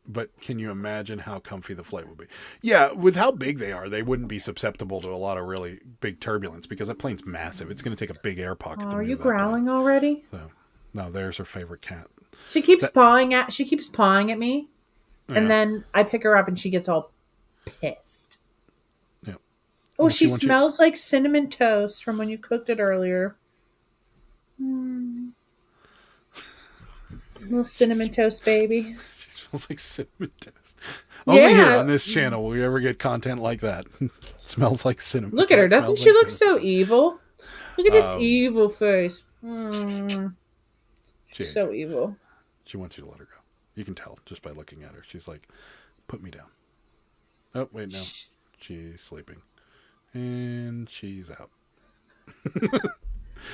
imagine how comfy the flight will be? Yeah, with how big they are, they wouldn't be susceptible to a lot of really big turbulence because that plane's massive. It's going to take a big air pocket. Are you growling already? So, no, there's her favorite cat. She keeps pawing at me, and then I pick her up and she gets all pissed. Yeah. Oh, she smells like cinnamon toast from when you cooked it earlier. Little cinnamon toast baby. She smells like cinnamon toast. Only here on this channel will you ever get content like that. It smells like cinnamon. Look at her. Doesn't she look so evil? Look at this evil face. She's so evil. She wants you to let her go. You can tell just by looking at her. She's like, put me down. Oh, wait, no. She's sleeping. And she's out.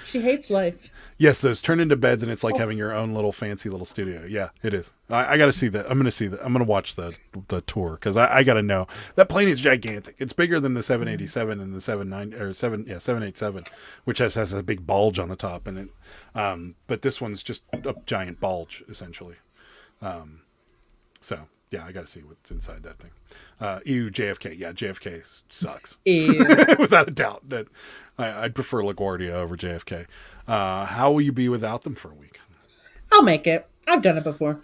She hates life. Yes, those turn into beds, and it's like having your own little fancy little studio. Yeah, it is. I got to see that. I'm going to see that. I'm going to watch the tour because I got to know. That plane is gigantic. It's bigger than the 787 and the 787, which has a big bulge on the top. And it, but this one's just a giant bulge, essentially. So, yeah, I got to see what's inside that thing. Ew, JFK. Yeah, JFK sucks. Ew. Without a doubt. That I'd prefer LaGuardia over JFK. How will you be without them for a week? I'll make it. I've done it before.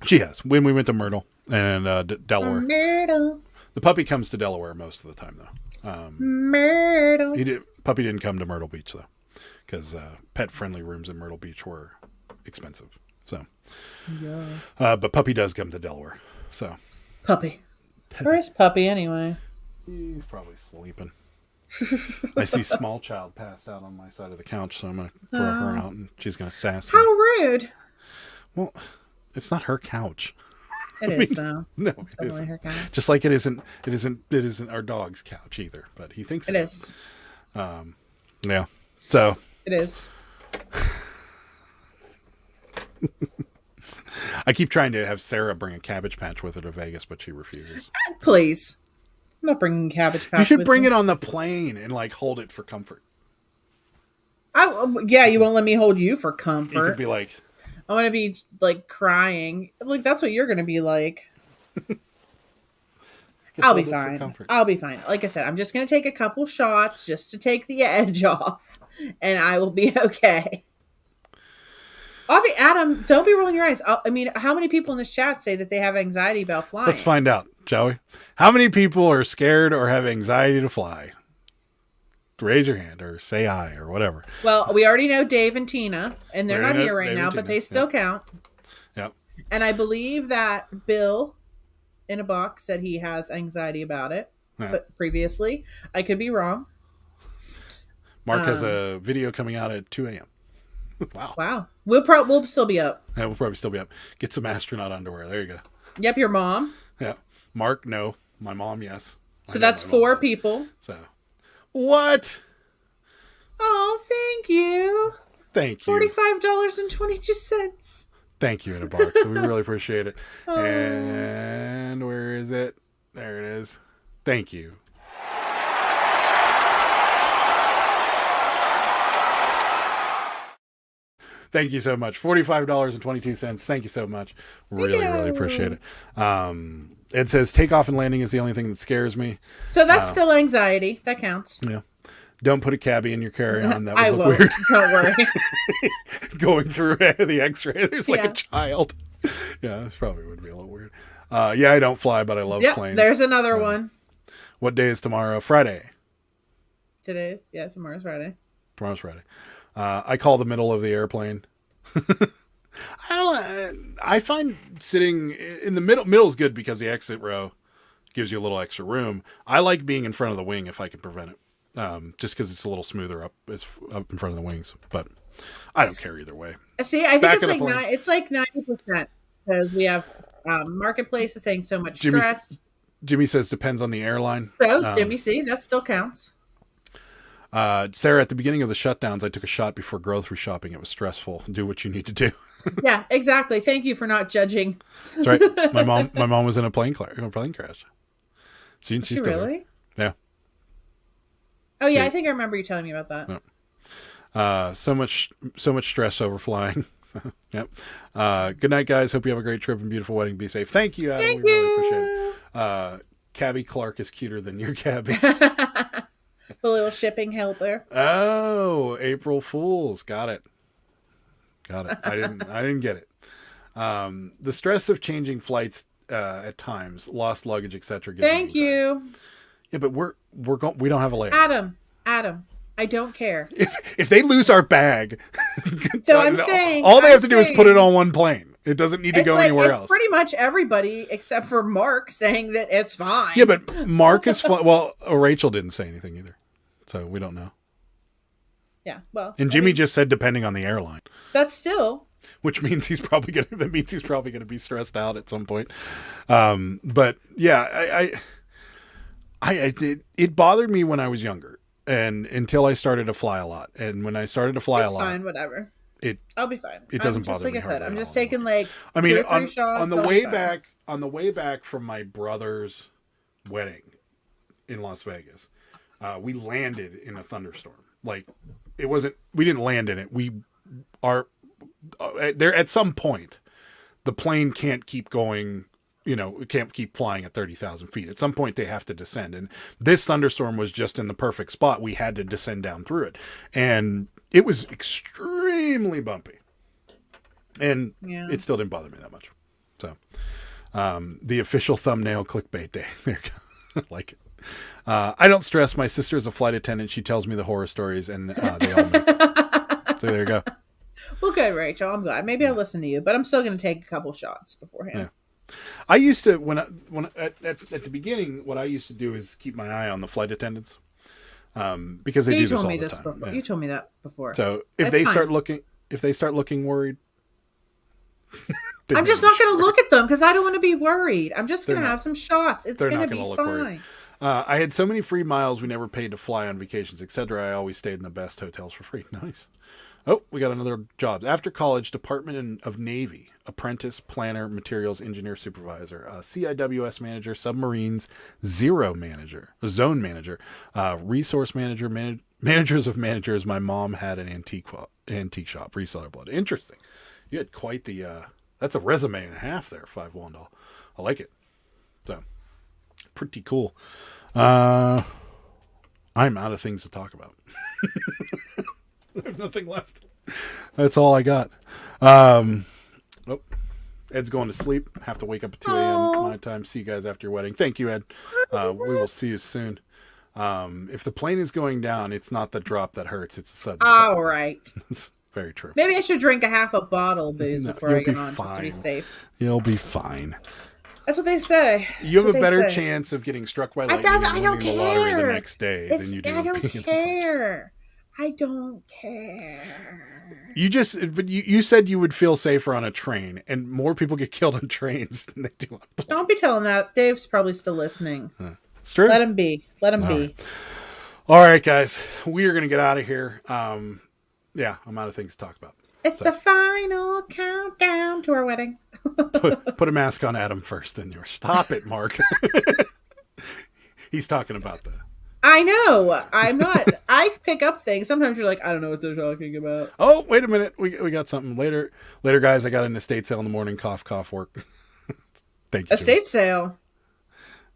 She has. When we went to Myrtle and Delaware. Myrtle. The puppy comes to Delaware most of the time, though. Myrtle. Puppy didn't come to Myrtle Beach, though, because pet-friendly rooms in Myrtle Beach were expensive. So, Yeah. but puppy does come to Delaware. So, Puppy. Where is Puppy anyway? he's probably sleeping. I see small child passed out on my side of the couch, so I'm going to throw her out, and she's going to sass me. How rude. Well, it's not her couch. It is though. No, It's it definitely isn't. her couch. Just like it isn't our dog's couch either, but he thinks It is. Yeah. So It is. I keep trying to have Sarah bring a Cabbage Patch with her to Vegas, but she refuses. Please. I'm not bringing Cabbage Patch. You should with bring me. it on the plane and like hold it for comfort. Yeah, you won't let me hold you for You could comfort. be like, I'm gonna be like crying. Like that's what you're gonna be like. I'll be hold it for fine. comfort. I'll be fine. Like I said, I'm just gonna take a couple shots just to take the edge off, and I will be okay. Adam, don't be rolling your eyes. I mean, how many people in this chat say that they have anxiety about flying? Let's find out, shall we? How many people are scared or have anxiety to fly? Raise your hand or say aye or whatever. Well, we already know Dave and Tina, and they're We not already know here right Dave now, and but Tina, they still yep. count. Yep. And I believe that Bill in a box said he has anxiety about it, Yeah. but previously, I could be wrong. Mark has a video coming out at 2 a.m. Wow. Wow, we'll still be up. Yeah, we'll probably still be up. Get some astronaut underwear. There you go. Yep, your mom. Yeah. Mark, no. My mom, yes. I So know that's my mom 4 does. people. So, what? Oh, thank you. Thank you. $45.22. Thank you in a box. We really appreciate it. Oh. And where is it? There it is. Thank you. Thank you so much. $45.22. Thank you so much. Really, really appreciate it. It says takeoff and landing is the only thing that scares me. So that's still anxiety. That counts. Yeah. Don't put a cabbie in your carry-on. That would I look won't. weird. Don't worry. Going through the x-ray. There's like Yeah. a child. Yeah, this probably would be a little weird. Yeah, I don't fly, but I love Yep, planes. there's another one. What day is tomorrow? Friday. Today, yeah, tomorrow's Friday. Tomorrow's Friday. I call the middle of the airplane. I find sitting in the middle. Middle's good because the exit row gives you a little extra room. I like being in front of the wing if I can prevent it, just because it's a little smoother up in front of the wings. But I don't care either way. See, I think Back it's of the like plane. it's like 90% because we have marketplace is saying so much Jimmy's- stress. Jimmy says depends on the airline. So Jimmy, see, that still counts. Sarah, at the beginning of the shutdowns, I took a shot before grocery shopping. It was stressful. Do what you need to do. Yeah, exactly. Thank you for not judging. That's right. My mom was in a plane crash. She's She still there. really? Yeah. Oh yeah, Yeah. I think I remember you telling me about that. No. So much stress over flying. Yep. Good night, guys. Hope you have a great trip and beautiful wedding. Be safe. Thank you, Adam. Thank we you. really appreciate it. Cabby Clark is cuter than your Cabby. The little shipping helper. Oh, April Fools. Got it. I didn't get it. The stress of changing flights at times, lost luggage, etc. Thank you, Yeah, but we don't have a layover. Adam. I don't care. If they lose our bag, So I'm saying all they I'm have to do is put it saying- on one plane. It doesn't need to go anywhere it's else. pretty much everybody except for Mark saying that it's fine. Yeah, but Mark is well. Rachel didn't say anything either, so we don't know. yeah. Well, And I Jimmy mean, just said depending on the airline, that's still which means he's probably gonna be stressed out at some point. But yeah, It bothered me when I was younger, and until I started to fly a lot. And when I started to fly It's a lot, fine, whatever. it I'll be fine. it doesn't I'm just bother me like I said. hardly I'm at just all taking like I mean, 2 or 3 shots. on the I'll be way fine. back from my brother's wedding in Las Vegas, we landed in a thunderstorm. Like, it wasn't. We didn't land in it. We are there at some point. The plane can't keep going. It can't keep flying at 30,000 feet. At some point, they have to descend. And this thunderstorm was just in the perfect spot. We had to descend down through it, and it was extremely bumpy. And it still didn't bother me that much. So, the official thumbnail clickbait day. There you go. Like it. I don't stress. My sister is a flight attendant. She tells me the horror stories, and they all make it. So there you go. Well, good, Rachel. I'm glad. Maybe I'll listen to you, but I'm still going to take a couple shots beforehand. Yeah. I used to at the beginning. What I used to do is keep my eye on the flight attendants, because they do this all the time. Before. Yeah. You told me that before. So if That's they fine. start looking worried, I'm just not going to look at them because I don't want to be worried. I'm just going to not- have some shots. It's they're going not to be gonna look worried. fine. I had so many free miles we never paid to fly on vacations, etc. I always stayed in the best hotels for free. Nice. Oh, we got another job. After college, Department of Navy, apprentice, planner, materials engineer, supervisor, CIWS manager, submarines, zone manager, resource manager, managers of managers. My mom had an antique shop, reseller blood. Interesting. You had quite the, that's a resume and a half there, 5 Wandall. I like it. So, pretty cool. I'm out of things to talk about. I have nothing left. That's all I got. Ed's going to sleep. Have to wake up at 2 a.m. my time. See you guys after your wedding. Thank you, Ed. We will see you soon. If the plane is going down, it's not the drop that hurts. It's the sudden stop. All right. It's very true. Maybe I should drink a half a bottle of booze before I get on, just to be safe. You'll be fine. That's what they say. You have a better chance of getting struck by lightning and don't winning the lottery the care. next day than you do. I don't care. I don't care. You said you would feel safer on a train, and more people get killed on trains than they do on planes. Don't be telling that. Dave's probably still listening. It's true. Let him be. Let him be. Right. All right, guys. We are going to get out of here. Yeah, I'm out of things to talk about. It's the final countdown to our wedding. Put a mask on Adam first, then yours. Stop it, Mark. He's talking about that. I know. I'm not. I pick up things. Sometimes you're like, I don't know what they're talking about. Oh, wait a minute. We got something later. Later, guys. I got an estate sale in the morning. Cough, cough, work. Thank you. Estate sale.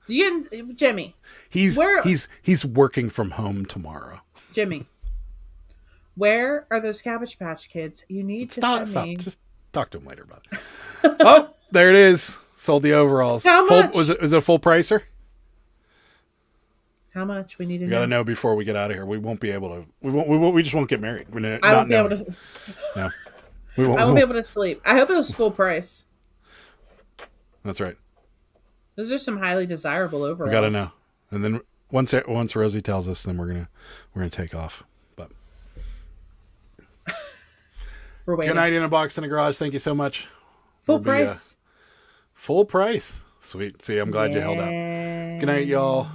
You and Jimmy. He's working from home tomorrow. Jimmy. Where are those Cabbage Patch Kids? You need to send me. Just talk to him later about it. Oh, there it is. Sold the overalls. How much? Was it a full pricer? How much? We need to We know. got to know before we get out of here. We won't be able to. We just won't get married. I won't be able to. No, we won't. I won't be able to sleep. I hope it was full price. That's right. Those are some highly desirable overalls. We got to know, and then once Rosie tells us, then we're gonna take off. But We're waiting. good night in a box in a garage. Thank you so much. Full We'll be, price. Full price. Sweet. See, I'm glad you held out. Good night, y'all.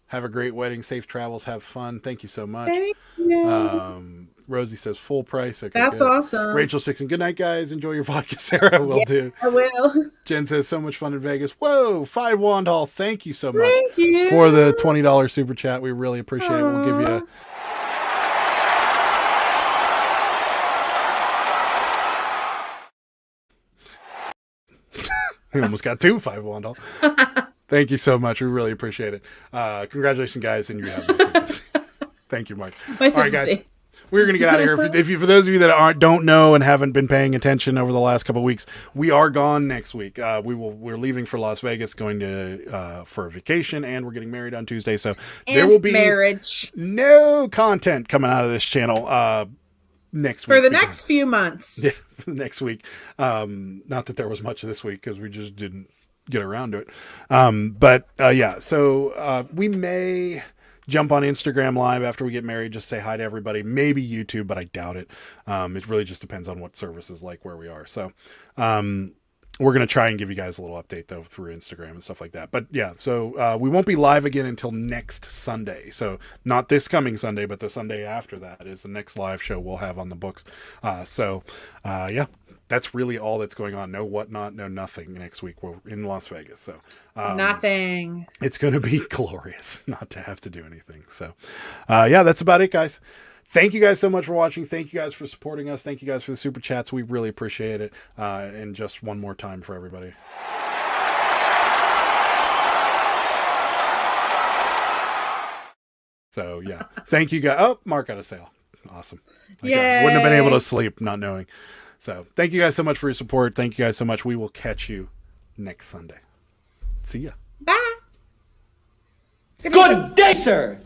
Have a great wedding. Safe travels. Have fun. Thank you so much. Thank you. Rosie says full price. Okay, That's good. awesome. Rachel Sixon. Good night, guys. Enjoy your vodka. Sarah will do. I will. Jen says so much fun in Vegas. Whoa, 5 Wand Hall. Thank you so much Thank you. for the $20 super chat. We really appreciate it. We'll give you we almost got 2 5 Wand Hall. Thank you so much. We really appreciate it. Congratulations, guys, and you have my frequency. Thank you, Mark. All right, guys. We're going to get out of here. For those of you that don't know and haven't been paying attention over the last couple of weeks, we are gone next week. We're leaving for Las Vegas, going to for a vacation, and we're getting married on Tuesday. So there will be no content coming out of this channel next week for the next few months. Yeah, for the next week. Not that there was much this week because we just didn't get around to it. Yeah. So we may jump on Instagram Live after we get married, just say hi to everybody. Maybe YouTube, but I doubt it. It really just depends on what service is like where we are. So we're going to try and give you guys a little update though through Instagram and stuff like that. But yeah, so we won't be live again until next Sunday. So not this coming Sunday, but the Sunday after that is the next live show we'll have on the books. Yeah, that's really all that's going on. No whatnot, no nothing next week. We're in Las Vegas. So Nothing. it's going to be glorious not to have to do anything. So yeah, that's about it, guys. Thank you guys so much for watching. Thank you guys for supporting us. Thank you guys for the super chats. We really appreciate it. And just one more time for everybody. So yeah, thank you guys. Oh, Mark got a sale. Awesome. Yay. Wouldn't have been able to sleep not knowing. So thank you guys so much for your support. Thank you guys so much. We will catch you next Sunday. See ya. Bye. Good day, sir.